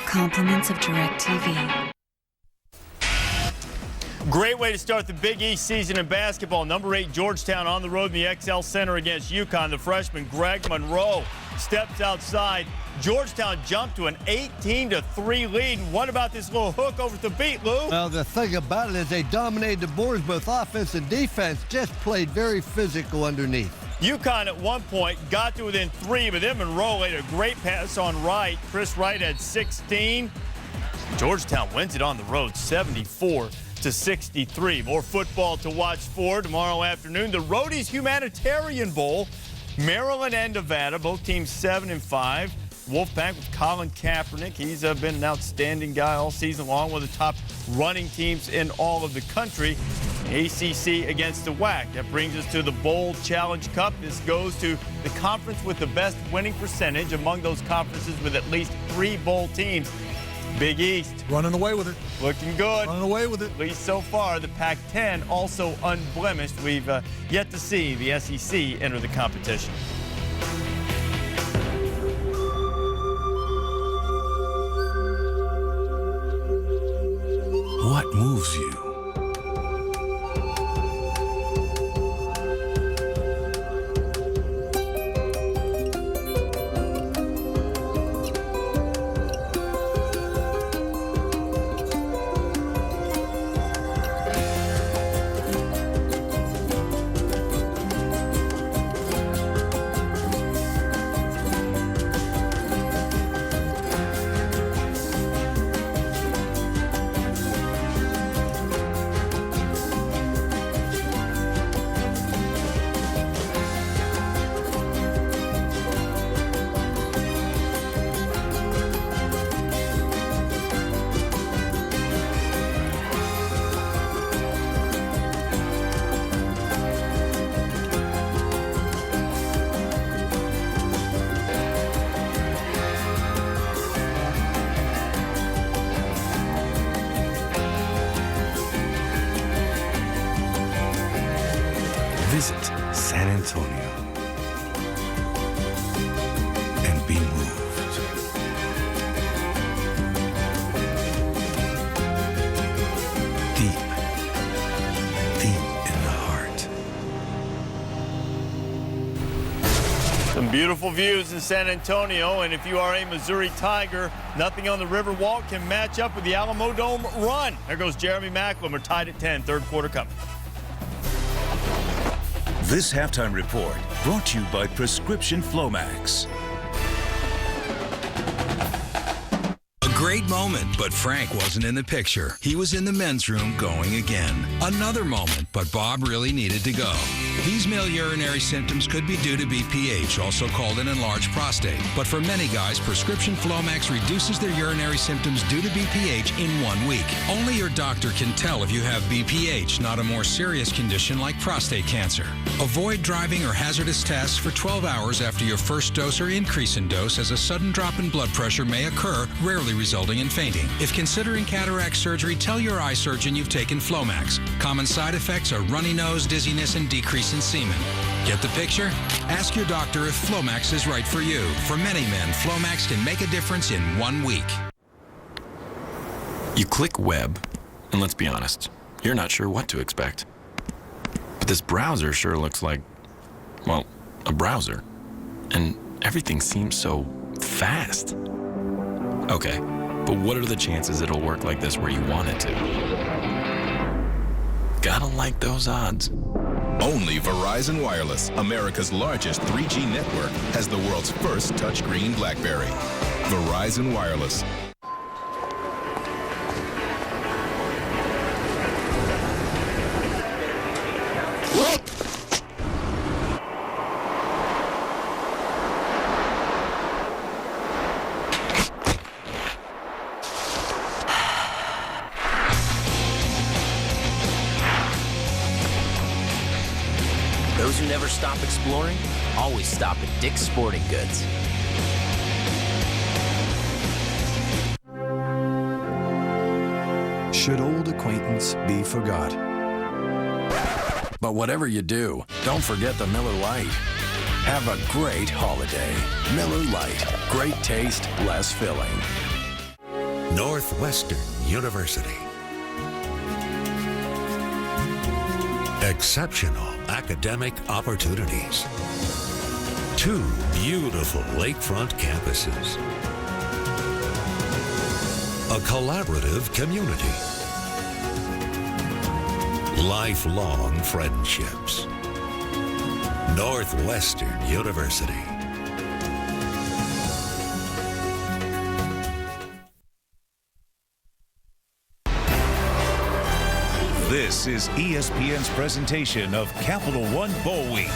Compliments of DirecTV. Great way to start the Big East season in basketball. Number 8 Georgetown on the road in the XL Center against UConn. The freshman Greg Monroe steps outside. Georgetown jumped to an 18-3 lead. And what about this little hook over the beat, Lou? Well, the thing about it is they dominated the boards, both offense and defense, just played very physical underneath. UConn at one point got to within 3, but then Monroe laid a great pass on Wright. Chris Wright had 16. Georgetown wins it on the road, 74-63. More football to watch for tomorrow afternoon. The Roadies Humanitarian Bowl, Maryland and Nevada, both teams 7-5. Wolfpack with Colin Kaepernick. He's been an outstanding guy all season long, one of the top running teams in all of the country. ACC against the WAC. That brings us to the Bowl Challenge Cup. This goes to the conference with the best winning percentage among those conferences with at least 3 bowl teams. Big East. Running away with it. Looking good. Running away with it. At least so far. The Pac-10 also unblemished. We've yet to see the SEC enter the competition. What moves you? Visit San Antonio and be moved. Deep, deep in the heart. Some beautiful views in San Antonio, and if you are a Missouri Tiger, nothing on the Riverwalk can match up with the Alamodome run. There goes Jeremy Macklin. We're tied at 10, third quarter coming. This halftime report brought to you by Prescription Flomax. A great moment, but Frank wasn't in the picture. He was in the men's room going again. Another moment, but Bob really needed to go. These male urinary symptoms could be due to BPH, also called an enlarged prostate. But for many guys, Prescription Flomax reduces their urinary symptoms due to BPH in 1 week. Only your doctor can tell if you have BPH, not a more serious condition like prostate cancer. Avoid driving or hazardous tests for 12 hours after your first dose or increase in dose, as a sudden drop in blood pressure may occur, rarely resulting in fainting. If considering cataract surgery, tell your eye surgeon you've taken Flomax. Common side effects are runny nose, dizziness, and decrease in semen. Get the picture? Ask your doctor if Flomax is right for you. For many men, Flomax can make a difference in 1 week. You click web, and let's be honest, you're not sure what to expect. But this browser sure looks like, well, a browser. And everything seems so fast. Okay, but what are the chances it'll work like this where you want it to? Gotta like those odds. Only Verizon Wireless, America's largest 3G network, has the world's first touchscreen BlackBerry. Verizon Wireless. Those who never stop exploring always stop at Dick's Sporting Goods. Should old acquaintance be forgot? But whatever you do, don't forget the Miller Lite. Have a great holiday. Miller Lite. Great taste, less filling. Northwestern University. Exceptional academic opportunities. 2 beautiful lakefront campuses. A collaborative community. Lifelong friendships. Northwestern University. This is ESPN's presentation of Capital One Bowl Week.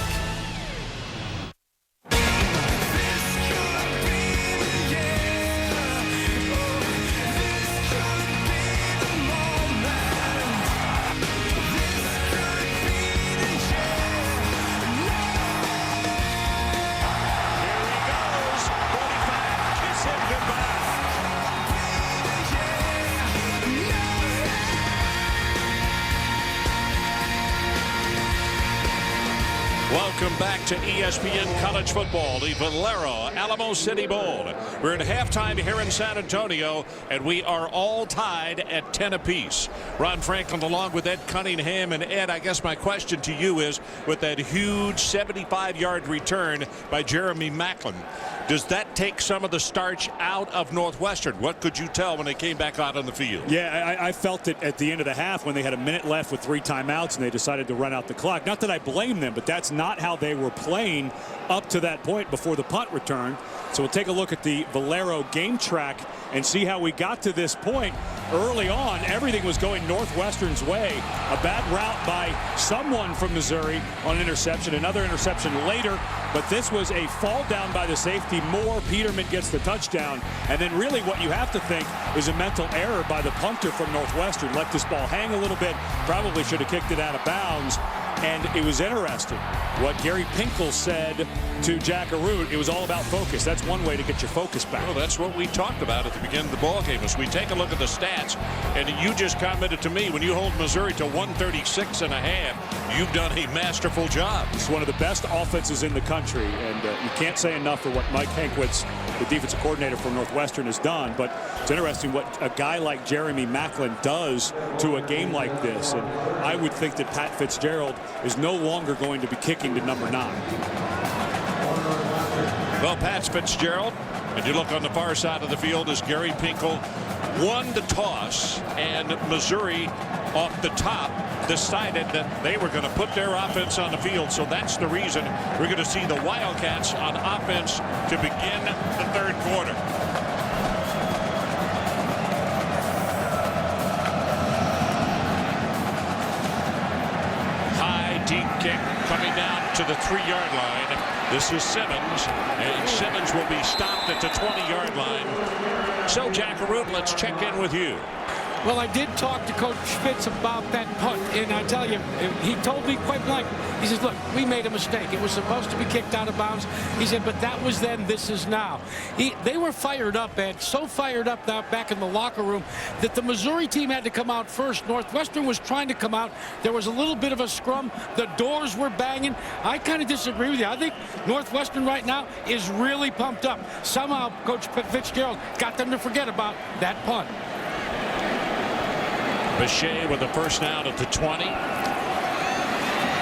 Welcome back to ESPN College Football, the Valero Alamo City Bowl. We're at halftime here in San Antonio, and we are all tied at 10 apiece. Ron Franklin along with Ed Cunningham. And Ed, I guess my question to you is, with that huge 75-yard return by Jeremy Macklin, does that take some of the starch out of Northwestern? What could you tell when they came back out on the field? Yeah, I felt it at the end of the half when they had a minute left with 3 timeouts and they decided to run out the clock. Not that I blame them, but that's not how they were playing up to that point before the punt return. So we'll take a look at the Valero game track and see how we got to this point. Early on, everything was going Northwestern's way. A bad route by someone from Missouri on an interception, another interception later, but this was a fall down by the safety. Moore, Peterman gets the touchdown, and then really what you have to think is a mental error by the punter from Northwestern. Let this ball hang a little bit, probably should have kicked it out of bounds. And it was interesting what Gary Pinkel said to Jack Arute. It was all about focus. That's one way to get your focus back. Well, that's what we talked about at the beginning of the ball game. As we take a look at the stats, and you just commented to me, when you hold Missouri to 136.5, you've done a masterful job. It's one of the best offenses in the country, and you can't say enough for what Mike Hankwitz, the defensive coordinator for Northwestern, has done. But it's interesting what a guy like Jeremy Macklin does to a game like this. And I would think that Pat Fitzgerald is no longer going to be kicking to number 9. Well, Pat Fitzgerald, and you look on the far side of the field as Gary Pinkel won the toss, and Missouri off the top decided that they were going to put their offense on the field. So that's the reason we're going to see the Wildcats on offense to begin the third quarter. Deep kick coming down to the 3-yard line. This is Simmons, and Simmons will be stopped at the 20-yard line. So, Jack Arute, let's check in with you. Well, I did talk to Coach Spitz about that punt, and I tell you, he told me point blank. He says, look, we made a mistake. It was supposed to be kicked out of bounds. He said, but that was then, this is now. They were fired up, Ed, so fired up now back in the locker room that the Missouri team had to come out first. Northwestern was trying to come out. There was a little bit of a scrum. The doors were banging. I kind of disagree with you. I think Northwestern right now is really pumped up. Somehow Coach Fitzgerald got them to forget about that punt. Bechet with the first down at the 20.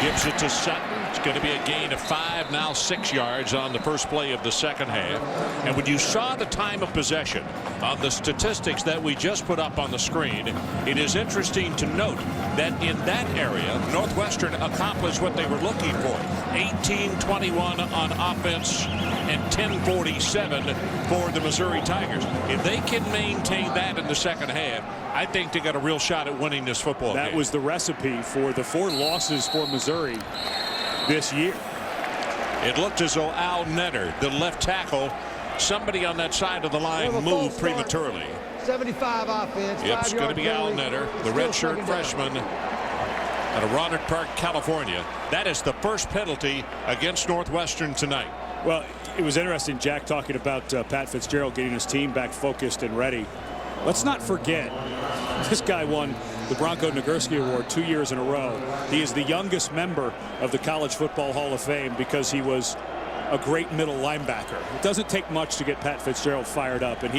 Gives it to Sutton. It's going to be a gain of 5, now 6 yards on the first play of the second half. And when you saw the time of possession on the statistics that we just put up on the screen, it is interesting to note that in that area, Northwestern accomplished what they were looking for. 18-21 on offense and 10-47 for the Missouri Tigers. If they can maintain that in the second half, I think they got a real shot at winning this football game. That was the recipe for the 4 losses for Missouri this year. It looked as though Al Netter, the left tackle, somebody on that side of the line moved prematurely. 75 offense. Yep, it's going to be Al Netter, the redshirt freshman out of Rohnert Park, California. That is the first penalty against Northwestern tonight. Well, it was interesting, Jack, talking about Pat Fitzgerald getting his team back focused and ready. Let's not forget, this guy won the Bronco Nagurski Award 2 years in a row. He is the youngest member of the College Football Hall of Fame because he was a great middle linebacker. It doesn't take much to get Pat Fitzgerald fired up, and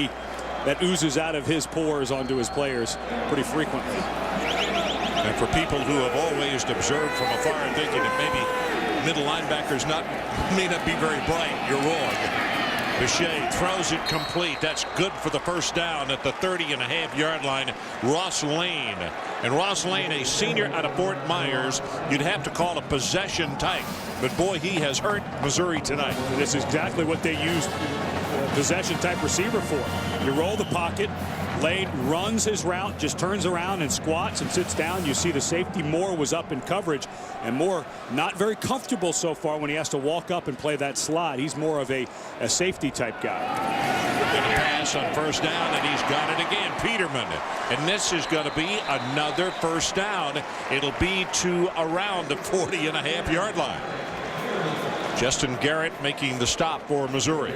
that oozes out of his pores onto his players pretty frequently. And for people who have always observed from afar and thinking that maybe middle linebackers may not be very bright, you're wrong. Bechet throws it complete. That's good for the first down at the 30.5-yard line. Ross Lane. And Ross Lane, a senior out of Fort Myers, you'd have to call a possession type. But boy, he has hurt Missouri tonight. And this is exactly what they used possession type receiver for. You roll the pocket, Lane runs his route, just turns around and squats and sits down. You see the safety Moore was up in coverage, and Moore not very comfortable so far when he has to walk up and play that slot. He's more of a safety type guy. Good pass on first down, and he's got it again. Peterman, and this is going to be another first down. It'll be to around the 40.5-yard line. Justin Garrett making the stop for Missouri.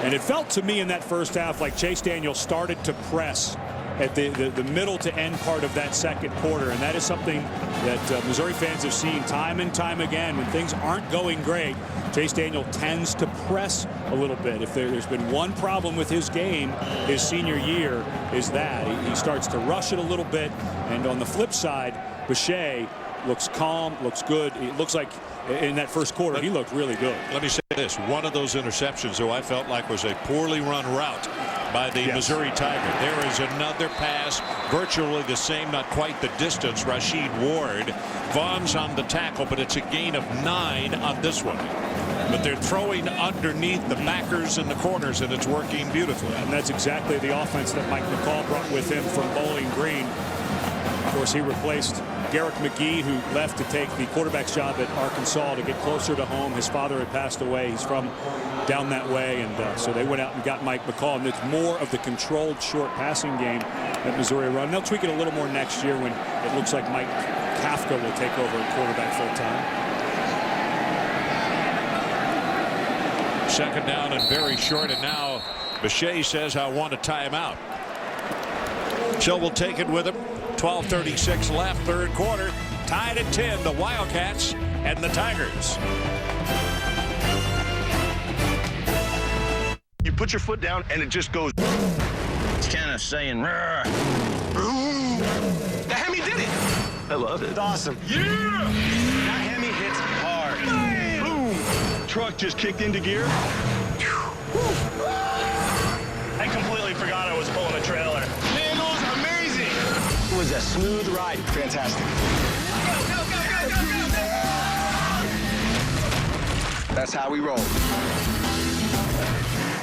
And it felt to me in that first half like Chase Daniel started to press at the middle to end part of that second quarter. And that is something that Missouri fans have seen time and time again. When things aren't going great, Chase Daniel tends to press a little bit. If there's been one problem with his game his senior year is that. He starts to rush it a little bit. And on the flip side, Boucher looks calm, looks good. It looks like in that first quarter, he looked really good. Let me say this. One of those interceptions, though, I felt like was a poorly run route by the Missouri Tiger. There is another pass, virtually the same, not quite the distance. Rashid Ward. Vaughn's on the tackle, but it's a gain of 9 on this one. But they're throwing underneath the backers and the corners, and it's working beautifully. And that's exactly the offense that Mike McCall brought with him from Bowling Green. Of course, he replaced Garrick McGee, who left to take the quarterback's job at Arkansas to get closer to home. His father had passed away. He's from down that way, and so they went out and got Mike McCall. And it's more of the controlled short passing game that Missouri run. They'll tweak it a little more next year when it looks like Mike Kafka will take over at quarterback full time. Second down and very short, and now Boucher says, I want a timeout. So we'll take it with him. 12:36 left, third quarter. Tied at 10, the Wildcats and the Tigers. You put your foot down and it just goes. It's kind of saying, "Rah." The Hemi did it. I love it. It's awesome. Yeah! That Hemi hits hard. Bam! Boom! Truck just kicked into gear. I completely forgot I was pulling a trailer. Man, it was amazing. It was a smooth ride. Fantastic. That's how we roll.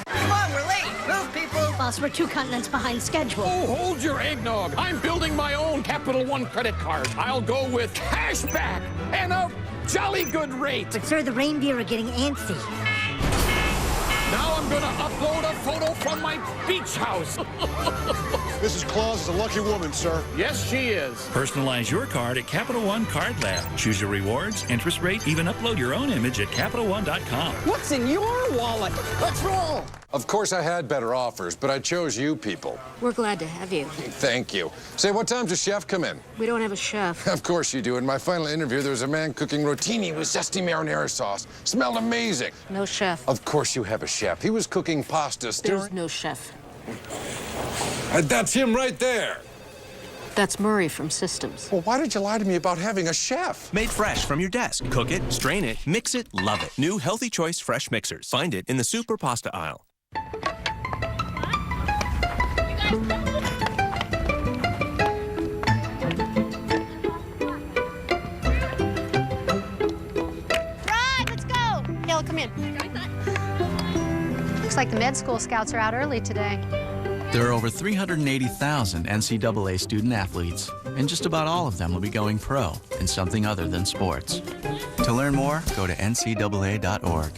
Come on, we're late. Move, people. Boss, we're 2 continents behind schedule. Oh, hold your eggnog. I'm building my own Capital One credit card. I'll go with cash back and a jolly good rate. But, sir, the reindeer are getting antsy. Now I'm gonna upload a photo from my beach house. Mrs. Claus is a lucky woman, sir. Yes, she is. Personalize your card at Capital One Card Lab. Choose your rewards, interest rate, even upload your own image at CapitalOne.com. What's in your wallet? Let's roll. Of course I had better offers, but I chose you people. We're glad to have you. Thank you. Say, what time does Chef come in? We don't have a chef. Of course you do. In my final interview, there was a man cooking rotini with zesty marinara sauce. Smelled amazing. No chef. Of course you have a chef. He was cooking pasta stirring. There's no chef. That's him right there. That's Murray from Systems. Well, why did you lie to me about having a chef? Made fresh from your desk. Cook it, strain it, mix it, love it. New Healthy Choice Fresh Mixers. Find it in the Super Pasta aisle. Rod, let's go. Hill, come in. Looks like the med school scouts are out early today. There are over 380,000 NCAA student athletes, and just about all of them will be going pro in something other than sports. To learn more, go to ncaa.org.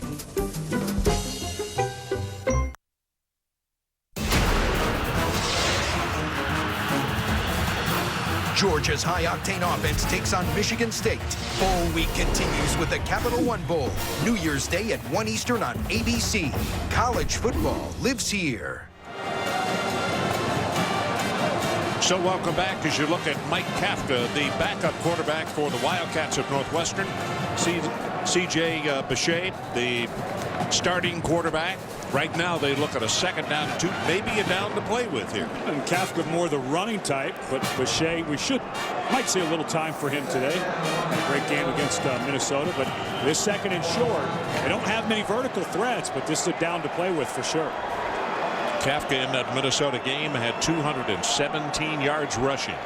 Georgia's high-octane offense takes on Michigan State. Bowl week continues with the Capital One Bowl. New Year's Day at 1 Eastern on ABC. College football lives here. So welcome back as you look at Mike Kafka, the backup quarterback for the Wildcats of Northwestern. C.J. Boucher, the starting quarterback. Right now they look at a second down and 2, maybe a down to play with here. And Kafka more the running type, but Boucher, might see a little time for him today. Had a great game against Minnesota, but this second and short, they don't have many vertical threats, but this is a down to play with for sure. Kafka in that Minnesota game had 217 yards rushing.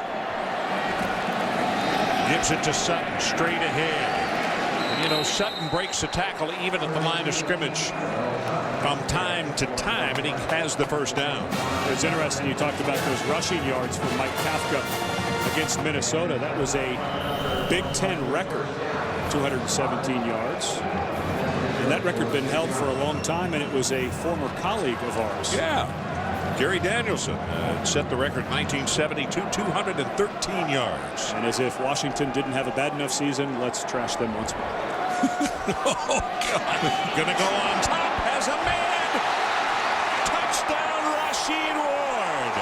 Gives it to Sutton straight ahead. And, you know, Sutton breaks the tackle even at the line of scrimmage. from time to time, and he has the first down. It's interesting you talked about those rushing yards for Mike Kafka against Minnesota. That was a Big Ten record, 217 yards. And that record had been held for a long time, and it was a former colleague of ours. Yeah. Gary Danielson set the record in 1972, 213 yards. And as if Washington didn't have a bad enough season, let's trash them once more. Oh, God. Gonna go on top. Has a man. Touchdown, Rasheed Ward.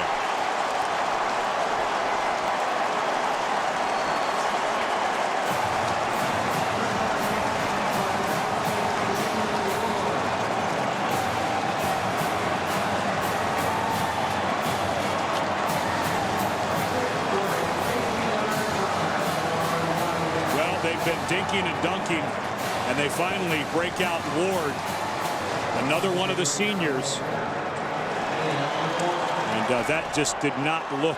Well, they've been dinking and dunking, and they finally break out Ward, another one of the seniors. And that just did not look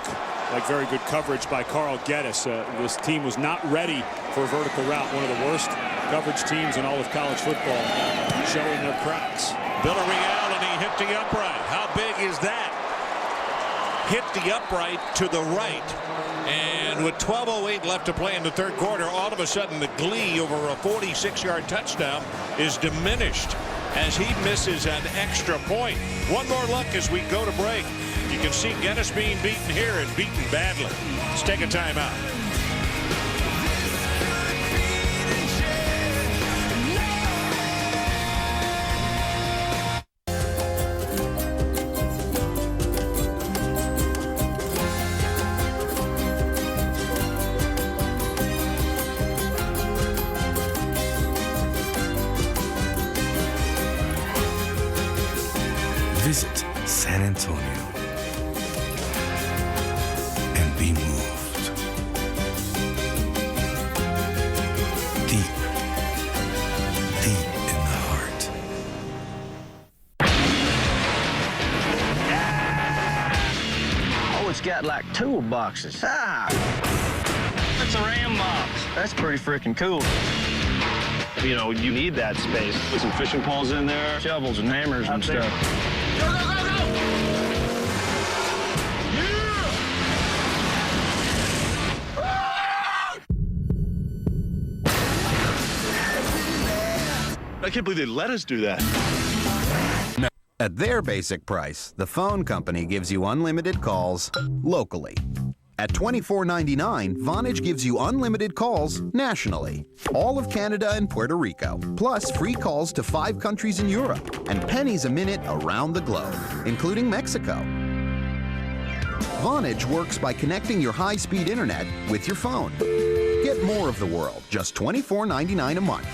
like very good coverage by Carl Geddes. This team was not ready for a vertical route. One of the worst coverage teams in all of college football, showing their cracks. Villarreal, and he hit the upright. How big is that? Hit the upright to the right. And with 12:08 left to play in the third quarter, all of a sudden the glee over a 46-yard touchdown is diminished as he misses an extra point. One more look as we go to break. You can see Geddes being beaten here and beaten badly. Let's take a timeout. Visit San Antonio and be moved. Deep, deep in the heart. Oh, it's got like toolboxes. Ah! That's a Ram box. That's pretty freaking cool. You know, you need that space. Put some fishing poles in there, shovels and hammers and stuff. Go, go, go, go! I can't believe they let us do that. At their basic price, the phone company gives you unlimited calls locally. At $24.99, Vonage gives you unlimited calls nationally. All of Canada and Puerto Rico, plus free calls to 5 countries in Europe, and pennies a minute around the globe, including Mexico. Vonage works by connecting your high-speed internet with your phone. Get more of the world, just $24.99 a month.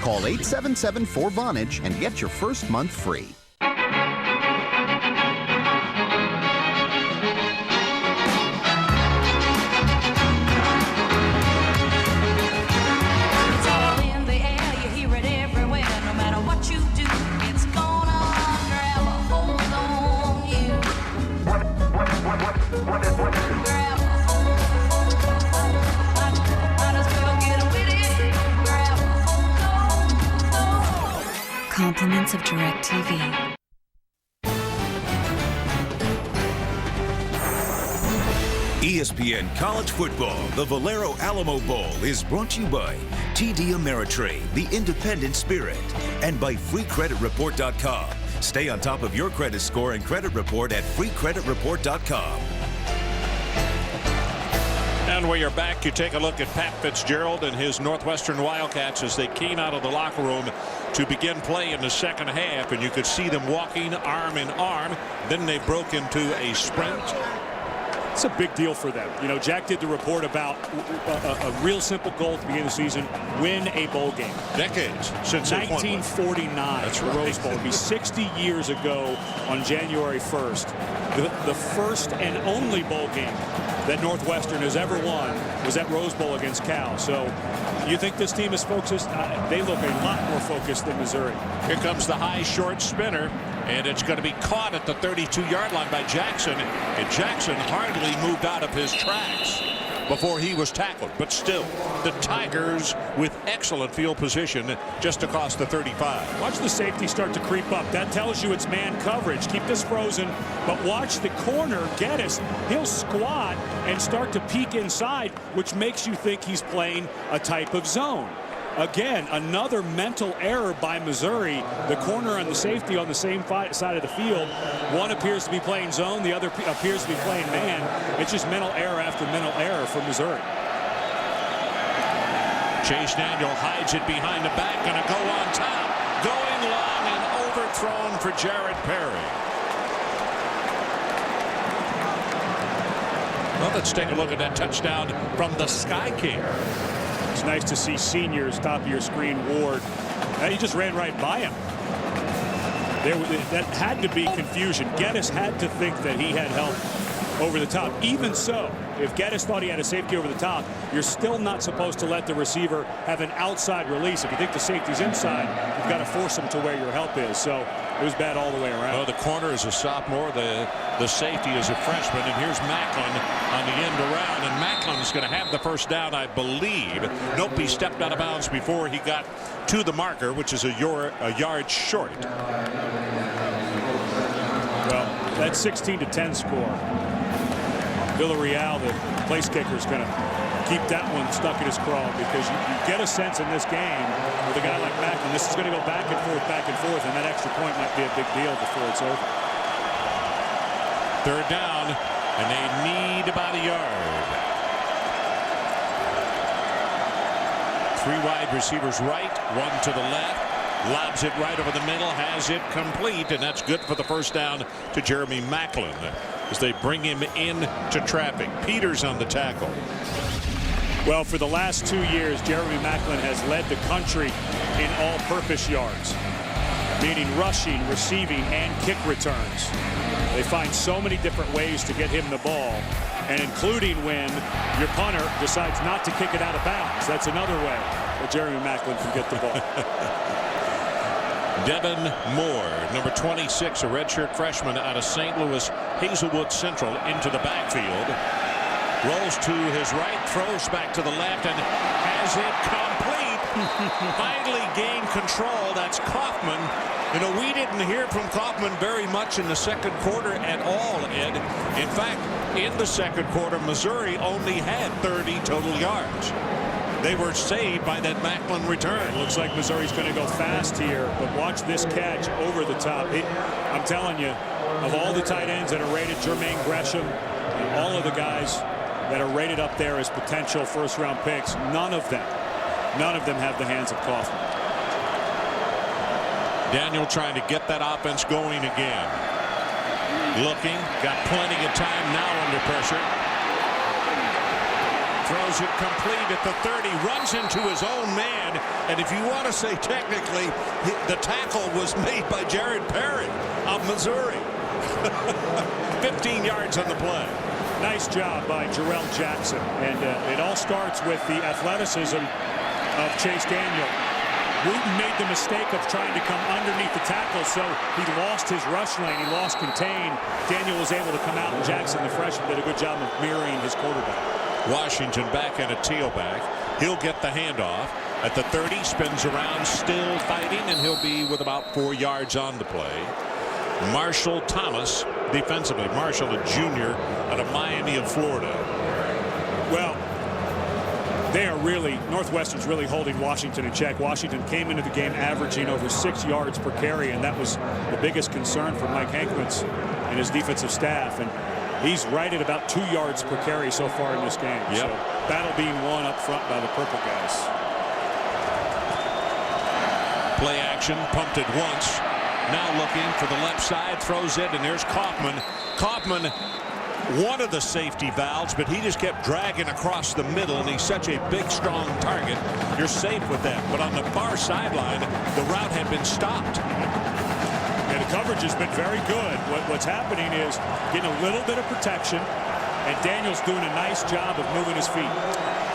Call 877-4VONAGE and get your first month free. Compliments of DirecTV. ESPN College Football, the Valero Alamo Bowl, is brought to you by TD Ameritrade, the independent spirit, and by FreeCreditReport.com. Stay on top of your credit score and credit report at FreeCreditReport.com. And we are back. You take a look at Pat Fitzgerald and his Northwestern Wildcats as they came out of the locker room to begin play in the second half, and you could see them walking arm in arm. Then they broke into a sprint. It's a big deal for them. You know, Jack did the report about a real simple goal at the beginning of the season: win a bowl game. Decades since 1949. That's right. Rose Bowl. It'll be 60 years ago on January 1st. The first and only bowl game that Northwestern has ever won was at Rose Bowl against Cal. So you think this team is focused? They look a lot more focused than Missouri. Here comes the high short spinner, and it's going to be caught at the 32-yard line by Jackson, and Jackson hardly moved out of his tracks. before he was tackled. But still, the Tigers with excellent field position just across the 35. Watch the safety start to creep up. That tells you it's man coverage. Keep this frozen, but watch the corner, Geddes. He'll squat and start to peek inside, which makes you think he's playing a type of zone. Again, another mental error by Missouri. The corner and the safety on the same side of the field. One appears to be playing zone, the other appears to be playing man. It's just mental error after mental error for Missouri. Chase Daniel hides it behind the back, and a go on top. Going long and overthrown for Jared Perry. Well, let's take a look at that touchdown from the Sky King. It's nice to see seniors, top of your screen, Ward. He just ran right by him. That had to be confusion. Geddes had to think that he had help over the top. Even so, if Geddes thought he had a safety over the top, you're still not supposed to let the receiver have an outside release. If you think the safety's inside, you've got to force him to where your help is. So it was bad all the way around. Well, the corner is a sophomore. The safety is a freshman. And here's Macklin on the end around. And Macklin's going to have the first down, I believe. Nope, he stepped out of bounds before he got to the marker, which is a yard short. Well, that 16-10 score. Villarreal, the place kicker, is going to keep that one stuck in his craw, because you get a sense in this game with a guy like Macklin, this is going to go back and forth, and that extra point might be a big deal before it's over. Third down, and they need about a yard. Three wide receivers right, one to the left. Lobs it right over the middle, has it complete, and that's good for the first down to Jeremy Macklin as they bring him into traffic. Peters on the tackle. Well, for the last 2 years, Jeremy Macklin has led the country in all-purpose yards, meaning rushing, receiving, and kick returns. They find so many different ways to get him the ball, and including when your punter decides not to kick it out of bounds. That's another way that Jeremy Macklin can get the ball. Devin Moore, number 26, a redshirt freshman out of St. Louis Hazelwood Central, into the backfield. Rolls to his right, throws back to the left, and has it complete. Finally gained control. That's Kaufman. You know, we didn't hear from Kaufman very much in the second quarter at all, Ed. In fact, in the second quarter, Missouri only had 30 total yards. They were saved by that Macklin return. It looks like Missouri's going to go fast here, but watch this catch over the top. I'm telling you, of all the tight ends that are rated, Jermaine Gresham, and all of the guys that are rated up there as potential first-round picks, none of them have the hands of Kaufman. Daniel trying to get that offense going again. Looking, got plenty of time now under pressure. Throws it complete at the 30, runs into his own man, and if you want to say technically, the tackle was made by Jared Perry of Missouri. 15 yards on the play. Nice job by Jarrell Jackson, and it all starts with the athleticism of Chase Daniel. Wooten made the mistake of trying to come underneath the tackle, so he lost his rush lane, he lost contain. Daniel was able to come out, and Jackson, the freshman, did a good job of mirroring his quarterback. Washington back at a tailback. He'll get the handoff at the 30, spins around, still fighting, and he'll be with about 4 yards on the play. Marshall Thomas defensively. Marshall, a junior out of Miami of Florida. Well, they are really, Northwestern's really holding Washington in check. Washington came into the game averaging over 6 yards per carry, and that was the biggest concern for Mike Hankwitz and his defensive staff. And he's right at about 2 yards per carry so far in this game. Yep. So battle being won up front by the purple guys. Play action, pumped it once. Now looking for the left side, throws it, and there's Kaufman. Kaufman, one of the safety valves, but he just kept dragging across the middle, and he's such a big, strong target. You're safe with that. But on the far sideline, the route had been stopped. And the coverage has been very good. What's happening is getting a little bit of protection, and Daniel's doing a nice job of moving his feet.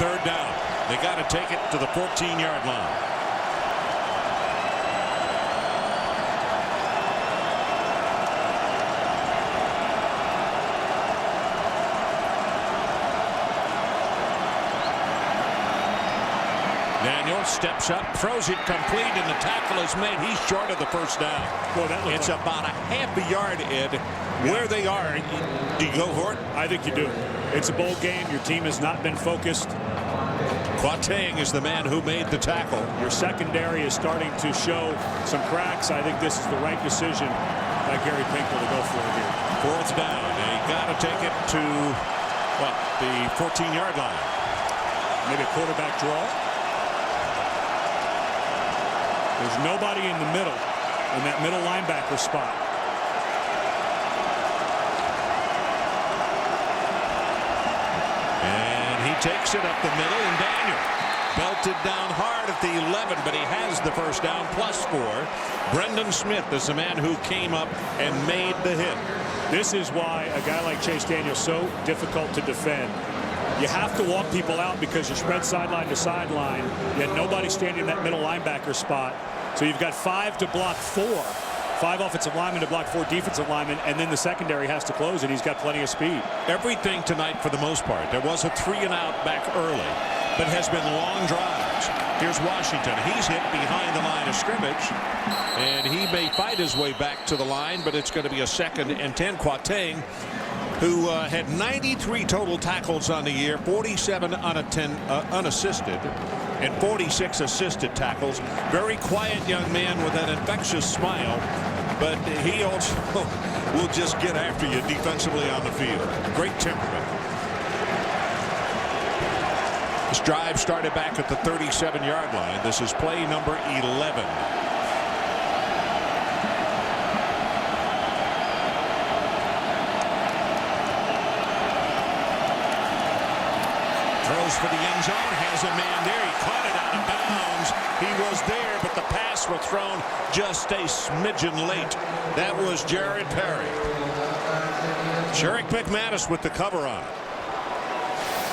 Third down. They got to take it to the 14-yard line. Daniel steps up, throws it complete, and the tackle is made. He's short of the first down. Boy, it's about a half a yard, Ed, where they are. Do you go for it? I think you do. It's a bowl game. Your team has not been focused. Quatang is the man who made the tackle. Your secondary is starting to show some cracks. I think this is the right decision by Gary Pinkel to go for it here. Fourth down. They got to take it to, what, the 14-yard line. Maybe a quarterback draw. There's nobody in the middle, in that middle linebacker spot. And he takes it up the middle, and Daniel belted down hard at the 11, but he has the first down, +4. Brendan Smith is the man who came up and made the hit. This is why a guy like Chase Daniel is so difficult to defend. You have to walk people out because you're spread sideline to sideline. You had nobody standing in that middle linebacker spot. So you've got 5 to block 4. 5 offensive linemen to block 4 defensive linemen, and then the secondary has to close, and he's got plenty of speed. Everything tonight for the most part. There was a 3-and-out back early, but has been long drives. Here's Washington. He's hit behind the line of scrimmage, and he may fight his way back to the line, but it's going to be a 2nd and 10. Quatang, who had 93 total tackles on the year, 47 unassisted, and 46 assisted tackles. Very quiet young man with an infectious smile, but he also will just get after you defensively on the field. Great temperament. This drive started back at the 37-yard line. This is play number 11. For the end zone, has a man there. He caught it out of bounds. He was there, but the pass was thrown just a smidgen late. That was Jared Perry. Sherrick McManus with the cover on.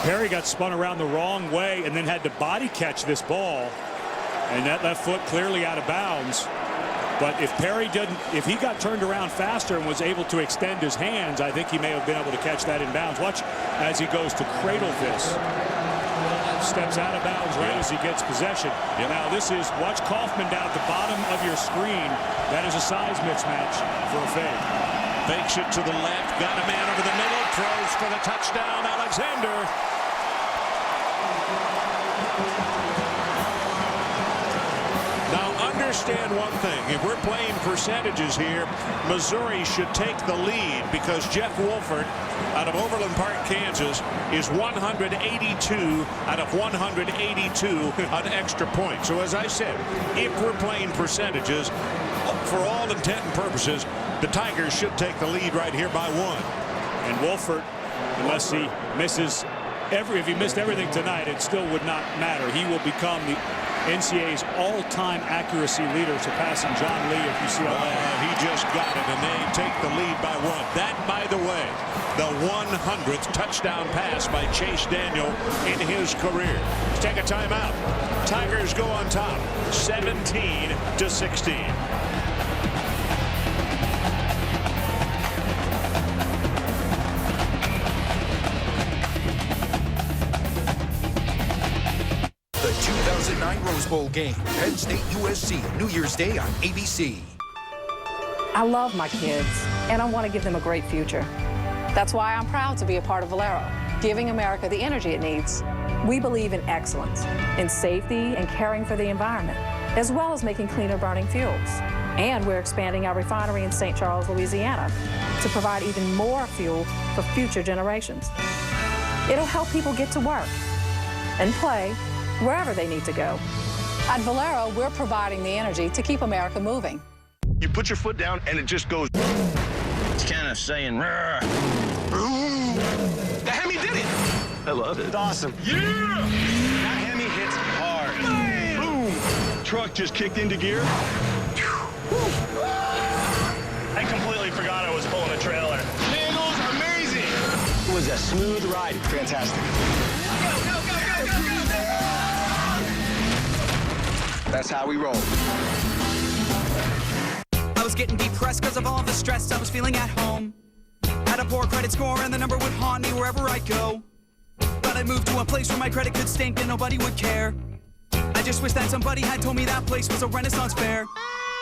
Perry got spun around the wrong way and then had to body catch this ball, and that left foot clearly out of bounds. But if Perry didn't, if he got turned around faster and was able to extend his hands, I think he may have been able to catch that in bounds. Watch as he goes to cradle this. Steps out of bounds right as he gets possession. Now this is, watch Kaufman down at the bottom of your screen. That is a size mismatch for a fake. Fakes it to the left, got a man over the middle, throws for the touchdown, Alexander. Now understand one thing, if we're playing percentages here, Missouri should take the lead because Jeff Wolford out of Overland Park, Kansas is 182 out of 182 on extra points. So as I said, if we're playing percentages, for all intent and purposes, the Tigers should take the lead right here by 1. And Wolford, unless he misses if he missed everything tonight, it still would not matter. He will become the NCAA's all-time accuracy leader, surpassing John Lee of UCLA. He just got it, and they take the lead by 1. That, by the way, the 100th touchdown pass by Chase Daniel in his career. Let's take a timeout. Tigers go on top, 17-16. The 2009 Rose Bowl game, Penn State USC, New Year's Day on ABC. I love my kids, and I want to give them a great future. That's why I'm proud to be a part of Valero, giving America the energy it needs. We believe in excellence, in safety and caring for the environment, as well as making cleaner burning fuels. And we're expanding our refinery in St. Charles, Louisiana, to provide even more fuel for future generations. It'll help people get to work and play wherever they need to go. At Valero, we're providing the energy to keep America moving. You put your foot down and it just goes. It's kind of saying, "Rrr." The Hemi did it. I love it. It's awesome. Yeah! That Hemi hits hard. Bam! Boom! Truck just kicked into gear. I completely forgot I was pulling a trailer. Handles amazing. It was a smooth ride. Fantastic. That's how we roll. I was getting depressed because of all the stress I was feeling at home. Had a poor credit score and the number would haunt me wherever I go. But I moved to a place where my credit could stink and nobody would care. I I just wish that somebody had told me that place was a Renaissance fair.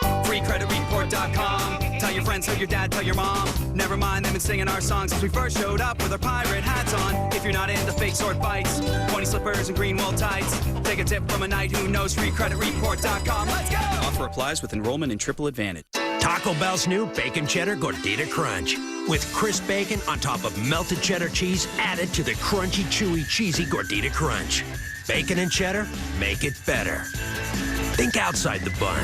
FreeCreditReport.com. Tell your friends, tell your dad, tell your mom. Never mind them and singing our songs since we first showed up with our pirate hats on. If you're not into fake sword fights, pointy slippers and green wool tights, take a tip from a knight who knows. FreeCreditReport.com. Let's go! Offer applies with enrollment in Triple Advantage. Taco Bell's new Bacon Cheddar Gordita Crunch. With crisp bacon on top of melted cheddar cheese added to the crunchy, chewy, cheesy Gordita Crunch. Bacon and cheddar make it better. Think outside the bun.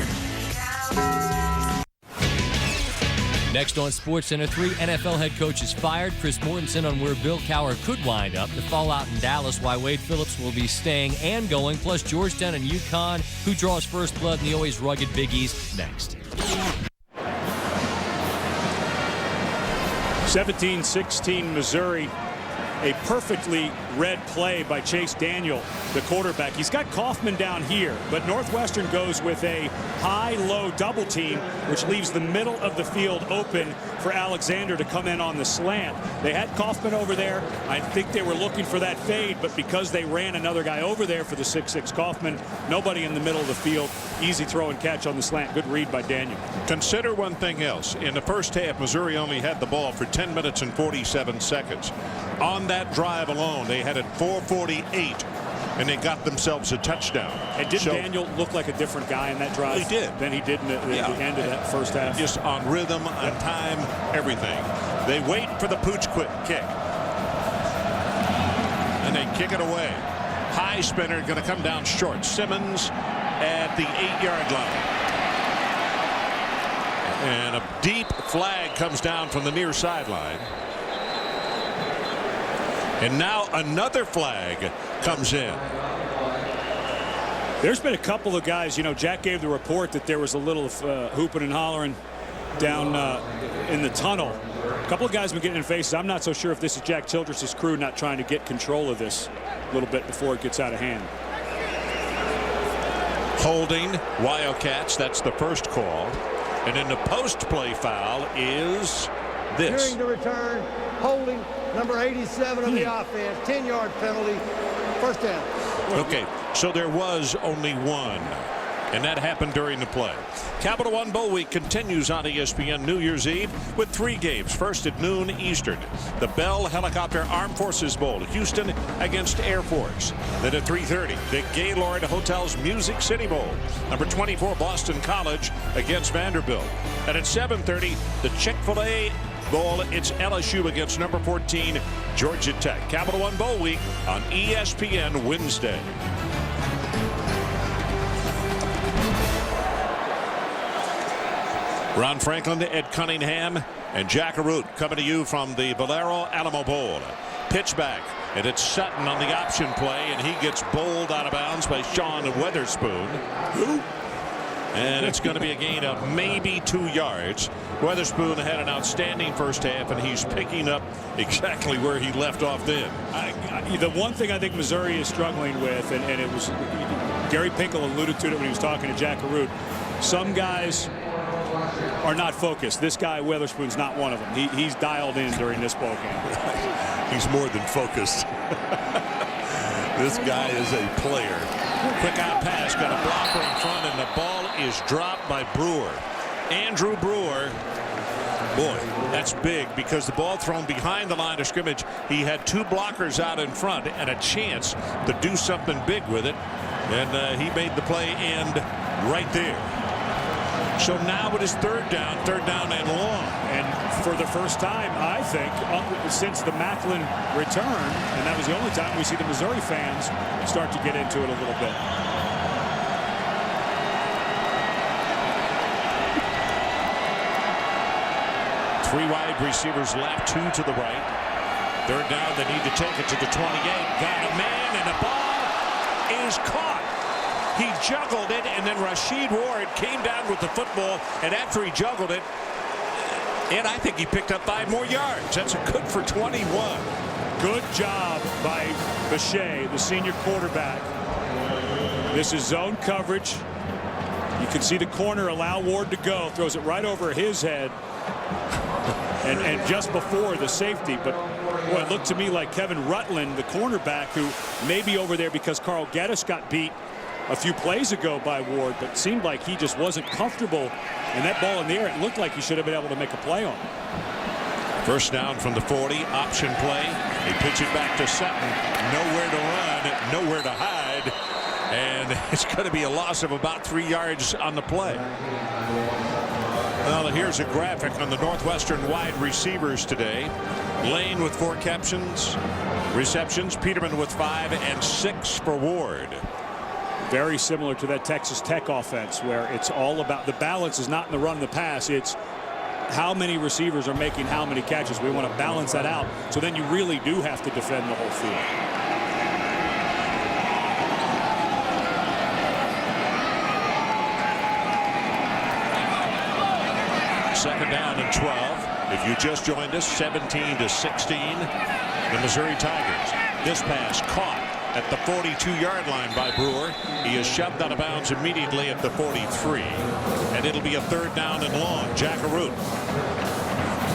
Next on SportsCenter, 3 NFL head coaches fired. Chris Mortensen on where Bill Cowher could wind up. The fallout in Dallas, why Wade Phillips will be staying and going. Plus Georgetown and UConn, who draws first blood in the always rugged Big East. Next. 17-16 Missouri. A perfectly read play by Chase Daniel, the quarterback. He's got Kaufman down here, but Northwestern goes with a high-low double team, which leaves the middle of the field open for Alexander to come in on the slant. They had Kaufman over there. I think they were looking for that fade, but because they ran another guy over there for the 6'6 Kaufman, nobody in the middle of the field. Easy throw and catch on the slant. Good read by Daniel. Consider one thing else. In the first half, Missouri only had the ball for 10 minutes and 47 seconds. On that drive alone, they had it 4:48, and they got themselves a touchdown. And didn't Daniel look like a different guy in that drive? He did. Than he did in the end of that first half. Just on rhythm, on time, everything. They wait for the pooch kick. And they kick it away. High spinner going to come down short. Simmons at the 8-yard line. And a deep flag comes down from the near sideline. And now another flag comes in. There's been a couple of guys, you know, Jack gave the report that there was a little hooping and hollering down in the tunnel. A couple of guys been getting in faces. I'm not so sure if this is Jack Childress's crew not trying to get control of this a little bit before it gets out of hand. Holding Wildcats, that's the first call. And then the post-play foul is this. During the return, holding number 87 of the offense, 10-yard penalty, first down. Okay, so there was only one, and that happened during the play. Capital One Bowl Week continues on ESPN New Year's Eve with 3 games. First at noon Eastern, the Bell Helicopter Armed Forces Bowl, Houston against Air Force. Then at 3:30, the Gaylord Hotels Music City Bowl, number 24 Boston College against Vanderbilt. And at 7:30, the Chick-fil-A Bowl, it's LSU against number 14 Georgia Tech. Capital One Bowl Week on ESPN Wednesday. Ron Franklin, Ed Cunningham, and Jack Arute coming to you from the Valero Alamo Bowl. Pitch back, and it's Sutton on the option play, and he gets bowled out of bounds by Sean Weatherspoon. Who? And it's going to be a gain of maybe 2 yards. Weatherspoon had an outstanding first half, and he's picking up exactly where he left off then. The one thing I think Missouri is struggling with, and it was Gary Pinkel alluded to it when he was talking to Jack Arute, some guys are not focused. This guy, Weatherspoon's not one of them. He's dialed in during this ball game. He's more than focused. This guy is a player. Quick out pass, got a blocker in front, and the ball is dropped by Brewer. Andrew Brewer, boy, that's big because the ball thrown behind the line of scrimmage. He had 2 blockers out in front and a chance to do something big with it, and he made the play end right there. So now it is third down and long. And for the first time, I think, since the Macklin return, and that was the only time we see the Missouri fans start to get into it a little bit. Three wide receivers left, 2 to the right. Third down, they need to take it to the 28. Got a man, and the ball is caught. He juggled it, and then Rashid Ward came down with the football, and after he juggled it, and I think he picked up 5 more yards. That's a good for 21. Good job by Bechet, the senior quarterback. This is zone coverage. You can see the corner allow Ward to go, throws it right over his head. And just before the safety, but boy, it looked to me like Kevin Rutland, the cornerback, who may be over there because Carl Geddes got beat a few plays ago by Ward, but it seemed like he just wasn't comfortable. And that ball in the air, it looked like he should have been able to make a play on it. First down from the 40, option play. They pitch it back to Sutton. Nowhere to run, nowhere to hide. And it's going to be a loss of about 3 yards on the play. Well, here's a graphic on the Northwestern wide receivers today. Lane with 4 receptions, Peterman with 5, and 6 for Ward. Very similar to that Texas Tech offense, where it's all about the balance is not in the run and the pass. It's how many receivers are making how many catches. We want to balance that out. So then you really do have to defend the whole field. Second down and 12. If you just joined us, 17-16, the Missouri Tigers. This pass caught at the 42-yard line by Brewer. He is shoved out of bounds immediately at the 43. And it'll be a third down and long. Jackaroo.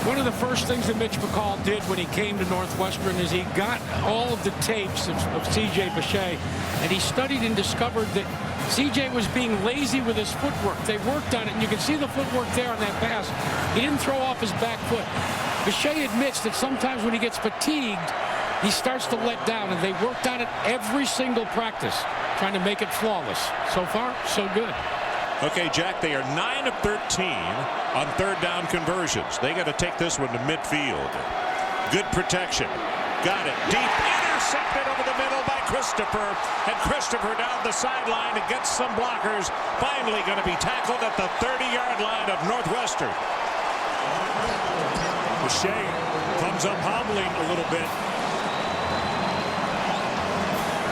One of the first things that Mitch McCall did when he came to Northwestern is he got all of the tapes of C.J. Bechet, and he studied and discovered that C.J. was being lazy with his footwork. They worked on it, and you can see the footwork there on that pass. He didn't throw off his back foot. Bechet admits that sometimes when he gets fatigued, he starts to let down, and they worked on it every single practice, trying to make it flawless. So far, so good. Okay, Jack, they are 9 of 13 on third down conversions. They got to take this one to midfield. Good protection. Got it. Deep. Intercepted over the middle by Christopher. And Christopher down the sideline against some blockers. Finally going to be tackled at the 30-yard line of Northwestern. Bechet comes up hobbling a little bit.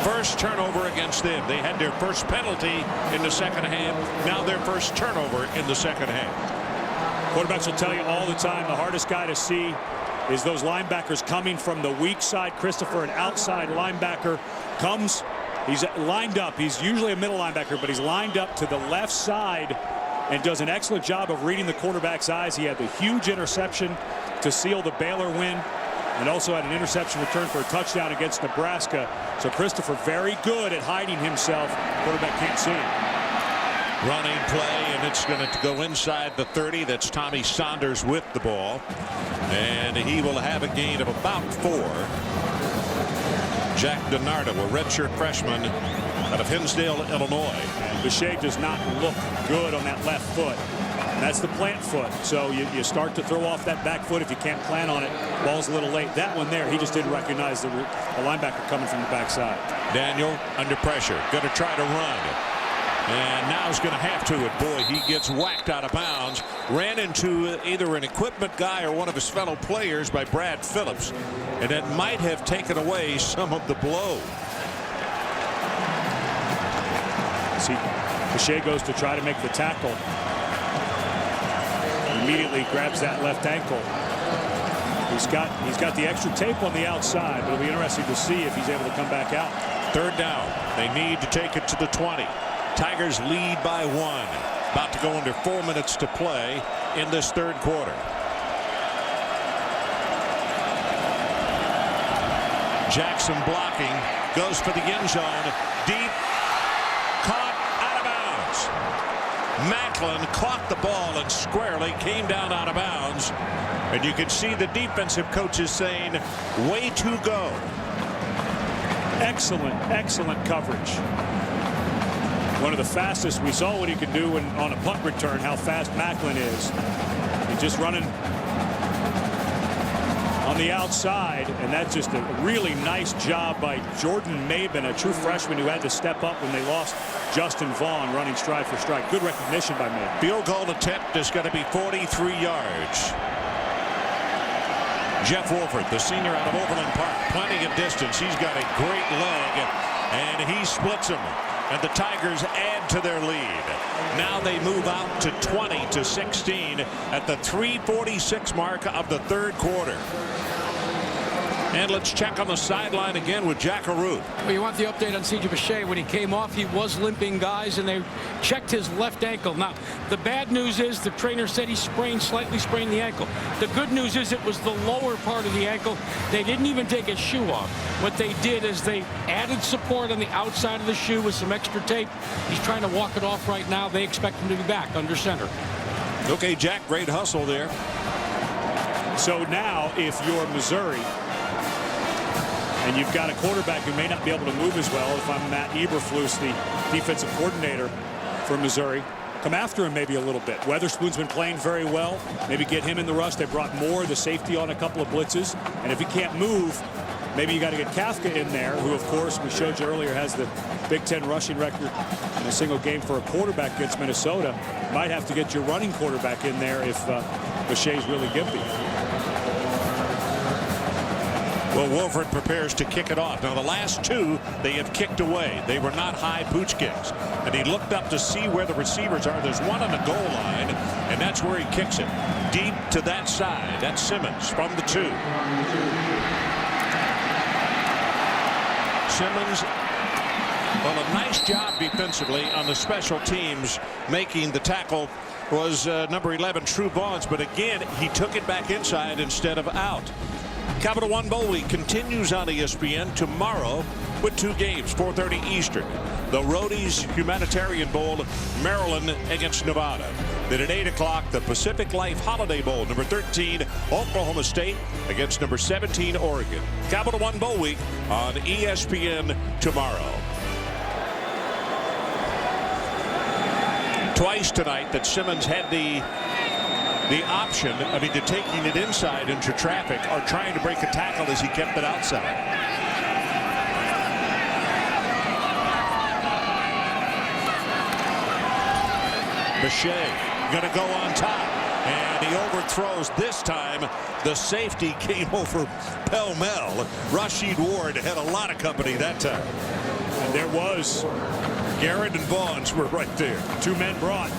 First turnover against them. They had their first penalty in the second half. Now their first turnover in the second half. Quarterbacks will tell you all the time the hardest guy to see is those linebackers coming from the weak side. Christopher, an outside linebacker, comes. He's lined up. He's usually a middle linebacker, but he's lined up to the left side and does an excellent job of reading the quarterback's eyes. He had the huge interception to seal the Baylor win, and also had an interception return for a touchdown against Nebraska. So Christopher very good at hiding himself. Quarterback can't see him. Running play, and it's going to go inside the 30. That's Tommy Saunders with the ball. And he will have a gain of about 4. Jack DiNardo, a redshirt freshman out of Hinsdale, Illinois. And Bechet does not look good on that left foot. That's the plant foot. So you start to throw off that back foot if you can't plant on it. Ball's a little late. That one there, he just didn't recognize the linebacker coming from the backside. Daniel under pressure. Going to try to run. And now he's going to have to. And boy, he gets whacked out of bounds. Ran into either an equipment guy or one of his fellow players by Brad Phillips. And that might have taken away some of the blow. See, Bechet goes to try to make the tackle. Immediately grabs that left ankle. He's got the extra tape on the outside, but it'll be interesting to see if he's able to come back out. Third down. They need to take it to the 20. Tigers lead by 1. About to go under 4 minutes to play in this third quarter. Jackson blocking, goes for the end zone. Deep, caught out of bounds. Macklin caught the ball and squarely came down out of bounds. And you can see the defensive coaches saying, way to go. Excellent coverage. One of the fastest. We saw what he could do on a punt return, how fast Macklin is. He's just running on the outside, and that's just a really nice job by Jordan Maben, a true freshman who had to step up when they lost Justin Vaughn, running stride for stride. Good recognition by Maben. Field goal attempt is going to be 43 yards. Jeff Wolford, the senior out of Overland Park, plenty of distance. He's got a great leg, and he splits them. And the Tigers add to their lead. Now they move out to 20-16 at the 3:46 mark of the third quarter. And let's check on the sideline again with Jack Arute. Well, you want the update on C.J. Bechet. When he came off, he was limping, guys, and they checked his left ankle. Now, the bad news is the trainer said he slightly sprained the ankle. The good news is it was the lower part of the ankle. They didn't even take his shoe off. What they did is they added support on the outside of the shoe with some extra tape. He's trying to walk it off right now. They expect him to be back under center. Okay, Jack, great hustle there. So now, if you're Missouri, and you've got a quarterback who may not be able to move as well, if I'm Matt Eberflus, the defensive coordinator for Missouri, come after him maybe a little bit. Weatherspoon's been playing very well. Maybe get him in the rush. They brought Moore, the safety, on a couple of blitzes. And if he can't move, maybe you got to get Kafka in there, who, of course, we showed you earlier, has the Big Ten rushing record in a single game for a quarterback against Minnesota. Might have to get your running quarterback in there if Bechet's really gimpy. Well, Wolford prepares to kick it off. Now, the last two they have kicked away. They were not high pooch kicks. And he looked up to see where the receivers are. There's one on the goal line, and that's where he kicks it. Deep to that side. That's Simmons from the 2. Simmons, well, a nice job defensively on the special teams. Making the tackle was number 11, True Bonds. But again, he took it back inside instead of out. Capital One Bowl Week continues on ESPN tomorrow with 2 games, 4:30 Eastern. The Roadies Humanitarian Bowl, Maryland against Nevada. Then at 8 o'clock, the Pacific Life Holiday Bowl, number 13, Oklahoma State against number 17, Oregon. Capital One Bowl Week on ESPN tomorrow. Twice tonight that Simmons had the option of either taking it inside into traffic or trying to break a tackle as he kept it outside. Bechet going to go on top, and he overthrows. This time the safety came over pell-mell. Rashid Ward had a lot of company that time. And there was Garrett and Bonds were right there. 2 men brought.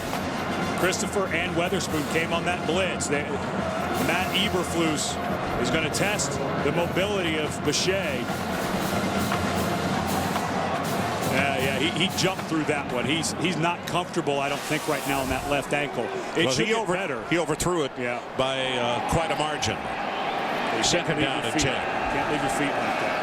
Christopher and Weatherspoon came on that blitz. Matt Eberflus is going to test the mobility of Bechet. Yeah, he jumped through that one. He's not comfortable, I don't think, right now on that left ankle. It should get better. He overthrew it by quite a margin. Second down and 10. Can't leave your feet like that.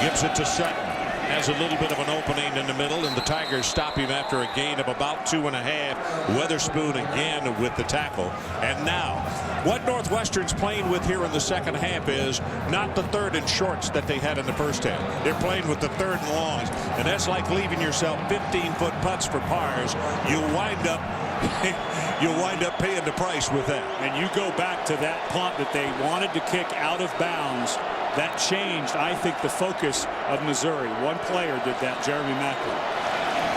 Gives it to Sutton. Has a little bit of an opening in the middle, and the Tigers stop him after a gain of about 2.5. Weatherspoon again with the tackle. And now, what Northwestern's playing with here in the second half is not the 3rd and shorts that they had in the first half. They're playing with the 3rd and longs, and that's like leaving yourself 15-foot putts for pars. You wind up paying the price with that. And you go back to that punt that they wanted to kick out of bounds. That changed, I think, the focus of Missouri. One player did that, Jeremy Macklin.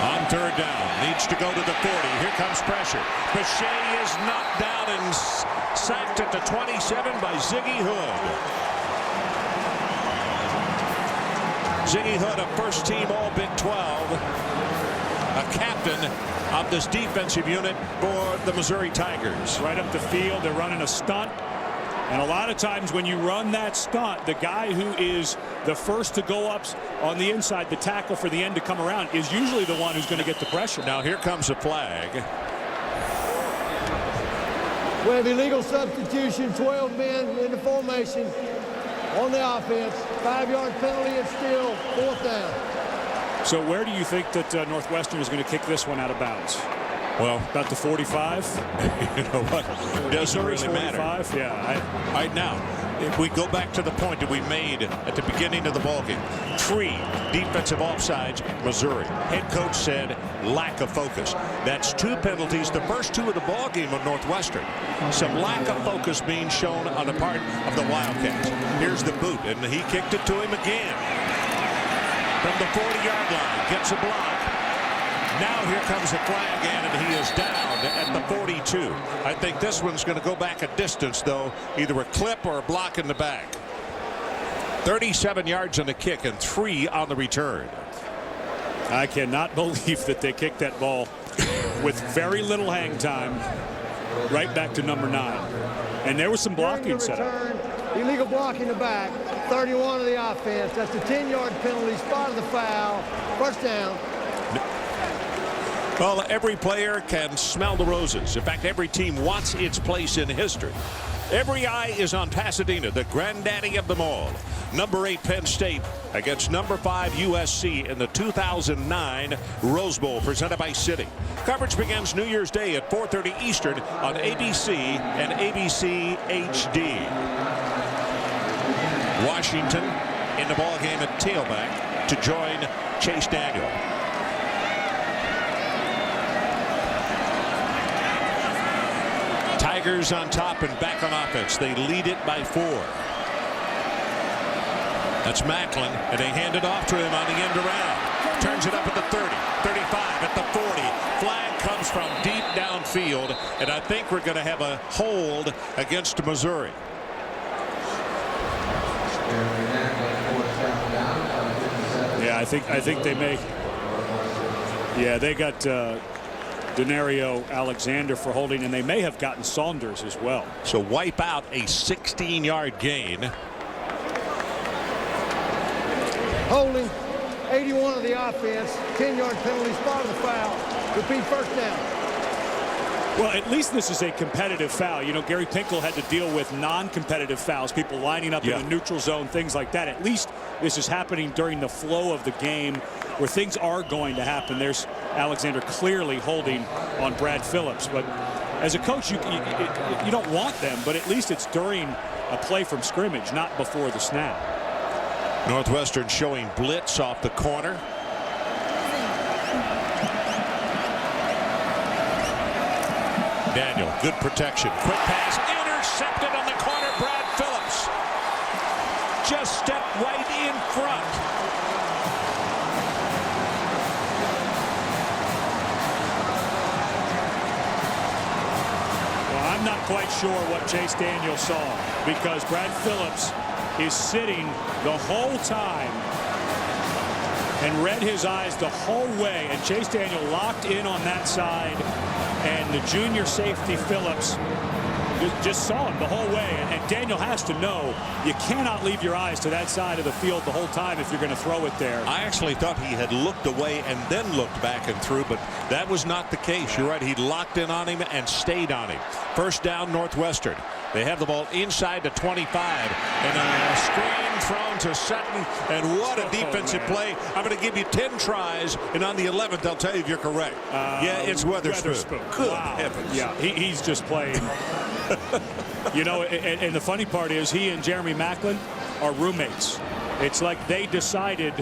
On 3rd down, needs to go to the 40. Here comes pressure. Bechet is knocked down and sacked at the 27 by Ziggy Hood. Ziggy Hood, a first-team All-Big 12, a captain of this defensive unit for the Missouri Tigers. Right up the field, they're running a stunt. And a lot of times when you run that stunt, the guy who is the first to go up on the inside, the tackle for the end to come around, is usually the one who's going to get the pressure. Now here comes a flag. We have illegal substitution, 12 men in the formation on the offense. 5-yard penalty and still 4th down. So where do you think that Northwestern is going to kick this one out of bounds? Well, about the 45. You know what? It doesn't really matter. Yeah. Right now, if we go back to the point that we made at the beginning of the ballgame, 3 defensive offsides, Missouri. Head coach said lack of focus. That's 2 penalties, the first 2 of the ballgame of Northwestern. Some lack of focus being shown on the part of the Wildcats. Here's the boot, and he kicked it to him again. From the 40-yard line, gets a block. Now here comes the flag in, and he is down at the 42. I think this one's going to go back a distance, though. Either a clip or a block in the back. 37 yards on the kick and 3 on the return. I cannot believe that they kicked that ball with very little hang time right back to number 9. And there was some blocking set up. illegal block in the back, 31 of the offense. That's a 10-yard penalty, spot of the foul, first down. Well, every player can smell the roses. In fact, every team wants its place in history. Every eye is on Pasadena, the granddaddy of them all. Number 8 Penn State against number 5 USC in the 2009 Rose Bowl presented by Citi. Coverage begins New Year's Day at 4:30 Eastern on ABC and ABC HD. Washington in the ballgame at tailback to join Chase Daniel. Tigers on top and back on offense. They lead it by 4. That's Macklin, and they hand it off to him on the end around. Turns it up at the 30, 35, at the 40. Flag comes from deep downfield, and I think we're going to have a hold against Missouri. Yeah, I think they may. Yeah, they got Denario Alexander for holding, and they may have gotten Saunders as well. So wipe out a 16-yard gain. Holding, 81 of the offense, 10-yard penalty, spot of the foul, repeat first down. Well, at least this is a competitive foul. You know, Gary Pinkel had to deal with non-competitive fouls, people lining up in the neutral zone, things like that. At least this is happening during the flow of the game where things are going to happen. There's Alexander clearly holding on Brad Phillips. But as a coach, you don't want them, but at least it's during a play from scrimmage, not before the snap. Northwestern showing blitz off the corner. Daniel, good protection. Quick pass, intercepted on the corner. Brad Phillips just stepped right in front. Well, I'm not quite sure what Chase Daniel saw, because Brad Phillips is sitting the whole time and read his eyes the whole way, and Chase Daniel locked in on that side, and the junior safety Phillips just saw him the whole way. And Daniel has to know you cannot leave your eyes to that side of the field the whole time if you're going to throw it there. I actually thought he had looked away and then looked back and threw, but that was not the case. You're right, he locked in on him and stayed on him. First down, Northwestern. They have the ball inside the 25, and a screen thrown to Sutton, and what a defensive play. I'm going to give you 10 tries, and on the 11th, I'll tell you if you're correct. Yeah, it's Weatherspoon. Good heavens. Yeah, he's just playing. You know, and the funny part is he and Jeremy Macklin are roommates. It's like they decided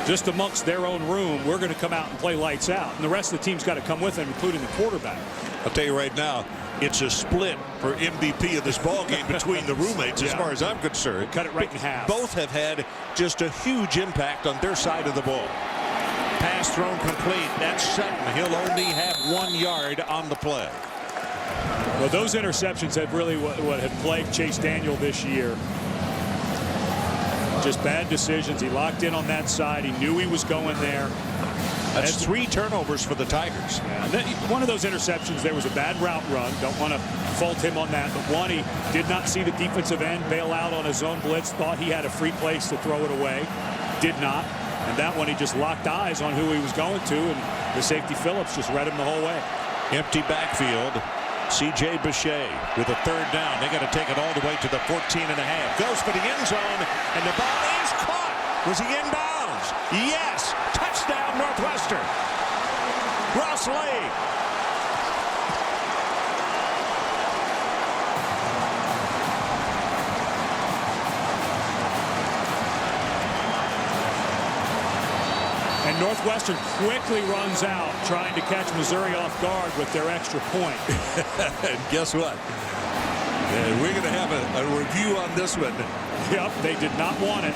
just amongst their own room, we're going to come out and play lights out, and the rest of the team's got to come with them, including the quarterback. I'll tell you right now, it's a split for MVP of this ball game between the roommates, as far as I'm concerned. Cut it right in half. Both have had just a huge impact on their side of the ball. Pass thrown complete. That's Sutton. He'll only have 1 yard on the play. Well, those interceptions have really what have plagued Chase Daniel this year. Just bad decisions. He locked in on that side. He knew he was going there. That's 3 turnovers for the Tigers. Yeah. One of those interceptions, there was a bad route run. Don't want to fault him on that. But one, he did not see the defensive end bail out on his own blitz. Thought he had a free place to throw it away. Did not. And that one, he just locked eyes on who he was going to. And the safety Phillips just read him the whole way. Empty backfield. C.J. Boucher with a 3rd down. They got to take it all the way to the 14.5. Goes for the end zone, and the ball is caught. Was he in bounds? Yes. Touchdown, Northwestern. Ross Lane. And Northwestern quickly runs out, trying to catch Missouri off guard with their extra point. And guess what? We're going to have a review on this one. Yep, they did not want it.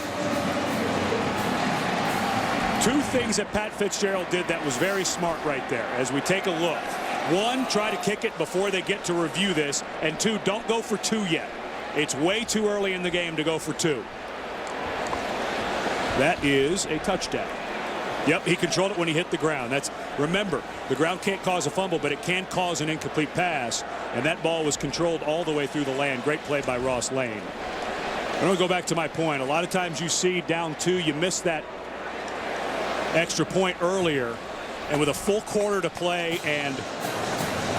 2 things that Pat Fitzgerald did that was very smart right there as we take a look. 1, try to kick it before they get to review this. And 2, don't go for 2 yet. It's way too early in the game to go for 2. That is a touchdown. Yep, he controlled it when he hit the ground. Remember, the ground can't cause a fumble, but it can cause an incomplete pass. And that ball was controlled all the way through the land. Great play by Ross Lane. I'm going to go back to my point. A lot of times you see down 2, you miss that extra point earlier, and with a full quarter to play and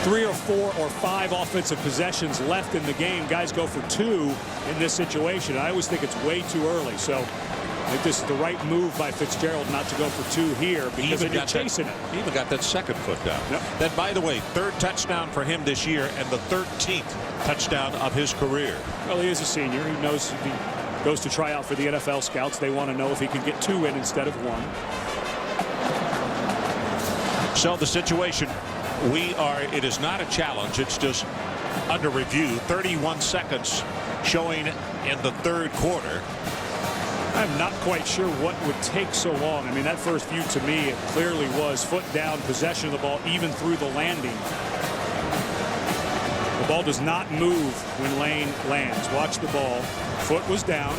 3 or 4 or 5 offensive possessions left in the game, guys go for 2 in this situation. I always think it's way too early. So I think this is the right move by Fitzgerald not to go for 2 here, because then you're chasing it. He even got that second foot down. Yep. Then, by the way, 3rd touchdown for him this year and the 13th touchdown of his career. Well, he is a senior. He knows if he goes to try out for the NFL scouts, they want to know if he can get 2 in instead of 1. So the situation, it is not a challenge. It's just under review. 31 seconds showing in the 3rd quarter. I'm not quite sure what would take so long. I mean, that first view to me, it clearly was foot down, possession of the ball even through the landing. The ball does not move when Lane lands. Watch the ball. Foot was down.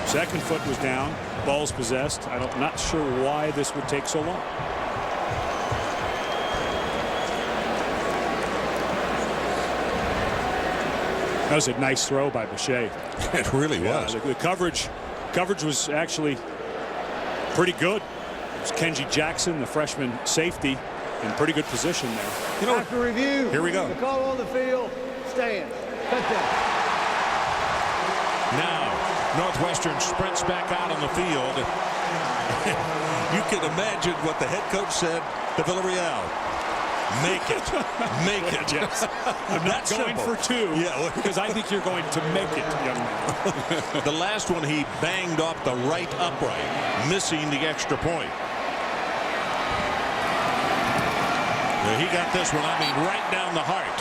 Second foot was down. Ball's possessed. I'm not sure why this would take so long. That was a nice throw by Boucher. It really was. The coverage was actually pretty good. It was Kenji Jackson, the freshman safety, in pretty good position there. You know, after review, here we go. The call on the field, stand. Touchdown. Now, Northwestern sprints back out on the field. You can imagine what the head coach said to Villarreal. Make it. Make it. Yes. I'm not going for 2. Yeah, because I think you're going to make it, young man. The last one, he banged off the right upright, missing the extra point. He got this one, right down the heart.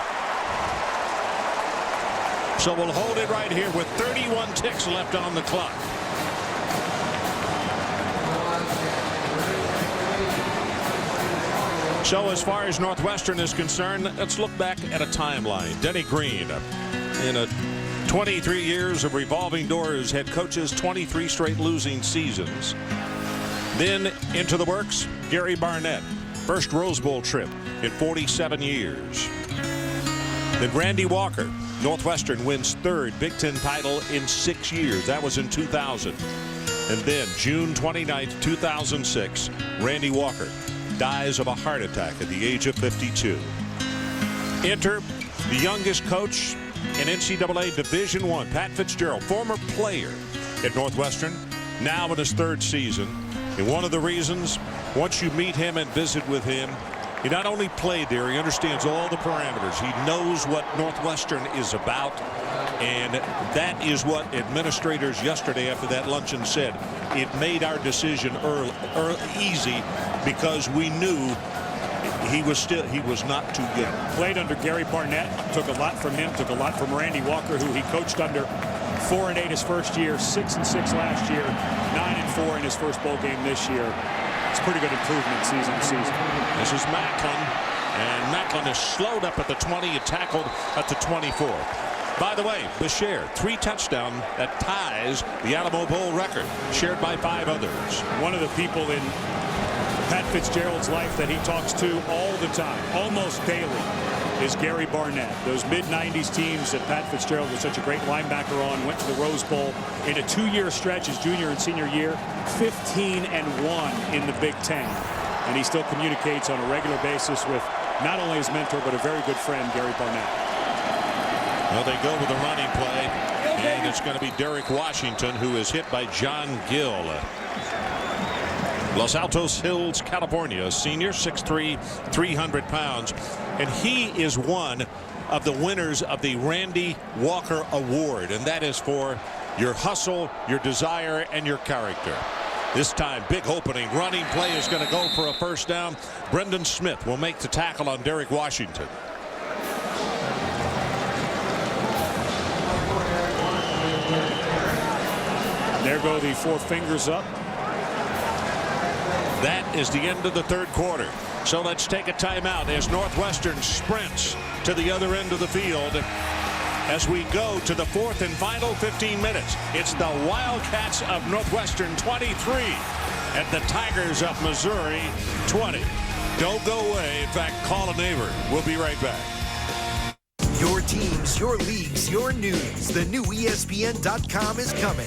So we'll hold it right here with 31 ticks left on the clock. So as far as Northwestern is concerned, let's look back at a timeline. Denny Green, in 23 years of revolving doors, head coaches 23 straight losing seasons. Then into the works, Gary Barnett, first Rose Bowl trip in 47 years. Then Randy Walker, Northwestern wins 3rd Big Ten title in 6 years. That was in 2000. And then June 29th, 2006, Randy Walker dies of a heart attack at the age of 52. Enter the youngest coach in NCAA Division I, Pat Fitzgerald, former player at Northwestern, now in his 3rd season. And one of the reasons, once you meet him and visit with him, he not only played there, he understands all the parameters. He knows what Northwestern is about. And that is what administrators yesterday after that luncheon said. It made our decision easy because we knew he was not too good. Played under Gary Barnett, took a lot from him, took a lot from Randy Walker, who he coached under 4-8 his first year, 6-6 last year, 9-4 in his first bowl game this year. It's pretty good improvement season to season. This is Macklin, and Macklin is slowed up at the 20 and tackled at the 24. By the way, Boucher, 3 touchdowns that ties the Alamo Bowl record, shared by 5 others. One of the people in Pat Fitzgerald's life that he talks to all the time, almost daily, is Gary Barnett. Those mid-90s teams that Pat Fitzgerald was such a great linebacker on, went to the Rose Bowl in a 2-year stretch, his junior and senior year, 15-1 in the Big Ten. And he still communicates on a regular basis with not only his mentor, but a very good friend, Gary Barnett. Well, they go with a running play, and it's going to be Derek Washington, who is hit by John Gill. Los Altos Hills, California, senior, 6'3", 300 pounds. And he is one of the winners of the Randy Walker Award, and that is for your hustle, your desire, and your character. This time, big opening running play is going to go for a first down. Brendan Smith will make the tackle on Derek Washington. There go the 4 fingers up. That is the end of the 3rd quarter. So let's take a timeout as Northwestern sprints to the other end of the field as we go to the 4th and final 15 minutes. It's the Wildcats of Northwestern 23 and the Tigers of Missouri 20. Don't go away. In fact, call a neighbor. We'll be right back. Your teams, your leagues, your news. The new ESPN.com is coming.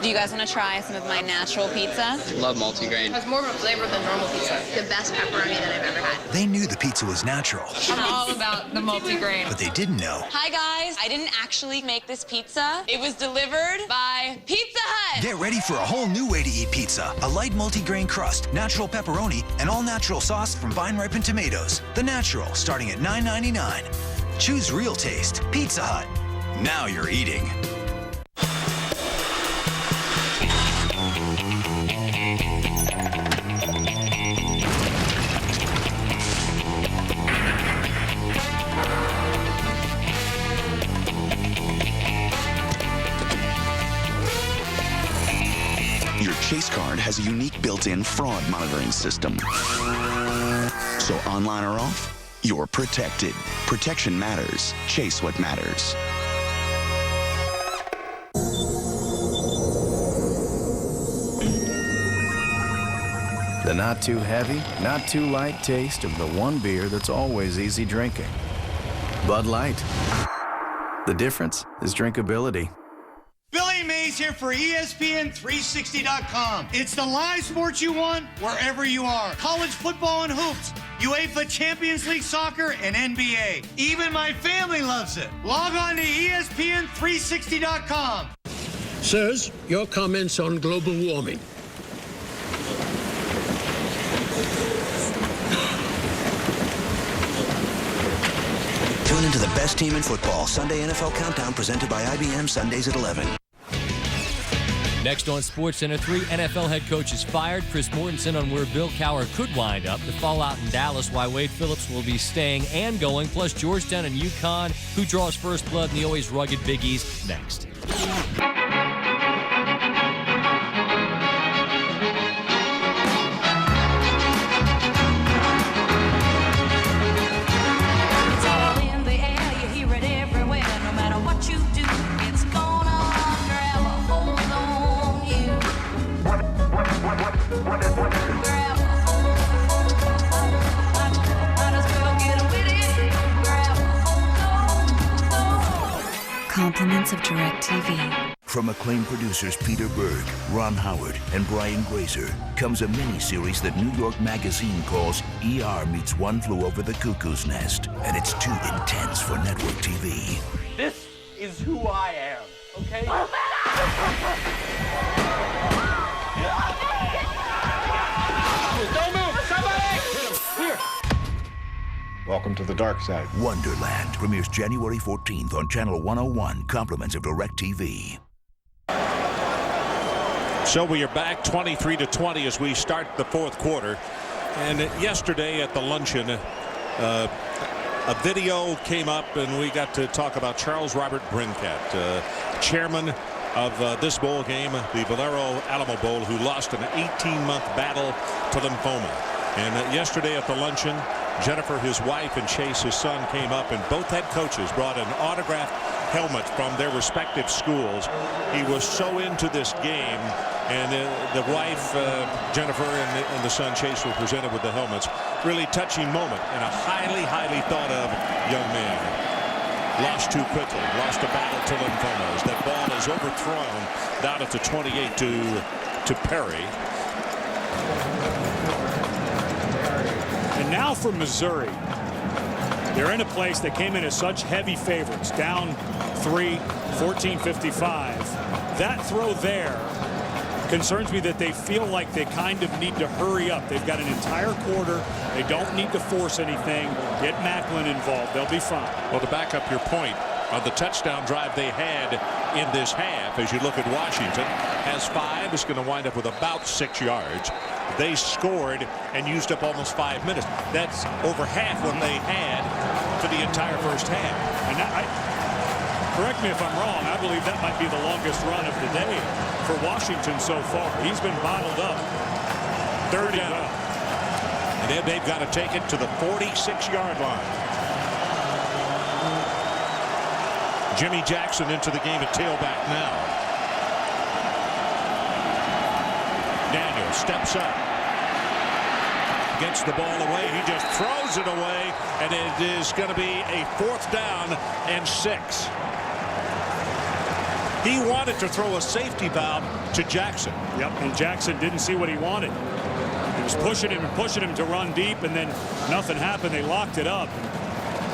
Do you guys want to try some of my natural pizza? Love multigrain. It has more of a flavor than normal pizza. The best pepperoni that I've ever had. They knew the pizza was natural. I'm all about the multigrain. But they didn't know. Hi guys, I didn't actually make this pizza. It was delivered by Pizza Hut. Get ready for a whole new way to eat pizza. A light multigrain crust, natural pepperoni, and all-natural sauce from vine-ripened tomatoes. The Natural, starting at $9.99. Choose real taste. Pizza Hut. Now you're eating. Your Chase card has a unique built-in fraud monitoring system. So online or off, you're protected. Protection matters. Chase what matters. The not too heavy, not too light taste of the one beer that's always easy drinking. Bud Light. The difference is drinkability. Billy Mays here for ESPN360.com. It's the live sports you want wherever you are. College football and hoops, UEFA Champions League soccer, and NBA. Even my family loves it. Log on to ESPN360.com. Sirs, your comments on global warming. Tune into the best team in football. Sunday NFL Countdown presented by IBM, Sundays at 11. Next on SportsCenter 3, NFL head coach is fired. Chris Mortensen on where Bill Cowher could wind up. The fallout in Dallas, why Wade Phillips will be staying and going, plus Georgetown and UConn, who draws first blood in the always rugged Big East, next. Compliments of DirecTV. From acclaimed producers Peter Berg, Ron Howard, and Brian Grazer comes a mini-series that New York Magazine calls ER Meets One Flew Over the Cuckoo's Nest. And it's too intense for network TV. This is who I am, okay? Don't move! Somebody! Here! Welcome to the dark side. Wonderland premieres January 14th on Channel 101, compliments of DirecTV. So we are back 23-20 as we start the fourth quarter. And yesterday at the luncheon, a video came up and we got to talk about Charles Robert Brincat, chairman of this bowl game, the Valero Alamo Bowl, who lost an 18-month battle to lymphoma. And yesterday at the luncheon, Jennifer, his wife, and Chase, his son, came up, and both head coaches brought an autographed helmet from their respective schools. He was so into this game, and the wife, Jennifer, and the son, Chase, were presented with the helmets. Really touching moment, and a highly, highly thought of young man. Lost too quickly, lost a battle to lymphomas. That ball is overthrown down at the 28 to Perry. And now for Missouri. They're in a place that came in as such heavy favorites, down 3, 14-55. That throw there concerns me that they feel like they kind of need to hurry up. They've got an entire quarter. They don't need to force anything. Get Macklin involved. They'll be fine. Well, to back up your point, on the touchdown drive they had in this half, as you look at Washington, has 5, is going to wind up with about 6 yards. They scored and used up almost 5 minutes. That's over half what they had for the entire first half. And correct me if I'm wrong, I believe that might be the longest run of the day for Washington so far. He's been bottled up. 30 down. And then they've got to take it to the 46-yard line. Jimmy Jackson into the game at tailback now. Daniel steps up. gets the ball away. He just throws it away, and it is going to be a 4th down and 6. He wanted to throw a safety valve to Jackson. Yep, and Jackson didn't see what he wanted. He was pushing him to run deep, and then nothing happened. They locked it up.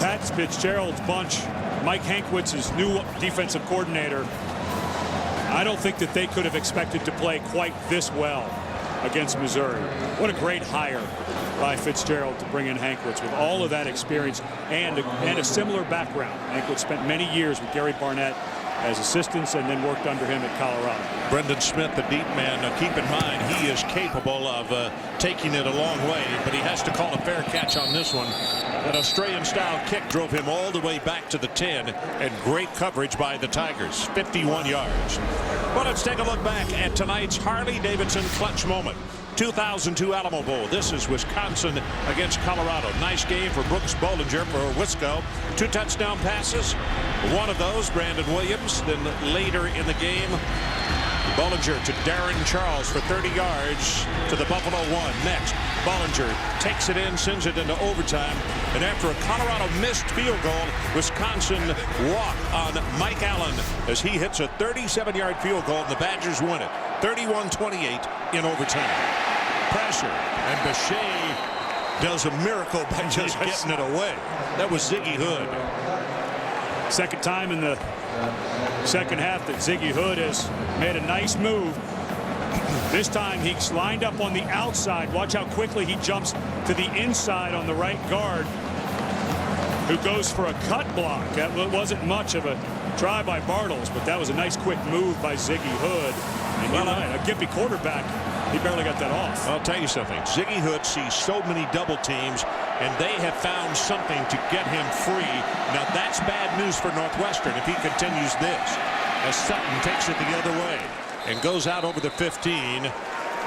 Pat Fitzgerald's bunch, Mike Hankwitz's new defensive coordinator, I don't think that they could have expected to play quite this well against Missouri. What a great hire by Fitzgerald to bring in Hankwitz with all of that experience and a similar background. Hankwitz spent many years with Gary Barnett as assistants and then worked under him at Colorado. Brendan Smith, the deep man, keep in mind he is capable of taking it a long way, but he has to call a fair catch on this one. An Australian-style kick drove him all the way back to the 10, and great coverage by the Tigers, 51 yards. Well, let's take a look back at tonight's Harley-Davidson clutch moment. 2002 Alamo Bowl. This is Wisconsin against Colorado. Nice game for Brooks Bollinger for Wisco. 2 touchdown passes. One of those, Brandon Williams. Then later in the game, Bollinger to Darren Charles for 30 yards to the Buffalo 1. Next, Bollinger takes it in, sends it into overtime. And after a Colorado missed field goal, Wisconsin walk on Mike Allen as he hits a 37-yard field goal, and the Badgers win it. 31-28 in overtime. Pressure, and Bechet does a miracle by just getting it away. That was Ziggy Hood. Second time in the second half that Ziggy Hood has made a nice move. This time he's lined up on the outside. Watch how quickly he jumps to the inside on the right guard, who goes for a cut block. That wasn't much of a try by Bartles, but that was a nice quick move by Ziggy Hood. And well, a gimpy quarterback, he barely got that off. I'll tell you something. Ziggy Hood sees so many double teams, and they have found something to get him free. Now, that's bad news for Northwestern if he continues this, as Sutton takes it the other way and goes out over the 15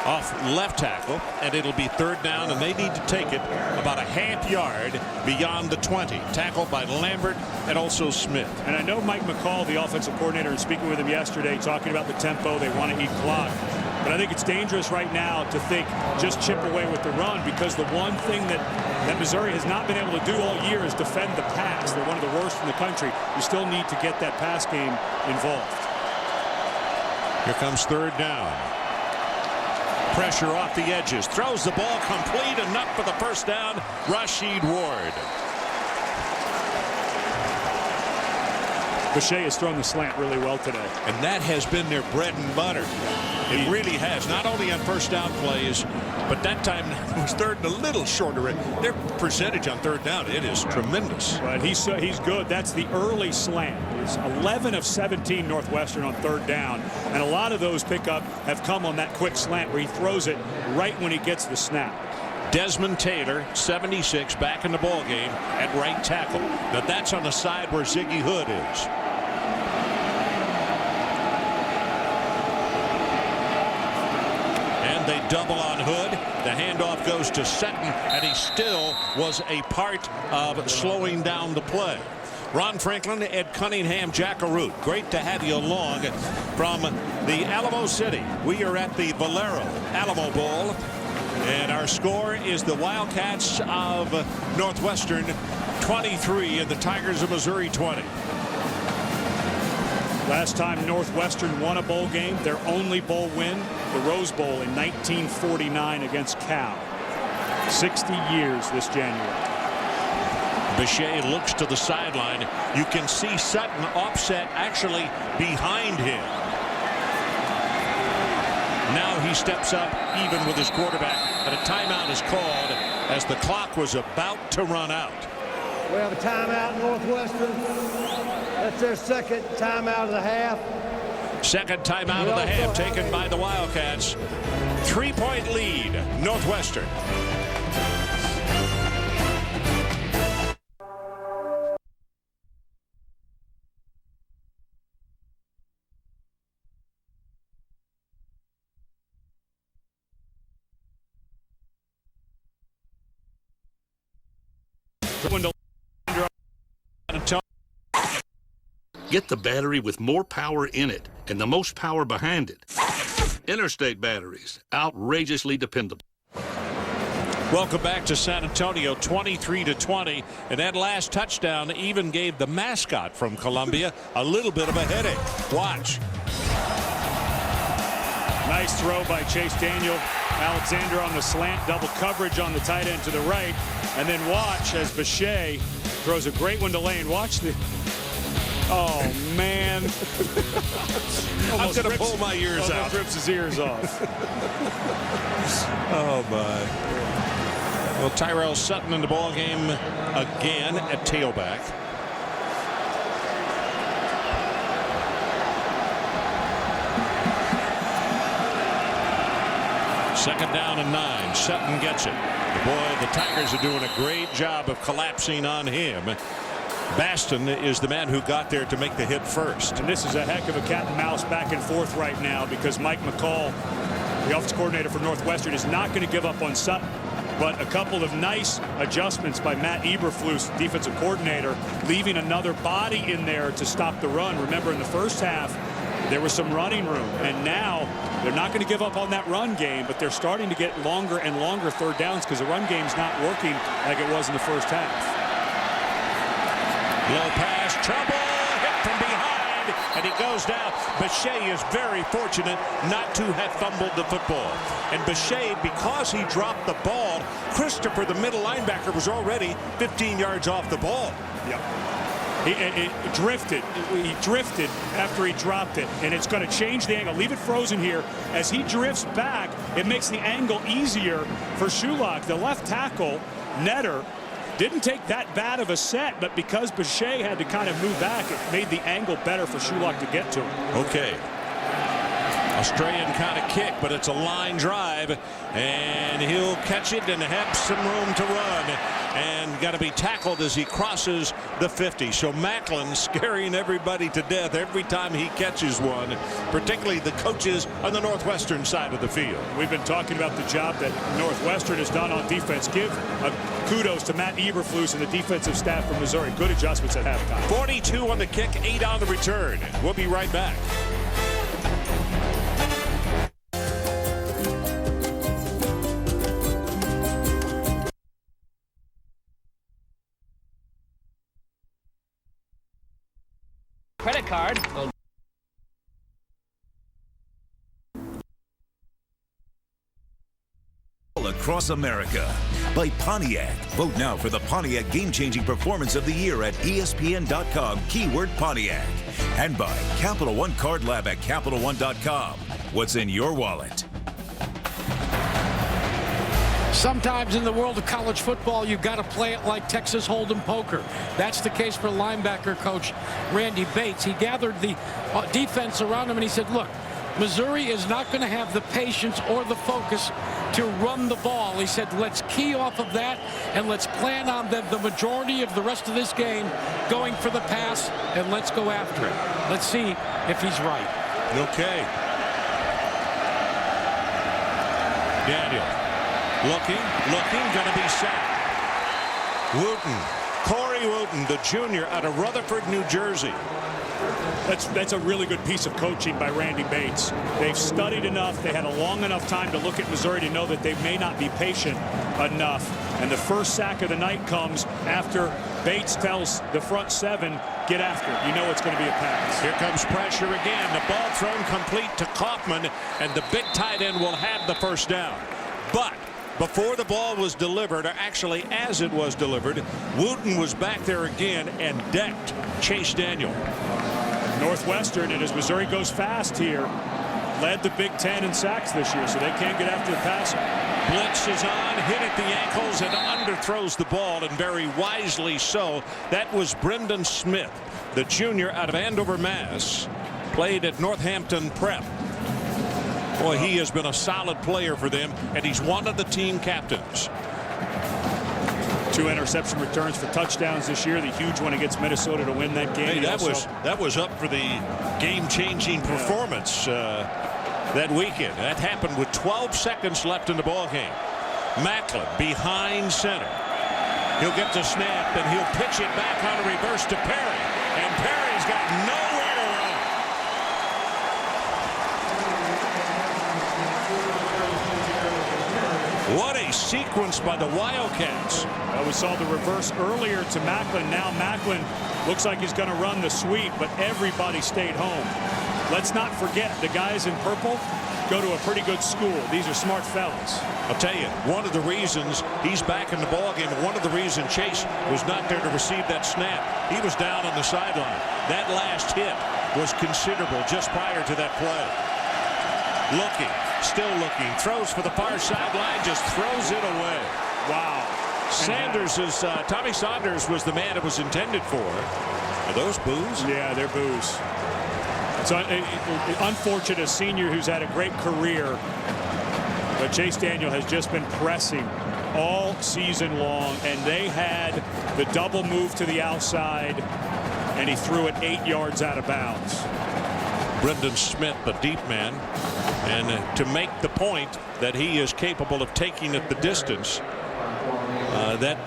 off left tackle, and it'll be 3rd down, and they need to take it about a half yard beyond the 20. Tackled by Lambert and also Smith. And I know Mike McCall, the offensive coordinator, and speaking with him yesterday, talking about the tempo, they want to eat clock. But I think it's dangerous right now to think just chip away with the run, because the one thing that Missouri has not been able to do all year is defend the pass. They're one of the worst in the country. You still need to get that pass game involved. Here comes 3rd down. Pressure off the edges. Throws the ball complete, enough for the 1st down. Rasheed Ward. Bechet has thrown the slant really well today. And that has been their bread and butter. It really has. Not only on 1st down plays, but that time it was 3rd and a little shorter. Their percentage on 3rd down, it is tremendous. But he's good. That's the early slant. It's 11 of 17 Northwestern on 3rd down. And a lot of those pickup have come on that quick slant where he throws it right when he gets the snap. Desmond Taylor, 76, back in the ball game at right tackle. Now that's on the side where Ziggy Hood is. And they double on Hood. The handoff goes to Sutton, and he still was a part of slowing down the play. Ron Franklin, Ed Cunningham, Jack Arute. Great to have you along from the Alamo City. We are at the Valero Alamo Bowl. And our score is the Wildcats of Northwestern 23 and the Tigers of Missouri 20. Last time Northwestern won a bowl game, their only bowl win, the Rose Bowl in 1949 against Cal. 60 years this January. Bechet looks to the sideline. You can see Sutton offset actually behind him. Now he steps up even with his quarterback, and a timeout is called as the clock was about to run out. We have a timeout in Northwestern. That's their second timeout of the half. Second timeout of the half taken by the Wildcats. 3-point lead, Northwestern. Get the battery with more power in it and the most power behind it. Interstate batteries, outrageously dependable. Welcome back to San Antonio, 23-20, and that last touchdown even gave the mascot from Columbia a little bit of a headache. Watch. Nice throw by Chase Daniel. Alexander on the slant, double coverage on the tight end to the right, and then watch as Bechet throws a great one to Lane. Watch the... Oh, man. I'm going to pull my ears out. Almost rips his ears off. Oh, my. Well, Tyrell Sutton in the ball game again at tailback. Second down and 9. Sutton gets it. The Tigers are doing a great job of collapsing on him. Baston is the man who got there to make the hit first. And this is a heck of a cat and mouse back and forth right now because Mike McCall, the offensive coordinator for Northwestern, is not going to give up on Sutton. But a couple of nice adjustments by Matt Eberflus, defensive coordinator, leaving another body in there to stop the run. Remember, in the first half, there was some running room. And now they're not going to give up on that run game, but they're starting to get longer and longer third downs because the run game's not working like it was in the first half. Low pass, trouble, hit from behind, and he goes down. Bechet is very fortunate not to have fumbled the football. And Bechet, because he dropped the ball, Christopher, the middle linebacker, was already 15 yards off the ball. Yep. He drifted. He drifted after he dropped it, and it's going to change the angle. Leave it frozen here. As he drifts back, it makes the angle easier for Shulak. The left tackle, Netter, didn't take that bad of a set, but because Bechet had to kind of move back, it made the angle better for Shulak to get to him. Okay. Australian kind of kick, but it's a line drive, and he'll catch it and have some room to run, and got to be tackled as he crosses the 50. So Macklin scaring everybody to death every time he catches one, particularly the coaches on the Northwestern side of the field. We've been talking about the job that Northwestern has done on defense. Give kudos to Matt Eberflus and the defensive staff from Missouri. Good adjustments at halftime. 42 on the kick, 8 on the return. We'll be right back. Credit card. Across America by Pontiac. Vote now for the Pontiac game-changing performance of the year at ESPN.com, keyword Pontiac. And by Capital One Card Lab at CapitalOne.com. What's in your wallet? Sometimes in the world of college football, you've got to play it like Texas Hold'em poker. That's the case for linebacker coach Randy Bates. He gathered the defense around him and he said, look, Missouri is not going to have the patience or the focus to run the ball. He said, let's key off of that and let's plan on the majority of the rest of this game going for the pass, and let's go after it. Let's see if he's right. Okay. Daniel. Looking, going to be sacked. Wooten, Corey Wooten, the junior out of Rutherford, New Jersey. That's a really good piece of coaching by Randy Bates. They've studied enough. They had a long enough time to look at Missouri to know that they may not be patient enough. And the first sack of the night comes after Bates tells the front seven, get after it. You know it's going to be a pass. Here comes pressure again. The ball thrown complete to Kaufman, and the big tight end will have the first down. But before the ball was delivered, or actually as it was delivered, Wooten was back there again and decked Chase Daniel. Northwestern, and as Missouri goes fast here, led the Big Ten in sacks this year, so they can't get after the passer. Blitz is on, hit at the ankles, and underthrows the ball, and very wisely so. That was Brendan Smith, the junior out of Andover, Mass. Played at Northampton Prep. Boy, he has been a solid player for them, and he's one of the team captains. 2 interception returns for touchdowns this year. The huge one against Minnesota to win that game. Hey, that was up for the game-changing performance that weekend. That happened with 12 seconds left in the ball game. Macklin behind center. He'll get the snap, and he'll pitch it back on a reverse to Perry. And Perry's got nowhere to run. What a sequence by the Wildcats. Well, we saw the reverse earlier to Macklin. Now Macklin looks like he's going to run the sweep, but everybody stayed home. Let's not forget, the guys in purple go to a pretty good school. These are smart fellas. I'll tell you, one of the reasons he's back in the ballgame, one of the reasons Chase was not there to receive that snap, he was down on the sideline. That last hit was considerable just prior to that play. Looking, still looking, throws for the far sideline, just throws it away. Wow. Tommy Saunders was the man it was intended for. Are those boos? Yeah, they're boos. It's unfortunate, a senior who's had a great career, but Chase Daniel has just been pressing all season long, and they had the double move to the outside, and he threw it 8 yards out of bounds. Brendan Smith, the deep man, and to make the point that he is capable of taking it the distance, that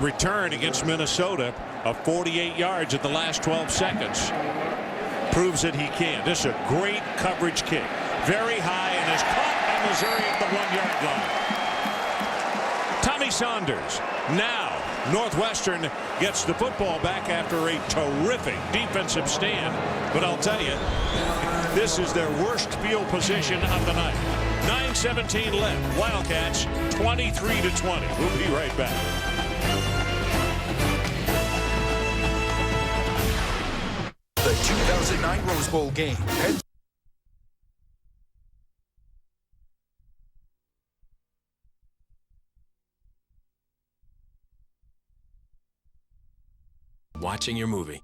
return against Minnesota of 48 yards in the last 12 seconds proves that he can. This is a great coverage kick. Very high and is caught by Missouri at the 1-yard line. Tommy Saunders. Now Northwestern gets the football back after a terrific defensive stand. But I'll tell you, this is their worst field position of the night. 9:17 left. Wildcats 23-20. We'll be right back. The 2009 Rose Bowl game. Watching your movie.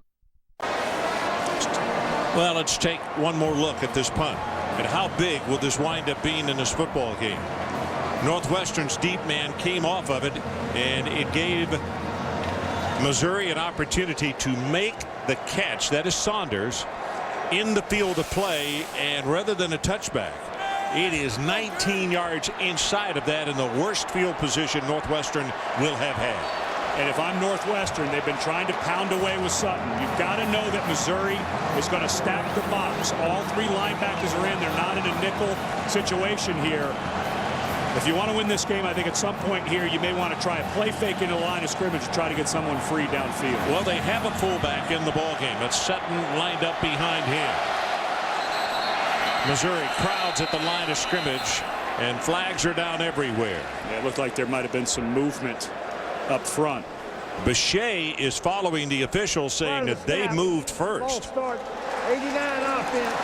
Well, let's take one more look at this punt. And how big will this wind up being in this football game? Northwestern's deep man came off of it, and it gave Missouri an opportunity to make the catch. That is Saunders in the field of play, and rather than a touchback, it is 19 yards inside of that in the worst field position Northwestern will have had. And if I'm Northwestern, they've been trying to pound away with Sutton. You've got to know that Missouri is going to stack the box. All three linebackers are in. They're not in a nickel situation here. If you want to win this game, I think at some point here you may want to try a play fake in the line of scrimmage to try to get someone free downfield. Well, they have a fullback in the ballgame. It's Sutton lined up behind him. Missouri crowds at the line of scrimmage, and flags are down everywhere. Yeah, it looked like there might have been some movement up front. Bechet is following the officials, saying that they moved first. Ball start, 89 offense,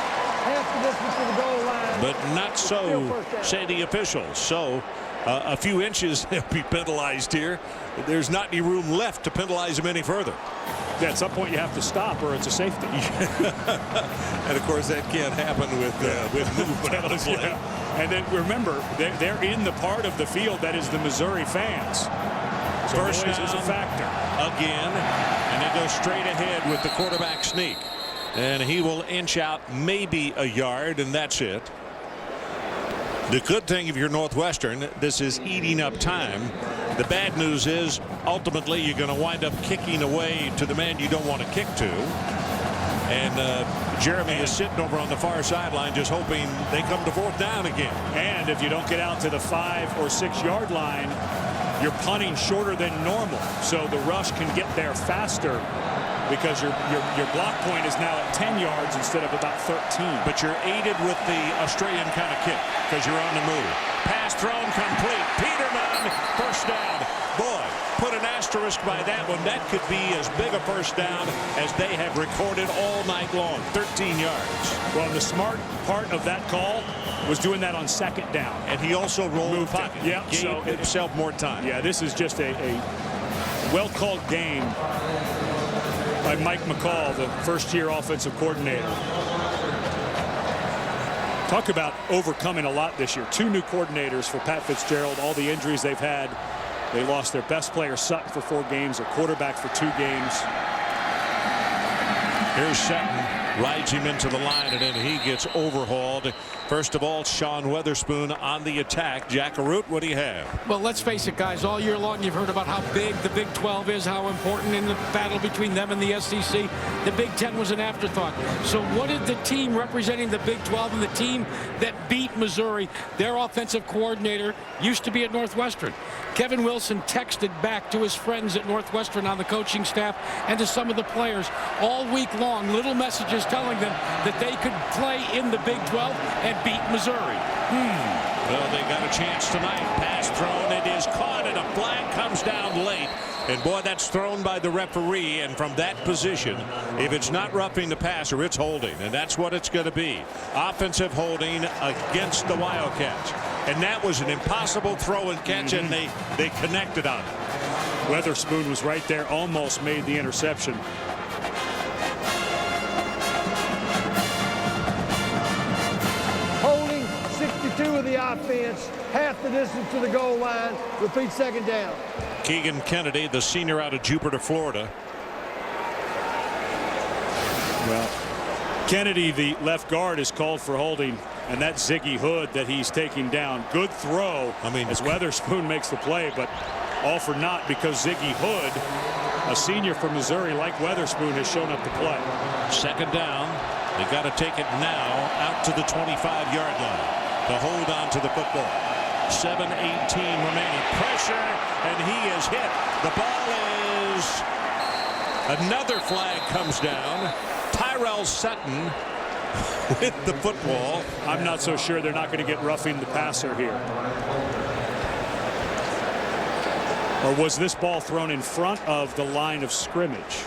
half the distance to the goal line. But not so, say the officials. So a few inches will be penalized here. There's not any room left to penalize them any further. Yeah, at some point you have to stop or it's a safety. And of course that can't happen with movement on the play. Yeah. And then remember, they're in the part of the field that is the Missouri fans. So First noise is a factor. Again, and they go straight ahead with the quarterback sneak. And he will inch out maybe a yard, and that's it. The good thing if you're Northwestern, this is eating up time. The bad news is ultimately you're going to wind up kicking away to the man you don't want to kick to. And Jeremy is sitting over on the far sideline just hoping they come to fourth down again. And if you don't get out to the 5 or 6 yard line, you're punting shorter than normal. So the rush can get there faster because your block point is now at 10 yards instead of about 13. But you're aided with the Australian kind of kick because you're on the move. Pass thrown complete. Peterman, first down. Boy, put an asterisk by that one. That could be as big a first down as they have recorded all night long. 13 yards. Well, the smart part of that call was doing that on second down. And he also rolled the pocket. Yeah, gave himself more time. Yeah, this is just a well-called game by Mike McCall, the first-year offensive coordinator. Talk about overcoming a lot this year. 2 new coordinators for Pat Fitzgerald. All the injuries they've had. They lost their best player, Sutton, for 4 games. Their quarterback for 2 games. Here's Sutton. Rides him into the line, and then he gets overhauled. First of all, Sean Weatherspoon on the attack. Jack Arute, what do you have? Well, let's face it, guys. All year long, you've heard about how big the Big 12 is, how important in the battle between them and the SEC. The Big 10 was an afterthought. So what did the team representing the Big 12 and the team that beat Missouri, their offensive coordinator, used to be at Northwestern? Kevin Wilson texted back to his friends at Northwestern on the coaching staff and to some of the players all week long, little messages telling them that they could play in the Big 12 and beat Missouri. Well, they got a chance tonight. Pass thrown. It is caught, and a flag comes down late. And, boy, that's thrown by the referee. And from that position, if it's not roughing the passer, it's holding. And that's what it's going to be. Offensive holding against the Wildcats. And that was an impossible throw and catch, and they connected on it. Weatherspoon was right there, almost made the interception. Holding 62 of the offense, half the distance to the goal line. Repeat second down. Keegan Kennedy, the senior out of Jupiter, Florida. Well, Kennedy, the left guard, is called for holding, and that's Ziggy Hood that he's taking down. Good throw, as Weatherspoon makes the play, but all for naught because Ziggy Hood, a senior from Missouri like Weatherspoon, has shown up to play. Second down. They got to take it now out to the 25-yard line to hold on to the football. 7:18 remaining. Pressure, and he is hit. The ball is... Another flag comes down. Tyrell Sutton with the football. I'm not so sure they're not going to get roughing the passer here. Or was this ball thrown in front of the line of scrimmage?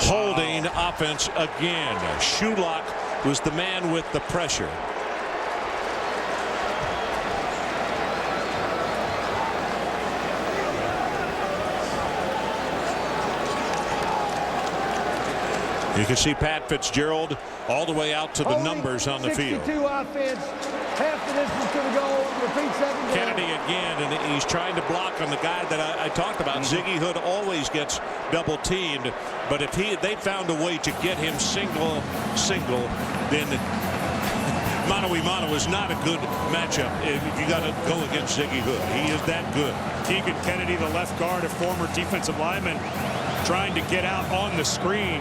Holding offense again. Shulock was the man with the pressure. You can see Pat Fitzgerald all the way out to the numbers on the field. 62 offense, half the distance to the goal. Repeat second down. Kennedy again, and he's trying to block on the guy that I talked about. Ziggy Hood always gets double teamed, but if they found a way to get him single, then mano-a-mano is not a good matchup. You got to go against Ziggy Hood. He is that good. Keegan Kennedy, the left guard, a former defensive lineman, trying to get out on the screen,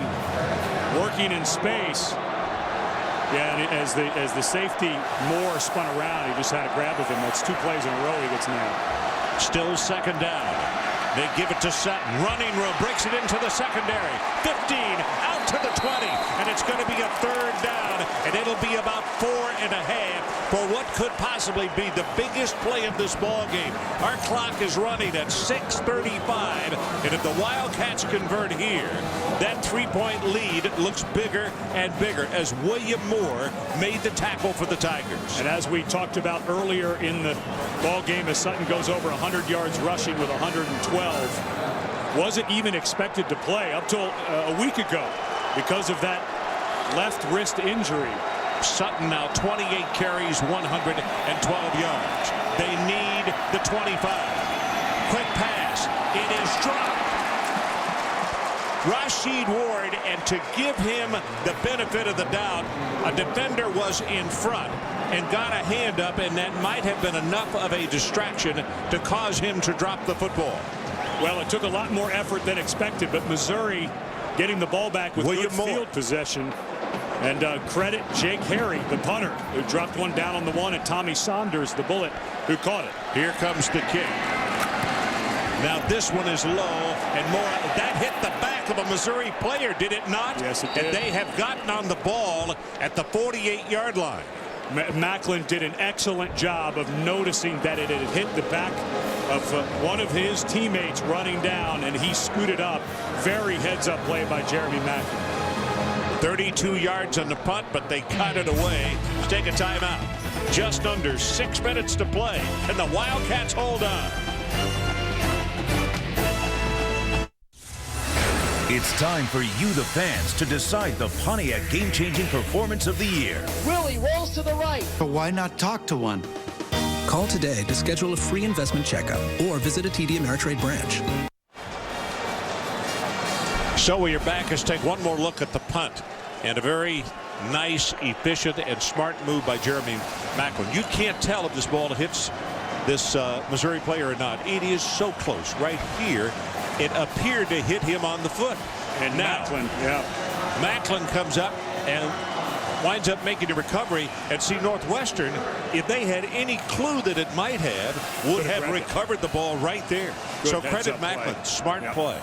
working in space. Yeah, and as the safety Moore spun around, he just had a grab of him. That's 2 plays in a row he gets nailed. Still second down. They give it to Sutton. Running room, breaks it into the secondary. 15, out to the 20, and it's going to be a third down, and it'll be about 4.5 for what could possibly be the biggest play of this ball game. Our clock is running at 6:35, and if the Wildcats convert here, that 3-point lead looks bigger and bigger as William Moore made the tackle for the Tigers. And as we talked about earlier in the ball game, as Sutton goes over 100 yards rushing with 112, wasn't even expected to play up till a week ago because of that left wrist injury. Sutton now 28 carries, 112 yards. They need the 25. Quick pass. It is dropped. Rashid Ward, and to give him the benefit of the doubt, a defender was in front and got a hand up, and that might have been enough of a distraction to cause him to drop the football. Well, it took a lot more effort than expected, but Missouri getting the ball back with good field possession. And credit Jake Harry, the punter, who dropped one down on the 1, and Tommy Saunders, the bullet, who caught it. Here comes the kick. Now this one is low, and more. That hit the back of a Missouri player, did it not? Yes, it did. And they have gotten on the ball at the 48-yard line. Macklin did an excellent job of noticing that it had hit the back of one of his teammates running down, and he scooted up. Very heads-up play by Jeremy Macklin. 32 yards on the punt, but they cut it away. Let's take a timeout. Just under 6 minutes to play, and the Wildcats hold on. It's time for you, the fans, to decide the Pontiac game-changing performance of the year. Willie rolls to the right. But why not talk to one? Call today to schedule a free investment checkup or visit a TD Ameritrade branch. So we are back. Let's take one more look at the punt. And a very nice, efficient, and smart move by Jeremy Macklin. You can't tell if this ball hits this Missouri player or not. It is so close right here. It appeared to hit him on the foot. And now Macklin comes up and winds up making a recovery. And see, Northwestern, if they had any clue that it might have, would have recovered the ball right there. Good so credit Macklin. Play. Smart play.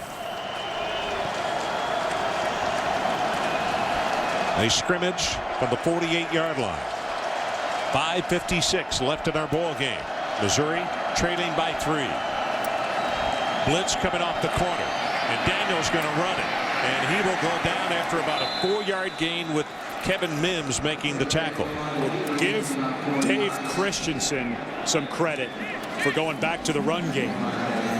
A scrimmage from the 48-yard line. 5:56 left in our ball game. Missouri trailing by 3. Blitz coming off the corner, and Daniel's going to run it, and he will go down after about a 4-yard gain with Kevin Mims making the tackle. Give Dave Christensen some credit for going back to the run game.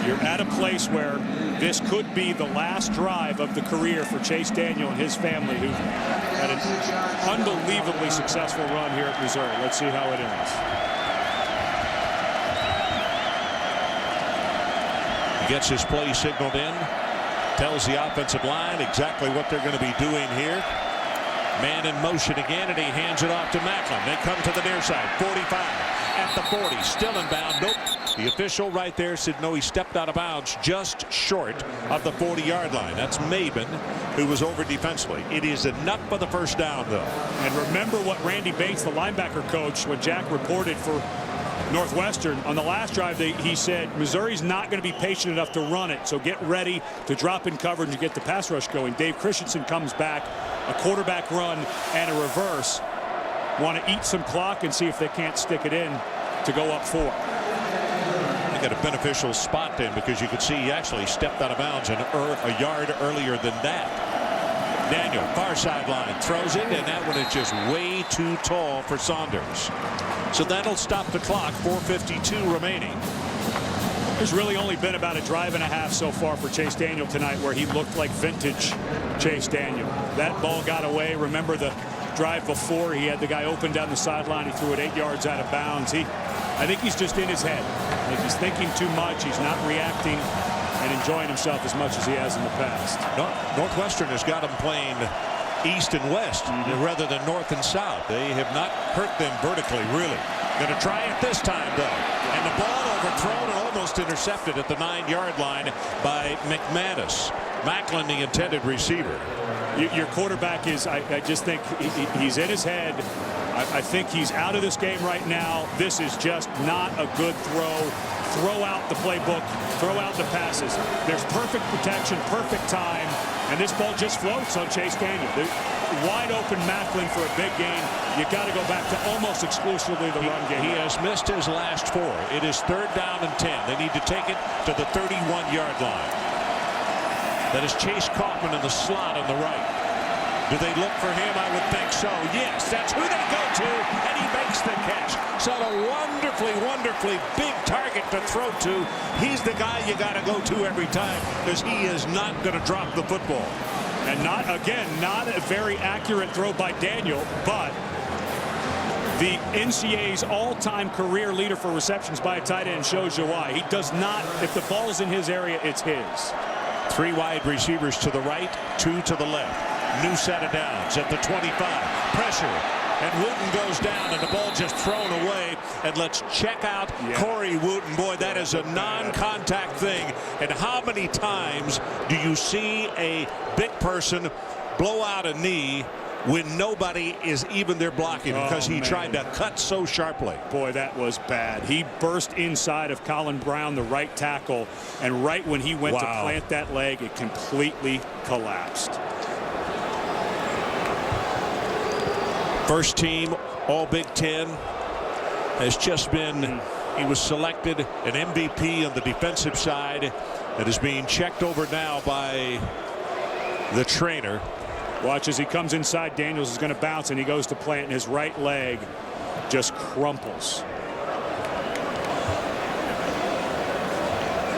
You're at a place where this could be the last drive of the career for Chase Daniel and his family, who had an unbelievably successful run here at Missouri. Let's see how it ends. He gets his play signaled in, tells the offensive line exactly what they're going to be doing here. Man in motion again, and he hands it off to Macklin. They come to the near side. 45 at the 40, still inbound. Nope. The official right there said no, he stepped out of bounds just short of the 40-yard line. That's Maben, who was over defensively. It is enough for the first down, though. And remember what Randy Bates, the linebacker coach, when Jack reported for Northwestern on the last drive, he said Missouri's not going to be patient enough to run it, so get ready to drop in coverage and get the pass rush going. Dave Christensen comes back, a quarterback run and a reverse. Want to eat some clock and see if they can't stick it in to go up 4. They got a beneficial spot then, because you could see he actually stepped out of bounds a yard earlier than that. Daniel, far sideline, throws it, and that one is just way too tall for Saunders. So that'll stop the clock. 4:52 remaining. There's really only been about a drive and a half so far for Chase Daniel tonight where he looked like vintage Chase Daniel. That ball got away. Remember the drive before, he had the guy open down the sideline. He threw it 8 yards out of bounds. I think he's just in his head. I think he's thinking too much. He's not reacting and enjoying himself as much as he has in the past. Northwestern has got him playing east and west rather than north and south. They have not hurt them vertically, really. Going to try it this time, though. And the ball overthrown and almost intercepted at the 9-yard line by McManus. Macklin, the intended receiver. Your quarterback is, I just think he's in his head. I think he's out of this game right now. This is just not a good throw. Throw out the playbook. Throw out the passes. There's perfect protection, perfect time. And this ball just floats on Chase Daniel. Wide open Macklin for a big gain. You got to go back to almost exclusively the run game. He has missed his last 4. It is 3rd down and 10. They need to take it to the 31-yard line. That is Chase Kaufman in the slot on the right. Do they look for him? I would think so. Yes, that's who they go to, and he makes the catch. So a wonderfully, wonderfully big target to throw to. He's the guy you got to go to every time, because he is not going to drop the football. And not a very accurate throw by Daniel, but the NCAA's all-time career leader for receptions by a tight end shows you why. He does not, if the ball's in his area, it's his. 3 wide receivers to the right, 2 to the left. New set of downs at the 25. Pressure, and Wooten goes down, and the ball just thrown away. And let's check out Corey Wooten. Boy, that is a non-contact thing. And how many times do you see a big person blow out a knee when nobody is even there blocking him, because he tried to cut so sharply? Boy, that was bad. He burst inside of Colin Brown, the right tackle, and right when he went to plant that leg, it completely collapsed. First team All Big Ten has just been, he was selected an MVP on the defensive side, and is being checked over now by the trainer. Watch as he comes inside. Daniels is going to bounce, and he goes to plant, and his right leg just crumples.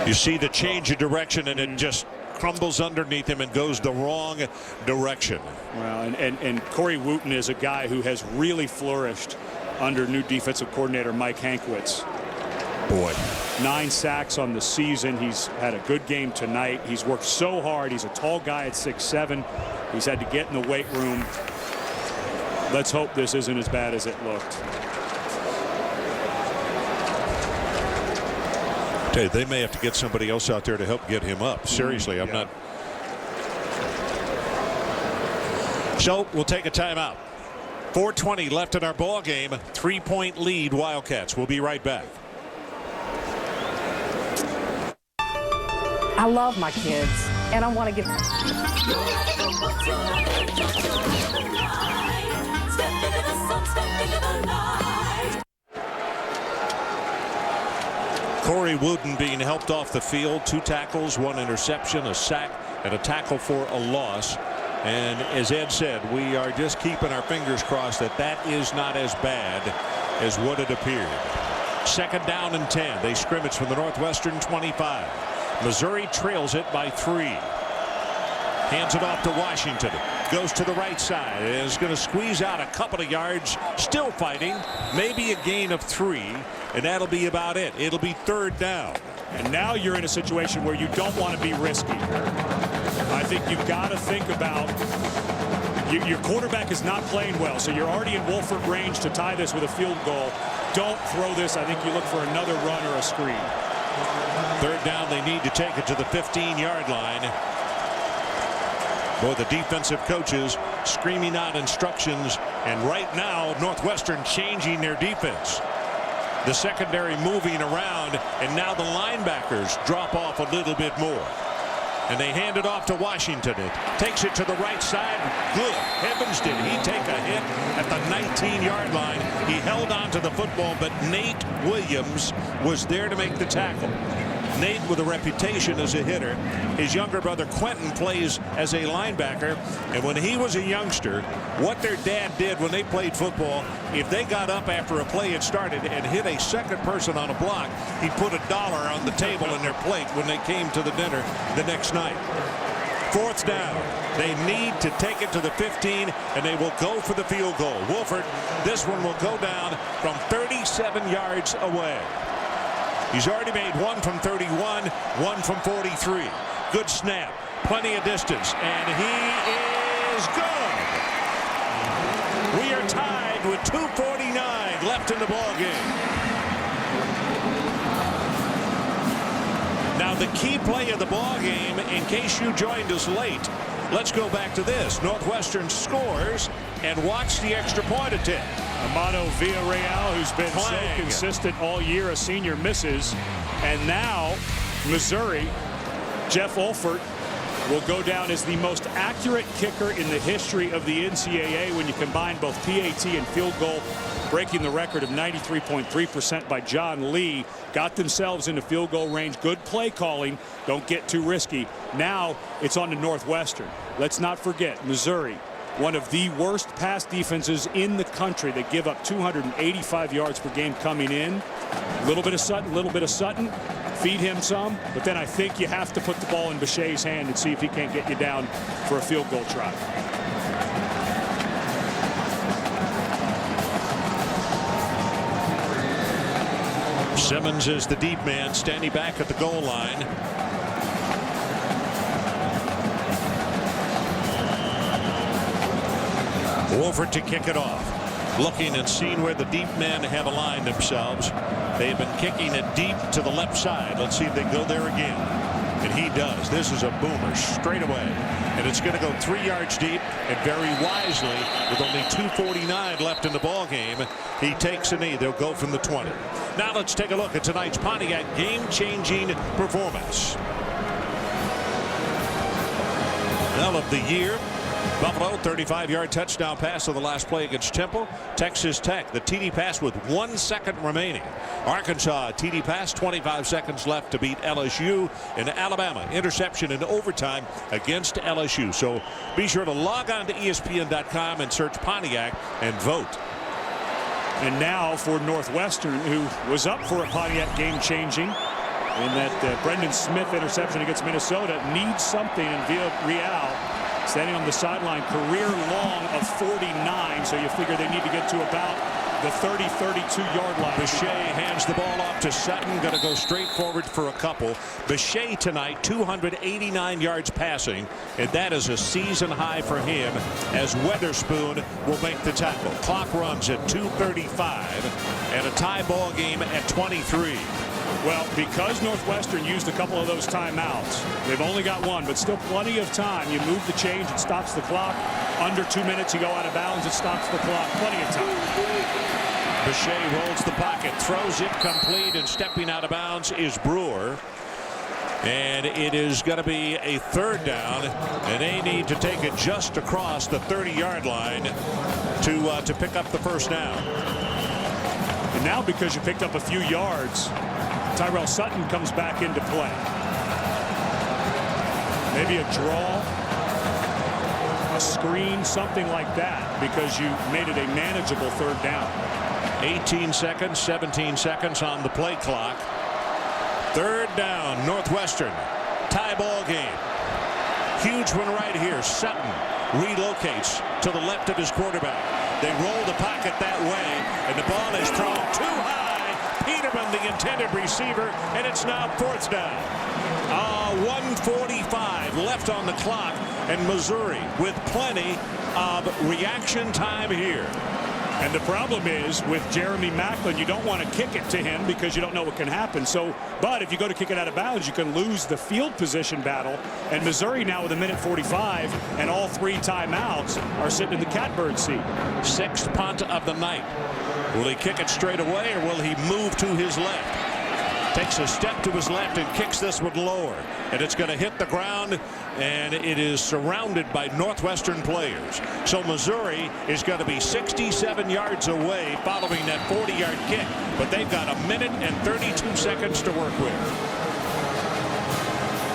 You see the change of direction, and it just crumbles underneath him and goes the wrong direction. Well, and Corey Wooten is a guy who has really flourished under new defensive coordinator Mike Hankwitz. Boy, 9 sacks on the season. He's had a good game tonight. He's worked so hard. He's a tall guy at 6'7". He's had to get in the weight room. Let's hope this isn't as bad as it looked. Okay, they may have to get somebody else out there to help get him up. Seriously, I'm not. So we'll take a timeout. 4:20 left in our ball game. 3-point lead, Wildcats. We'll be right back. I love my kids, and I want to give. Corey Wooden being helped off the field. 2 tackles, 1 interception, a sack, and a tackle for a loss. And as Ed said, we are just keeping our fingers crossed that that is not as bad as what it appeared. 2nd down and 10. They scrimmage from the Northwestern 25. Missouri trails it by 3. Hands it off to Washington. Goes to the right side. Is going to squeeze out a couple of yards. Still fighting. Maybe a gain of 3. And that'll be about it. It'll be 3rd down. And now you're in a situation where you don't want to be risky. I think you've got to think about your quarterback is not playing well, so you're already in Wolford range to tie this with a field goal. Don't throw this. I think you look for another run or a screen. 3rd down. They need to take it to the 15-yard line. Boy, the defensive coaches screaming out instructions, and right now Northwestern changing their defense. The secondary moving around, and now the linebackers drop off a little bit more. And they hand it off to Washington. It takes it to the right side. Good heavens, did he take a hit at the 19-yard line. He held on to the football, but Nate Williams was there to make the tackle. Nate with a reputation as a hitter. His younger brother Quentin plays as a linebacker, and when he was a youngster, what their dad did when they played football, if they got up after a play had started and hit a second person on a block, he'd put $1 on the table in their plate when they came to the dinner the next night. 4th down. They need to take it to the 15, and they will go for the field goal. Wolford, this one will go down from 37 yards away. He's already made 1 from 31, 1 from 43. Good snap, plenty of distance, and he is good. We are tied with 2:49 left in the ball game. Now the key play of the ball game, in case you joined us late, let's go back to this. Northwestern scores and watch the extra point attempt. Amado Villarreal, who's been so consistent all year, a senior, misses. And now Missouri, Jeff Olfert, will go down as the most accurate kicker in the history of the NCAA when you combine both PAT and field goal, breaking the record of 93.3% by John Lee. Got themselves into field goal range. Good play calling. Don't get too risky. Now it's on to Northwestern. Let's not forget, Missouri, one of the worst pass defenses in the country. They give up 285 yards per game coming in. A little bit of Sutton, feed him some, but then I think you have to put the ball in Bechet's hand and see if he can't get you down for a field goal try. Simmons is the deep man, standing back at the goal line. Wolford to kick it off. Looking and seeing where the deep men have aligned themselves. They've been kicking it deep to the left side. Let's see if they go there again. And he does. This is a boomer straight away. And it's going to go 3 yards deep, and very wisely, with only 2:49 left in the ball game, he takes a knee. They'll go from the 20. Now let's take a look at tonight's Pontiac game-changing performance. Bell of the year. Buffalo, 35-yard touchdown pass on the last play against Temple. Texas Tech, the TD pass with 1 second remaining. Arkansas, TD pass, 25 seconds left to beat LSU. And Alabama, interception in overtime against LSU. So be sure to log on to ESPN.com and search Pontiac and vote. And now for Northwestern, who was up for a Pontiac game-changing in that Brendan Smith interception against Minnesota, needs something, and Villarreal standing on the sideline, career long of 49, so you figure they need to get to about the 30, 32-yard line. Boucher hands the ball off to Sutton. Going to go straight forward for a couple. Boucher tonight, 289 yards passing, and that is a season high for him as Weatherspoon will make the tackle. Clock runs at 2:35 and a tie ball game at 23. Well, because Northwestern used a couple of those timeouts, they've only got one, but still plenty of time. You move the change, it stops the clock. Under 2 minutes, you go out of bounds, it stops the clock. Plenty of time. Boucher rolls the pocket, throws it complete, and stepping out of bounds is Brewer. And it is going to be a third down, and they need to take it just across the 30-yard line to pick up the first down. And now, because you picked up a few yards, Tyrell Sutton comes back into play. Maybe a draw, a screen, something like that, because you made it a manageable third down. 18 seconds, 17 seconds on the play clock. Third down, Northwestern. Tie ball game. Huge one right here. Sutton relocates to the left of his quarterback. They roll the pocket that way, and the ball is thrown too high. Peterman, the intended receiver, and it's now fourth down. 1:45 left on the clock, and Missouri with plenty of reaction time here. And the problem is with Jeremy Macklin, you don't want to kick it to him because you don't know what can happen. So, but if you go to kick it out of bounds, you can lose the field position battle. And Missouri now with 1:45 and all 3 timeouts are sitting in the catbird seat. Sixth punt of the night. Will he kick it straight away, or will he move to his left? Takes a step to his left and kicks this one lower, and it's going to hit the ground, and it is surrounded by Northwestern players. So Missouri is going to be 67 yards away following that 40-yard kick, but they've got 1 minute and 32 seconds to work with.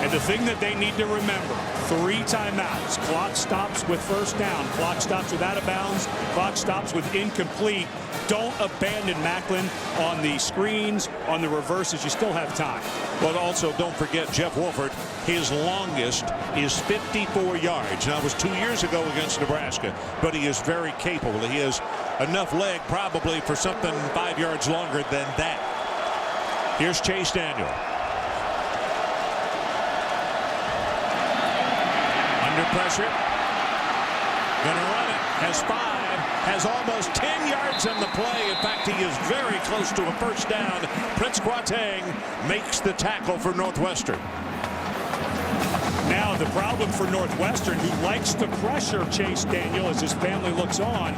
And the thing that they need to remember, 3 timeouts. Clock stops with first down. Clock stops with out of bounds. Clock stops with incomplete. Don't abandon Macklin on the screens, on the reverses. You still have time. But also don't forget Jeff Wolford. His longest is 54 yards. Now, it was 2 years ago against Nebraska, but he is very capable. He has enough leg probably for something 5 yards longer than that. Here's Chase Daniel. Under pressure. Gonna run it. Has 5. Has almost 10 yards on the play. In fact, he is very close to a first down. Prince Quatang makes the tackle for Northwestern. Now the problem for Northwestern, who likes to pressure Chase Daniel as his family looks on,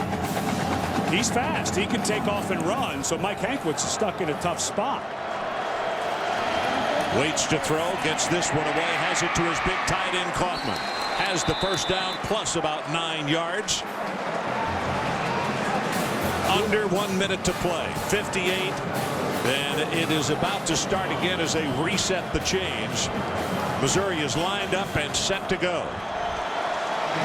he's fast. He can take off and run. So Mike Hankwitz is stuck in a tough spot. Waits to throw, gets this one away, has it to his big tight end Kaufman. Has the first down plus about 9 yards. Under 1 minute to play. 58. And it is about to start again as they reset the change. Missouri is lined up and set to go.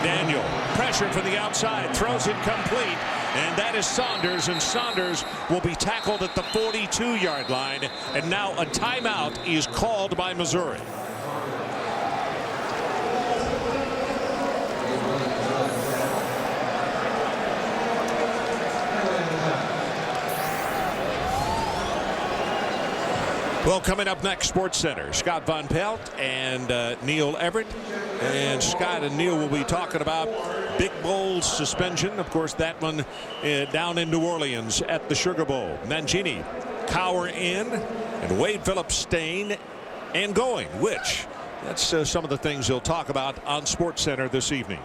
Daniel, pressure from the outside, throws it complete, and that is Saunders, and Saunders will be tackled at the 42-yard line, and now a timeout is called by Missouri. Well, coming up next, Sports Center, Scott Von Pelt and Neil Everett. And Scott and Neil will be talking about Big Bowl suspension. Of course, that one down in New Orleans at the Sugar Bowl. Mangini, Cower in, and Wade Phillips staying and going, which that's some of the things he'll talk about on Sports Center this evening.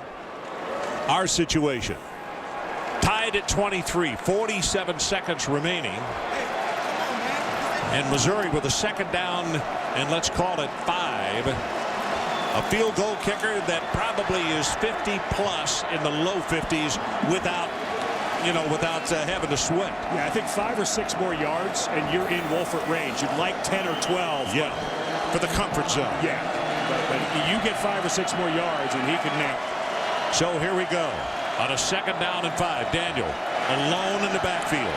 Our situation, tied at 23, 47 seconds remaining. And Missouri with a second down, and let's call it 5. A field goal kicker that probably is 50 plus in the low 50s without having to sweat. Yeah, I think 5 or 6 more yards, and you're in Wolford range. You'd like 10 or 12. Yeah, for the comfort zone. Yeah, but you get 5 or 6 more yards, and he can nail it. So here we go on a second down and 5. Daniel alone in the backfield.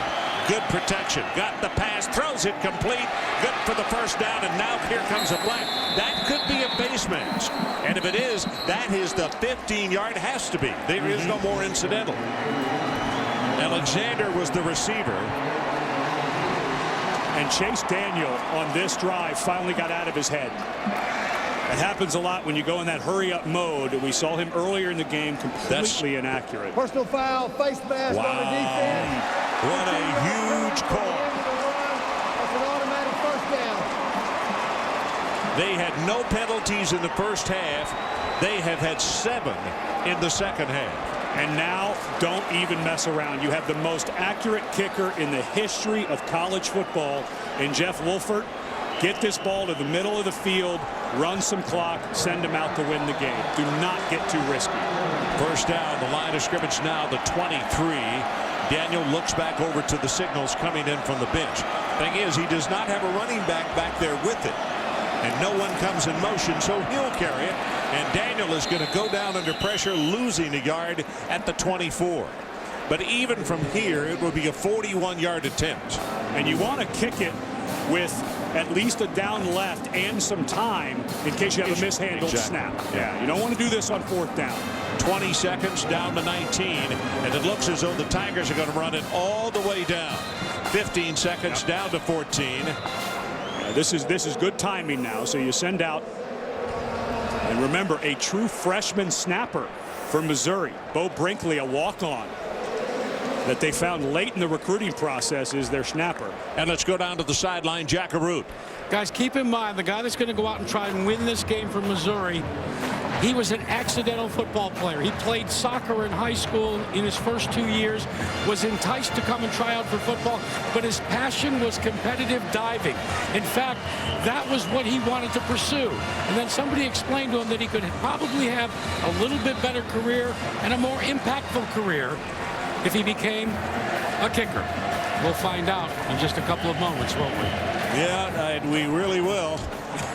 Good protection. Got the pass. Throws it complete. Good for the first down. And now here comes a flag. That could be a face mask. And if it is, that is the 15-yard. Has to be. There is no more incidental. Alexander was the receiver. And Chase Daniel on this drive finally got out of his head. It happens a lot when you go in that hurry-up mode. We saw him earlier in the game completely inaccurate. Personal foul, face mask on the defense. What a huge call. That's an automatic first down. They had no penalties in the first half. They have had 7 in the second half. And now don't even mess around. You have the most accurate kicker in the history of college football in Jeff Wolford. Get this ball to the middle of the field, run some clock, send him out to win the game. Do not get too risky. First down, the line of scrimmage now, the 23. Daniel looks back over to the signals coming in from the bench. Thing is, he does not have a running back there with it. And no one comes in motion, so he'll carry it. And Daniel is going to go down under pressure, losing a yard at the 24. But even from here, it will be a 41-yard attempt. And you want to kick it with at least a down left and some time in case you have a mishandled snap. Yeah, you don't want to do this on 4th down. 20 seconds down to 19, and it looks as though the Tigers are going to run it all the way down. 15 seconds down to 14. Yeah, this is good timing now. So you send out, and remember, a true freshman snapper for Missouri, Bo Brinkley, a walk-on that they found late in the recruiting process is their snapper. And let's go down to the sideline, Jack Arute. Guys, keep in mind, the guy that's going to go out and try and win this game for Missouri, he was an accidental football player. He played soccer in high school in his first 2 years, was enticed to come and try out for football, but his passion was competitive diving. In fact, that was what he wanted to pursue. And then somebody explained to him that he could probably have a little bit better career and a more impactful career if he became a kicker. We'll find out in just a couple of moments, won't we? Yeah, we really will.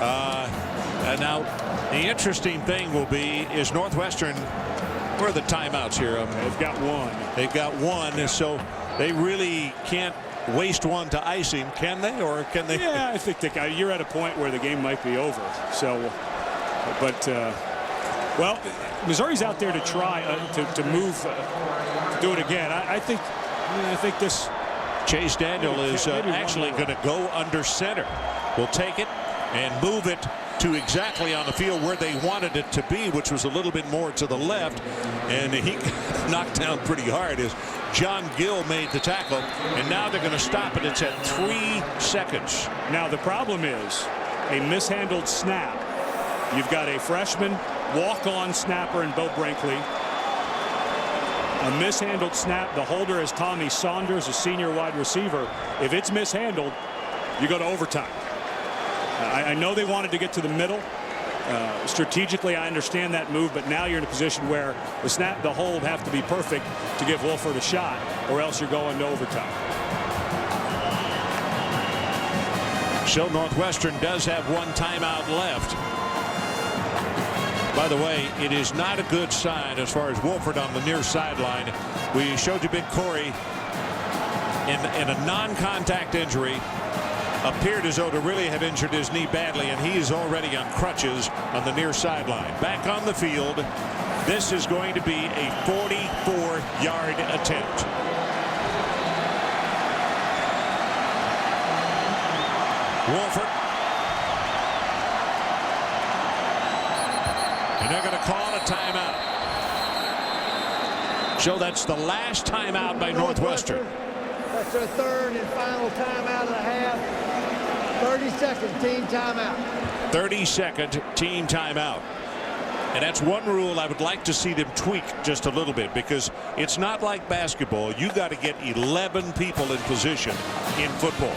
And now, the interesting thing will be is Northwestern, where are the timeouts here? They've got one. They've got one, yeah. So they really can't waste one to icing, can they? Or can they? Yeah, I think you're at a point where the game might be over. So, but, well, Missouri's out there to try to move, to do it again. I think this. Chase Daniel is actually going to go under center. We'll take it and move it to exactly on the field where they wanted it to be, which was a little bit more to the left. And he knocked down pretty hard as John Gill made the tackle. And now they're going to stop it. It's at 3 seconds. Now the problem is a mishandled snap. You've got a freshman walk-on snapper in Bo Brinkley. A mishandled snap. The holder is Tommy Saunders, a senior wide receiver. If it's mishandled, you go to overtime. I know they wanted to get to the middle. Strategically, I understand that move, but now you're in a position where the snap, the hold have to be perfect to give Wolford a shot, or else you're going to overtime. So Northwestern does have one timeout left. By the way, it is not a good sign as far as Wolford on the near sideline. We showed you Big Corey in a non-contact injury. Appeared as though to really have injured his knee badly, and he is already on crutches on the near sideline. Back on the field. This is going to be a 44-yard attempt. Wolford. And they're going to call a timeout. So that's the last timeout by Northwestern. That's their third and final timeout of the half. 30-second team timeout. 30-second team timeout. And that's one rule I would like to see them tweak just a little bit, because it's not like basketball. You got to get 11 people in position in football.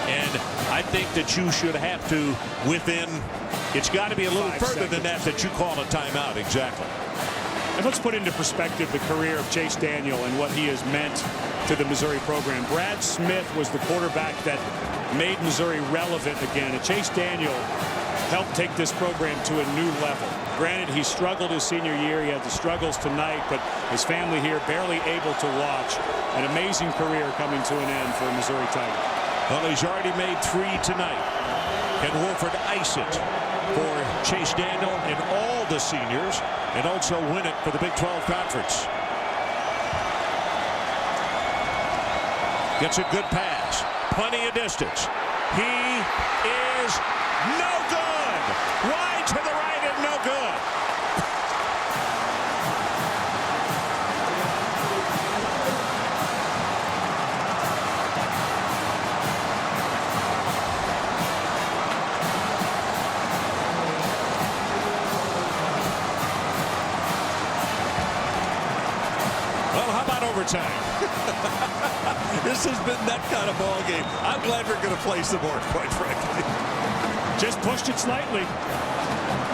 And I think that you should have to, within, it's got to be a little further than that you call a timeout. Exactly. And let's put into perspective the career of Chase Daniel and what he has meant to the Missouri program. Brad Smith was the quarterback that made Missouri relevant again. And Chase Daniel helped take this program to a new level. Granted, he struggled his senior year. He had the struggles tonight, but his family here barely able to watch. An amazing career coming to an end for a Missouri Tiger. Well, he's already made 3 tonight. Can Wolford ice it for Chase Daniel and all the seniors, and also win it for the Big 12 Conference? Gets a good pass. Plenty of distance. He is no good. Wide to the right and no good. Well, how about overtime? This has been that kind of ball game. I'm glad we're going to play some more, quite frankly. Just pushed it slightly.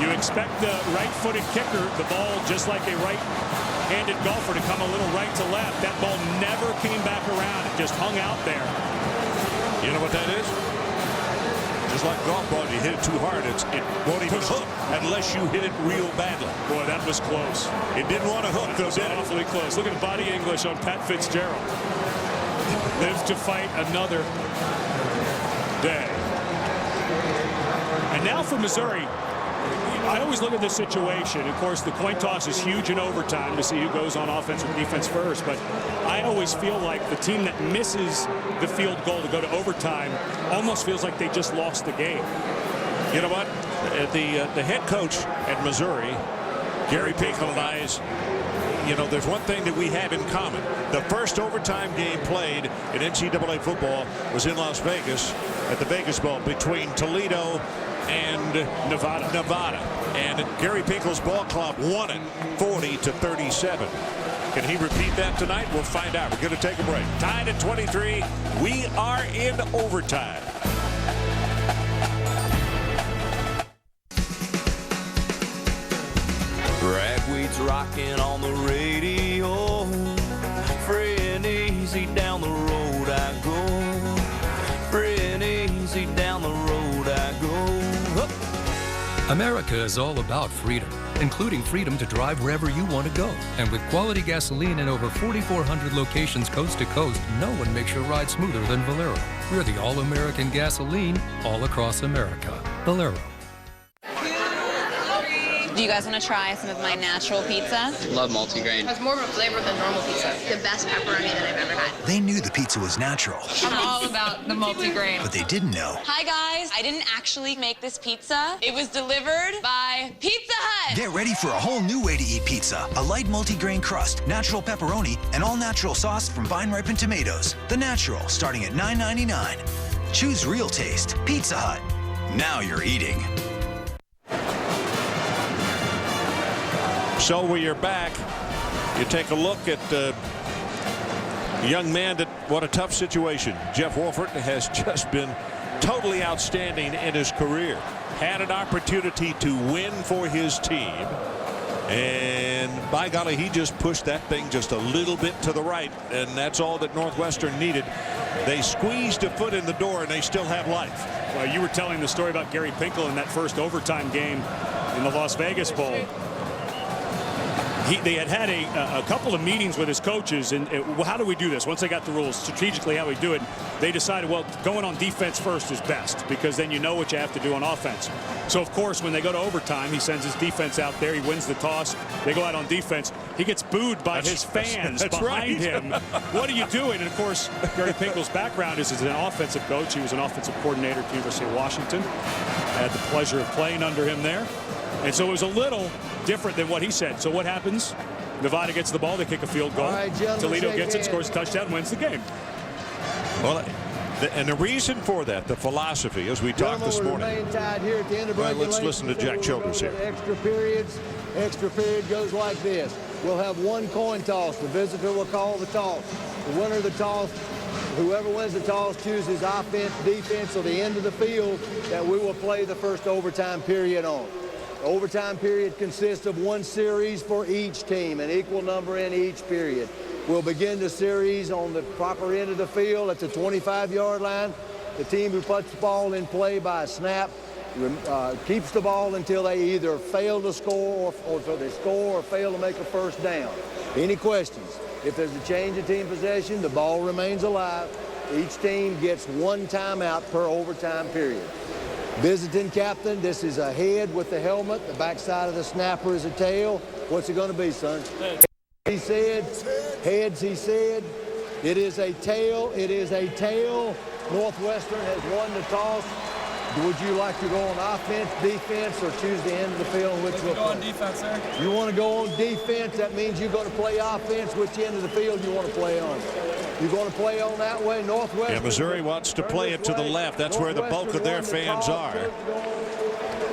You expect the right-footed kicker, the ball just like a right-handed golfer, to come a little right to left. That ball never came back around. It just hung out there. You know what that is? Just like golf ball, you hit it too hard, it won't even hook unless you hit it real badly. Boy, that was close. It didn't want to hook, though, did it? Awfully close. Look at the body English on Pat Fitzgerald. Lives to fight another day. And now for Missouri, I always look at this situation. Of course, the coin toss is huge in overtime to see who goes on offense or defense first. But I always feel like the team that misses the field goal to go to overtime almost feels like they just lost the game. You know what? The head coach at Missouri, Gary Pinkel, and I, you know, there's one thing that we have in common. The first overtime game played in NCAA football was in Las Vegas at the Vegas Bowl between Toledo and Nevada. And Gary Pinkel's ball club won it 40-37. Can he repeat that tonight? We'll find out. We're going to take a break. Tied at 23. We are in overtime. Ragweed's rocking on the radio. Free and easy down the road I go. Free and easy down the road I go. Hup. America is all about freedom, including freedom to drive wherever you want to go. And with quality gasoline in over 4,400 locations coast to coast, no one makes your ride smoother than Valero. We're the all-American gasoline all across America. Valero. Do you guys want to try some of my natural pizza? Love multigrain. It has more of a flavor than normal pizza. The best pepperoni that I've ever had. They knew the pizza was natural. I'm all about the multigrain. But they didn't know. Hi guys, I didn't actually make this pizza. It was delivered by Pizza Hut. Get ready for a whole new way to eat pizza. A light multigrain crust, natural pepperoni, and all-natural sauce from vine-ripened tomatoes. The natural, starting at $9.99. Choose real taste. Pizza Hut. Now you're eating. So when you're back, you take a look at the young man that, what a tough situation. Jeff Wolfert has just been totally outstanding in his career. Had an opportunity to win for his team. And by golly, he just pushed that thing just a little bit to the right. And that's all that Northwestern needed. They squeezed a foot in the door and they still have life. Well, you were telling the story about Gary Pinkel in that first overtime game in the Las Vegas Bowl. They had a couple of meetings with his coaches, and how do we do this? Once they got the rules, strategically how we do it, they decided, well, going on defense first is best, because then you know what you have to do on offense. So, of course, when they go to overtime, he sends his defense out there. He wins the toss. They go out on defense. He gets booed by his fans behind him. What are you doing? And, of course, Gary Pinkel's background is as an offensive coach. He was an offensive coordinator at the University of Washington. I had the pleasure of playing under him there. And so it was a little different than what he said. So what happens? Nevada gets the ball. They kick a field goal. Right, Toledo gets it, scores a touchdown, wins the game. Well, and the reason for that, the philosophy, as we talked this morning. Tied here at the end of let's listen to Jack Childress here. Extra periods. Extra period goes like this. We'll have one coin toss. The visitor will call the toss. The winner of the toss, whoever wins the toss, chooses offense, defense, or the end of the field that we will play the first overtime period on. The overtime period consists of one series for each team, an equal number in each period. We'll begin the series on the proper end of the field at the 25-yard line. The team who puts the ball in play by a snap keeps the ball until they either fail to score or they score or fail to make a first down. Any questions? If there's a change of team possession, the ball remains alive. Each team gets one timeout per overtime period. Visiting captain, this is a head with the helmet. The backside of the snapper is a tail. What's it going to be, son? He said. Heads, he said. It is a tail. It is a tail. Northwestern has won the toss. Would you like to go on offense, defense, or choose the end of the field? Which will go on defense, sir. You want to go on defense? That means you're going to play offense. Which end of the field you want to play on? You're going to play on that way, Northwestern. Yeah, Missouri wants to play it to the left. That's where the bulk of their fans are.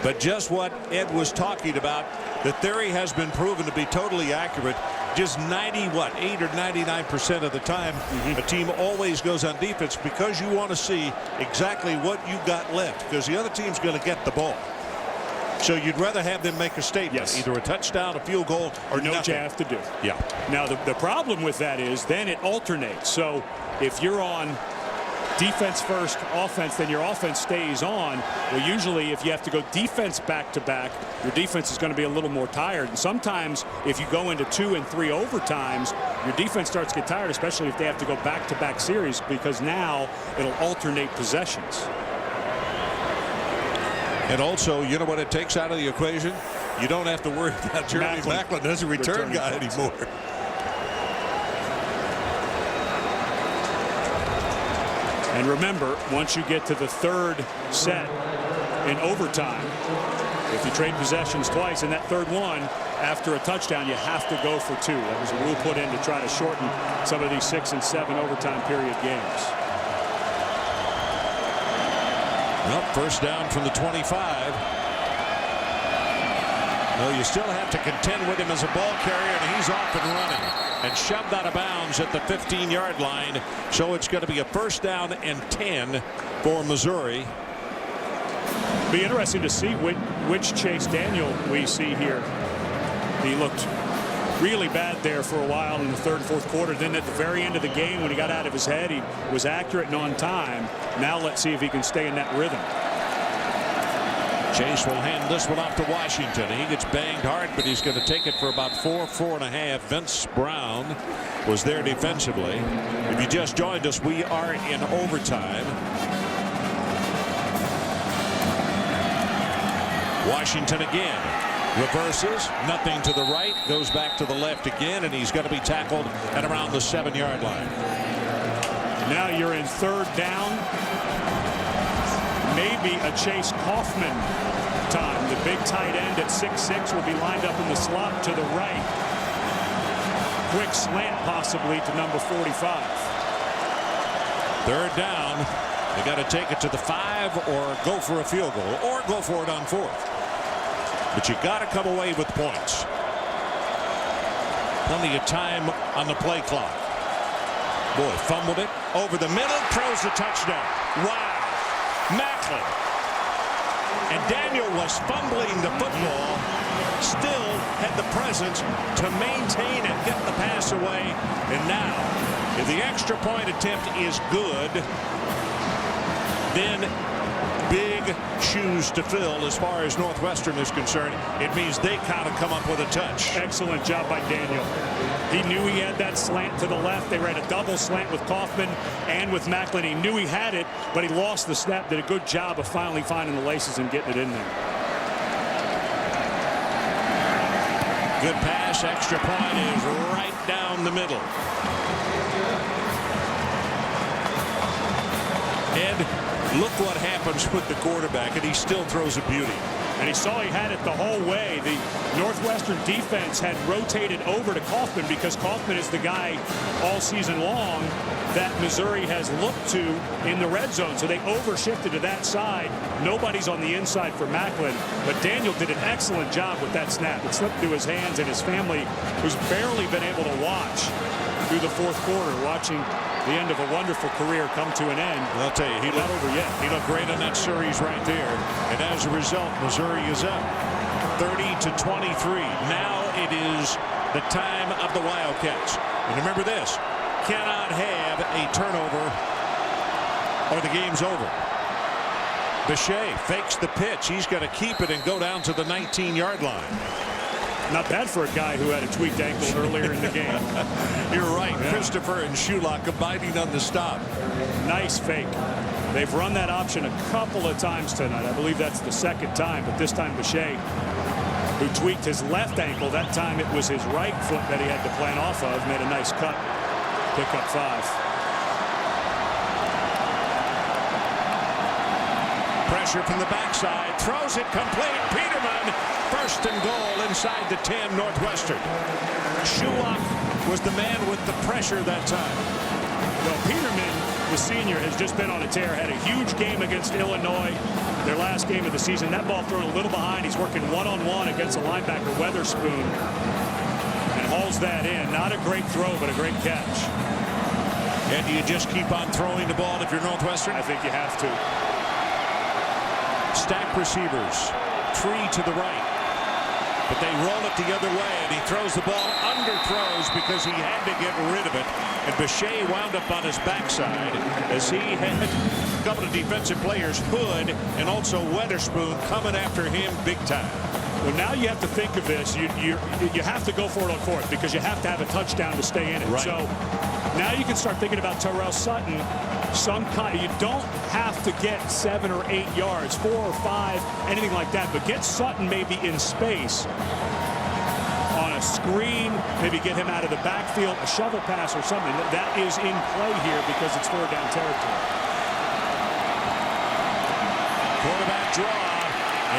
But just what Ed was talking about, the theory has been proven to be totally accurate. Just 8 or 99% of the time, a team always goes on defense because you want to see exactly what you got left, because the other team's going to get the ball. So you'd rather have them make a statement, either a touchdown, a field goal, or know what you have to do. Yeah. Now the problem with that is then it alternates. So if you're on defense first, offense, then your offense stays on. Well, usually if you have to go defense back to back, your defense is going to be a little more tired. And sometimes if you go into 2 and 3 overtimes, your defense starts to get tired, especially if they have to go back to back series, because now it'll alternate possessions. And also, you know what it takes out of the equation? You don't have to worry about Jeremy Macklin as a return guy anymore. And remember, once you get to the third set in overtime, if you trade possessions twice in that third one, after a touchdown, you have to go for 2. That was a rule put in to try to shorten some of these 6 and 7 overtime period games. Well, first down from the 25. Well, you still have to contend with him as a ball carrier, and he's off and running and shoved out of bounds at the 15-yard line. So it's going to be a first down and 10 for Missouri. Be interesting to see which Chase Daniel we see here. He looked really bad there for a while in the third and fourth quarter. Then at the very end of the game, when he got out of his head, he was accurate and on time. Now let's see if he can stay in that rhythm. Chase will hand this one off to Washington. He gets banged hard, but he's going to take it for about 4.5. Vince Brown was there defensively. If you just joined us, we are in overtime. Washington again. Reverses, nothing to the right, goes back to the left again, and he's going to be tackled at around the 7-yard line. Now you're in third down. Maybe a Chase Kaufman time. The big tight end at 6'6" will be lined up in the slot to the right. Quick slant possibly to number 45. Third down. They got to take it to the 5 or go for a field goal or go for it on 4th. But you got to come away with points. Plenty of time on the play clock. Boy, fumbled it over the middle, throws the touchdown. Wow. Macklin. And Daniel was fumbling the football, still had the presence to maintain and get the pass away. And now, if the extra point attempt is good, then big shoes to fill as far as Northwestern is concerned. It means they kind of come up with a touch. Excellent job by Daniel. He knew he had that slant to the left. They ran a double slant with Kaufman and with Macklin. He knew he had it, but he lost the snap. Did a good job of finally finding the laces and getting it in there. Good pass. Extra point is right down the middle. Ed, look what happens with the quarterback, and he still throws a beauty. And he saw he had it the whole way. The Northwestern defense had rotated over to Kaufman because Kaufman is the guy all season long that Missouri has looked to in the red zone. So they overshifted to that side. Nobody's on the inside for Macklin. But Daniel did an excellent job with that snap. It slipped through his hands, and his family, who's barely been able to watch through the fourth quarter, watching the end of a wonderful career come to an end. Well, I'll tell you, he not over yet. He looked great on that series right there. And as a result, Missouri is up 30-23. Now it is the time of the Wildcats. And remember this, cannot have a turnover or the game's over. Bechet fakes the pitch. He's got to keep it and go down to the 19-yard line. Not bad for a guy who had a tweaked ankle earlier in the game. You're right. Yeah. Christopher and Shulock combining on the stop. Nice fake. They've run that option a couple of times tonight. I believe that's the second time, but this time Bechet, who tweaked his left ankle, that time it was his right foot that he had to plant off of, made a nice cut. pick up 5. Pressure from the backside, throws it complete. Peterman, first and goal inside the 10, Northwestern. Shulock was the man with the pressure that time. Well, Peterman, the senior, has just been on a tear. Had a huge game against Illinois, their last game of the season. That ball thrown a little behind. He's working one-on-one against a linebacker, Weatherspoon, and hauls that in. Not a great throw, but a great catch. And do you just keep on throwing the ball if you're Northwestern? I think you have to. Stack receivers, 3 to the right, but they roll it the other way, and he throws the ball under throws because he had to get rid of it. And Bechet wound up on his backside as he had a couple of defensive players, Hood and also Weatherspoon, coming after him big time. Well, now you have to think of this. You have to go for it on 4th because you have to have a touchdown to stay in it. Right. So now you can start thinking about Terrell Sutton. You don't have to get 7 or 8 yards, 4 or 5, anything like that, but get Sutton maybe in space on a screen, maybe get him out of the backfield, a shovel pass or something. That is in play here because it's 4th down territory. Quarterback draw,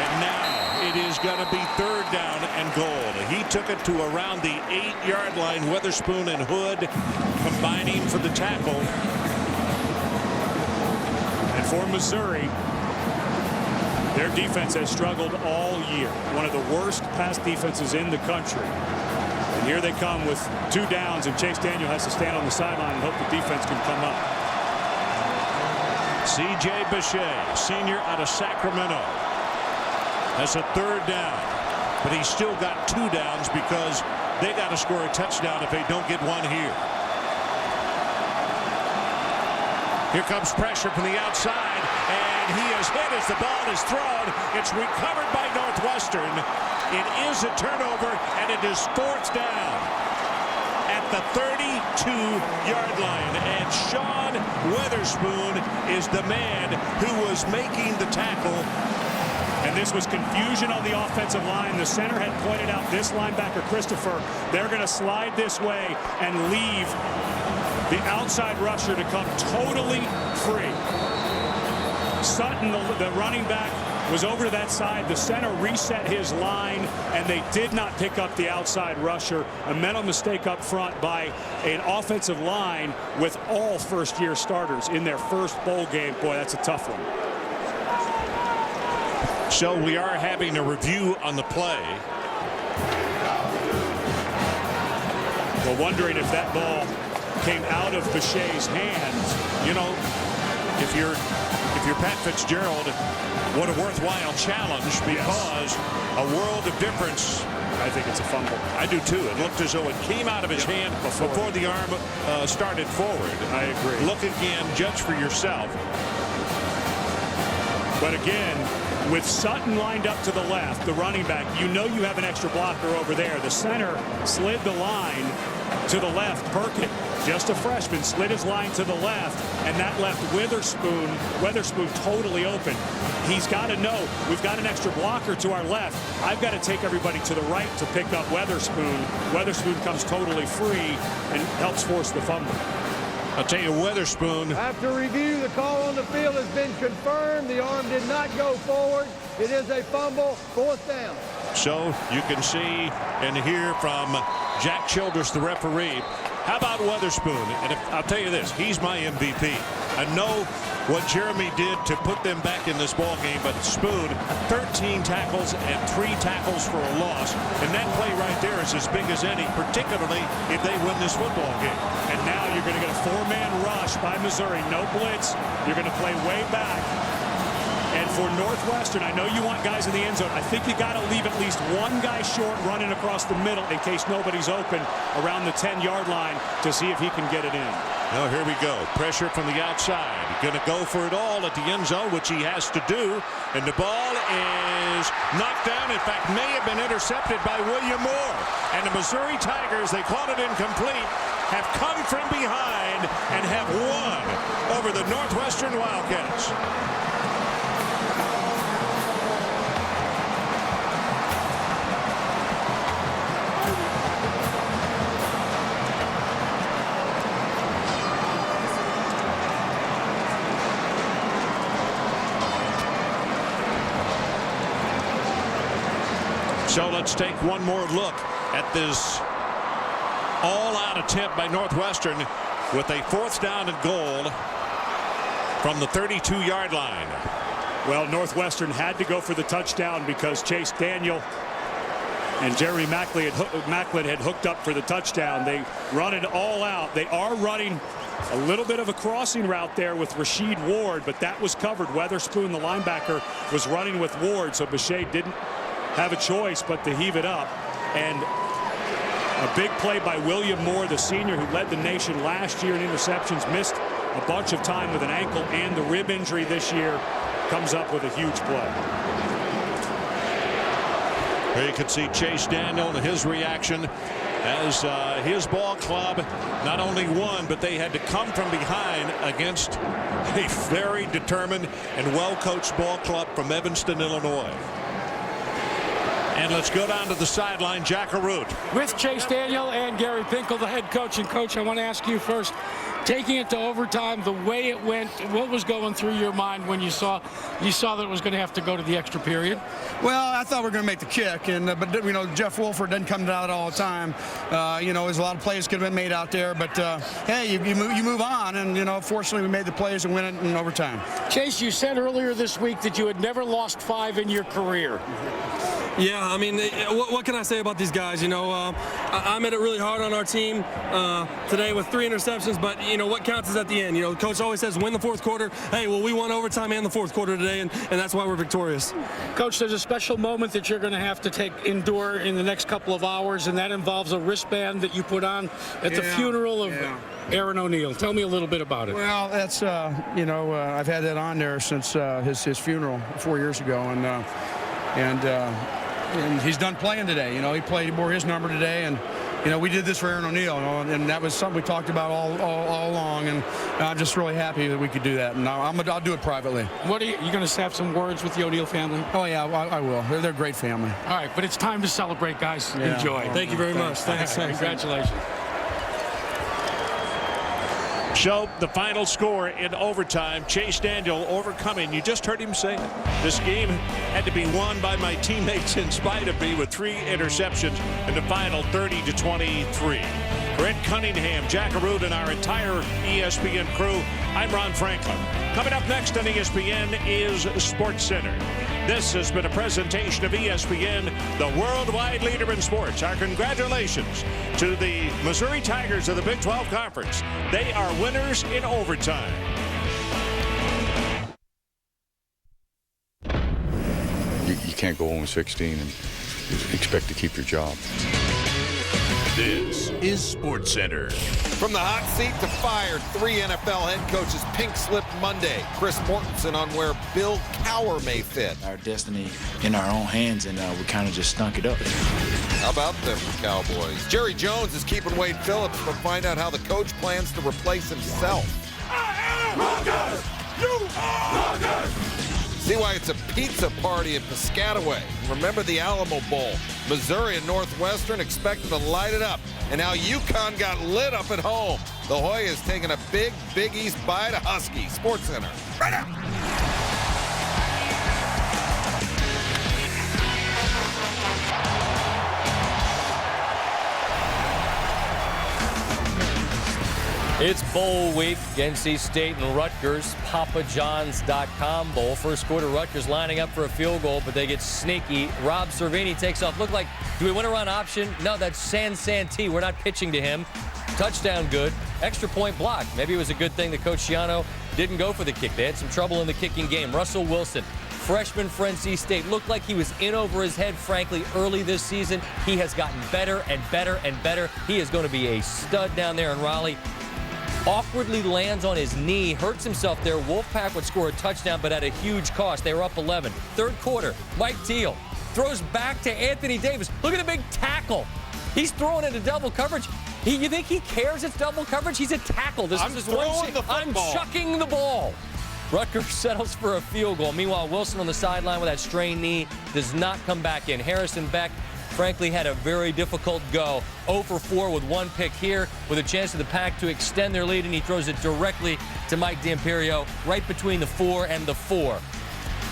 and now it is going to be 3rd down and goal. He took it to around the 8-yard line. Weatherspoon and Hood combining for the tackle. And for Missouri, their defense has struggled all year. One of the worst pass defenses in the country. And here they come with 2 downs, and Chase Daniel has to stand on the sideline and hope the defense can come up. C.J. Bechet, senior out of Sacramento. That's a 3rd down, but he's still got 2 downs because they got to score a touchdown if they don't get one here. Here comes pressure from the outside, and he is hit as the ball is thrown. It's recovered by Northwestern. It is a turnover, and it is 4th down at the 32-yard line. And Sean Weatherspoon is the man who was making the tackle. And this was confusion on the offensive line. The center had pointed out this linebacker, Christopher. They're going to slide this way and leave the outside rusher to come totally free. Sutton, the running back, was over to that side. The center reset his line, and they did not pick up the outside rusher. A mental mistake up front by an offensive line with all first-year starters in their first bowl game. Boy, that's a tough one. So we are having a review on the play. We're wondering if that ball came out of Bechet's hands. You know, if you're Pat Fitzgerald, what a worthwhile challenge, because a world of difference. I think it's a fumble. I do too. It looked as though it came out of his hand before the arm started forward. I agree. Look again, judge for yourself. But again, with Sutton lined up to the left, the running back, you know you have an extra blocker over there. The center slid the line to the left. Perkett, just a freshman, slid his line to the left, and that left Weatherspoon totally open. He's got to know, we've got an extra blocker to our left. I've got to take everybody to the right to pick up Weatherspoon. Weatherspoon comes totally free and helps force the fumble. I'll tell you, Weatherspoon. After review, the call on the field has been confirmed. The arm did not go forward. It is a fumble, 4th down. So you can see and hear from Jack Childress, the referee. How about Weatherspoon? And I'll tell you this, he's my MVP. I know what Jeremy did to put them back in this ball game, but Spoon, 13 tackles and 3 tackles for a loss. And that play right there is as big as any, particularly if they win this football game. And now you're going to get a 4-man rush by Missouri. No blitz. You're going to play way back. And for Northwestern, I know you want guys in the end zone. I think you got to leave at least one guy short running across the middle in case nobody's open around the 10-yard line to see if he can get it in. Now here we go. Pressure from the outside. Going to go for it all at the end zone, which he has to do. And the ball is knocked down. In fact, may have been intercepted by William Moore. And the Missouri Tigers, they called it incomplete, have come from behind and have won over the Northwestern Wildcats. So let's take one more look at this all-out attempt by Northwestern with a 4th down and goal from the 32-yard line. Well, Northwestern had to go for the touchdown because Chase Daniel and Jerry Macklin had hooked up for the touchdown. They run it all out. They are running a little bit of a crossing route there with Rasheed Ward, but that was covered. Weatherspoon, the linebacker, was running with Ward, so Bechet didn't have a choice but to heave it up. And a big play by William Moore, the senior who led the nation last year in interceptions, missed a bunch of time with an ankle and the rib injury this year, comes up with a huge play. Here you can see Chase Daniel and his reaction as his ball club not only won, but they had to come from behind against a very determined and well-coached ball club from Evanston, Illinois. And let's go down to the sideline, Jack Arute. With Chase Daniel and Gary Pinkel, the head coach. And, Coach, I want to ask you first, taking it to overtime, the way it went, what was going through your mind when you saw that it was going to have to go to the extra period? Well, I thought we were going to make the kick, and but you know, Jeff Wolford doesn't come out all the time. You know, there's a lot of plays could have been made out there, but hey, you move on, and you know, fortunately we made the plays and win it in overtime. Chase, you said earlier this week that you had never lost 5 in your career. Yeah, I mean, what can I say about these guys? You know, I made it really hard on our team today with 3 interceptions, but you know what counts is at the end. You know, the coach always says win the 4th quarter. Hey, well, we won overtime and the 4th quarter today, and that's why we're victorious. Coach, there's a special moment that you're going to have to endure in the next couple of hours, and that involves a wristband that you put on at the funeral of Aaron O'Neal. Tell me a little bit about it. Well, that's you know, I've had that on there since his funeral 4 years ago, and he's done playing today. You know, he wore his number today, and you know, we did this for Aaron O'Neal, you know, and that was something we talked about all along, and I'm just really happy that we could do that, and I'll do it privately. What are you going to have some words with the O'Neal family? Oh yeah, I will. They're a great family. All right, but it's time to celebrate, guys. Yeah. Enjoy. Thank you very much. Thanks. Congratulations. So the final score in overtime, Chase Daniel overcoming, you just heard him say it, this game had to be won by my teammates in spite of me with 3 interceptions in the final 30-23. Brent Cunningham, Jack Arute, and our entire ESPN crew, I'm Ron Franklin. Coming up next on ESPN is SportsCenter. This has been a presentation of ESPN, the worldwide leader in sports. Our congratulations to the Missouri Tigers of the Big 12 Conference. They are winners in overtime. You can't go 0-16 and expect to keep your job. This is SportsCenter. From the hot seat to fired, 3 NFL head coaches pink slip Monday. Chris Mortensen on where Bill Cowher may fit. Our destiny in our own hands, and we kind of just stunk it up. How about them Cowboys? Jerry Jones is keeping Wade Phillips, but find out how the coach plans to replace himself. I am Rutgers! You are Rutgers! See why it's a pizza party at Piscataway. Remember the Alamo Bowl. Missouri and Northwestern expected to light it up. And now UConn got lit up at home. The Hoyas taking a big Big East bye to Husky. SportsCenter. Right now. It's bowl week. NC State and Rutgers. PapaJohns.com bowl. First quarter, Rutgers lining up for a field goal, but they get sneaky. Rob Cervini takes off. Look like, do we want to run option? No, that's San Santee. We're not pitching to him. Touchdown good. Extra point block. Maybe it was a good thing that Coach Schiano didn't go for the kick. They had some trouble in the kicking game. Russell Wilson, freshman for NC State, looked like he was in over his head, frankly, early this season. He has gotten better and better and better. He is going to be a stud down there in Raleigh. Awkwardly lands on his knee, hurts himself there. Wolfpack would score a touchdown, but at a huge cost. They were up 11. Third quarter, Mike Teal throws back to Anthony Davis. Look at the big tackle. He's throwing into double coverage. You think he cares it's double coverage? He's a tackle. This is his one. I'm chucking the ball. Rutgers settles for a field goal. Meanwhile, Wilson on the sideline with that strained knee does not come back in. Harrison Beck, frankly, had a very difficult go. 0 for 4 with 1 pick here, with a chance for the Pack to extend their lead, and he throws it directly to Mike D'Imperio, right between the 4 and the 4.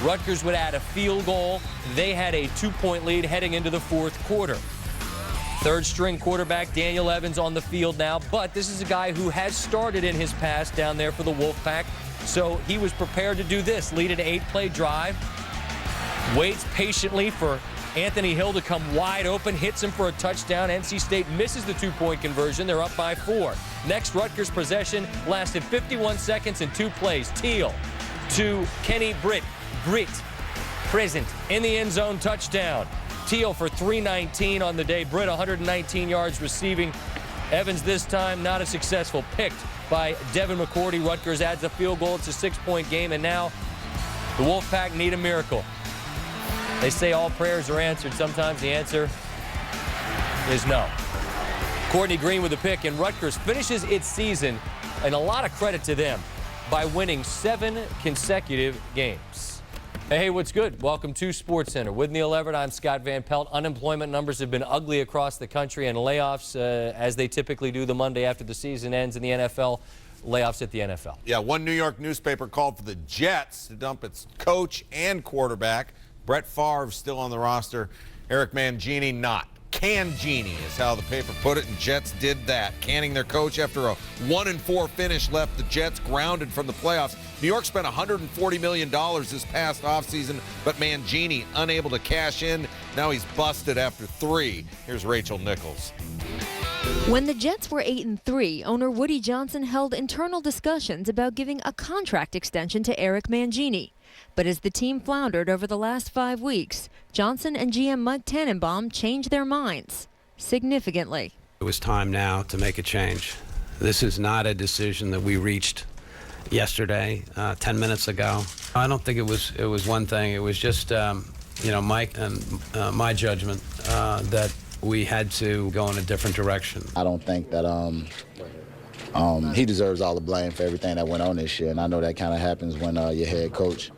Rutgers would add a field goal. They had a 2-point lead heading into the fourth quarter. Third-string quarterback Daniel Evans on the field now, but this is a guy who has started in his past down there for the Wolfpack, so he was prepared to do this, lead an 8-play drive, waits patiently for Anthony Hill to come wide open, hits him for a touchdown. NC State misses the 2-point conversion. They're up by 4. Next Rutgers possession lasted 51 seconds and 2 plays. Teal to Kenny Britt, present in the end zone, touchdown. Teal for 319 on the day. Britt 119 yards receiving. Evans this time not a successful, picked by Devin McCourty. Rutgers adds a field goal. It's a 6-point game, and now the Wolfpack need a miracle. They say all prayers are answered. Sometimes the answer is no. Courtney Green with the pick, and Rutgers finishes its season, and a lot of credit to them, by winning 7 consecutive games. Hey, what's good? Welcome to SportsCenter. With Neil Everett, I'm Scott Van Pelt. Unemployment numbers have been ugly across the country, and layoffs, as they typically do the Monday after the season ends in the NFL, layoffs at the NFL. Yeah, one New York newspaper called for the Jets to dump its coach and quarterback. Brett Favre still on the roster. Eric Mangini not. Can-genie is how the paper put it, and Jets did that. Canning their coach after a 1-4 finish left the Jets grounded from the playoffs. New York spent $140 million this past offseason, but Mangini unable to cash in. Now he's busted after 3. Here's Rachel Nichols. When the Jets were 8-3, owner Woody Johnson held internal discussions about giving a contract extension to Eric Mangini. But as the team floundered over the last 5 weeks, Johnson and GM Mike Tannenbaum changed their minds significantly. It was time now to make a change. This is not a decision that we reached yesterday, 10 minutes ago. I don't think it was one thing. It was just, Mike and my judgment that we had to go in a different direction. I don't think that he deserves all the blame for everything that went on this year, and I know that kind of happens when your head coach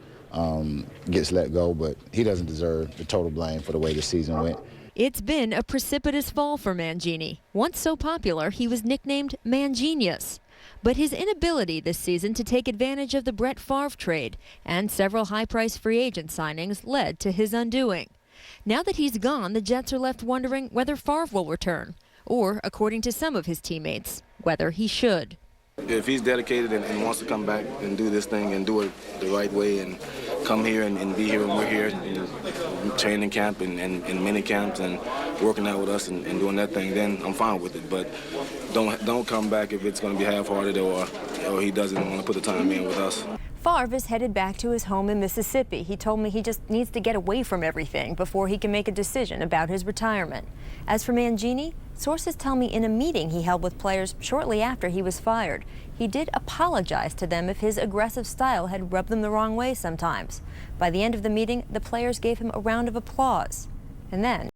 gets let go, but he doesn't deserve the total blame for the way the season went. It's been a precipitous fall for Mangini. Once so popular, he was nicknamed Mangenius. But his inability this season to take advantage of the Brett Favre trade and several high-priced free agent signings led to his undoing. Now that he's gone, the Jets are left wondering whether Favre will return, or, according to some of his teammates, whether he should. If he's dedicated and wants to come back and do this thing and do it the right way and come here and be here when we're here, in training camp and mini camps and working out with us and doing that thing, then I'm fine with it. But don't come back if it's going to be half-hearted or he doesn't want to put the time in with us. Favre is headed back to his home in Mississippi. He told me he just needs to get away from everything before he can make a decision about his retirement. As for Mangini, sources tell me in a meeting he held with players shortly after he was fired, he did apologize to them if his aggressive style had rubbed them the wrong way sometimes. By the end of the meeting, the players gave him a round of applause. And then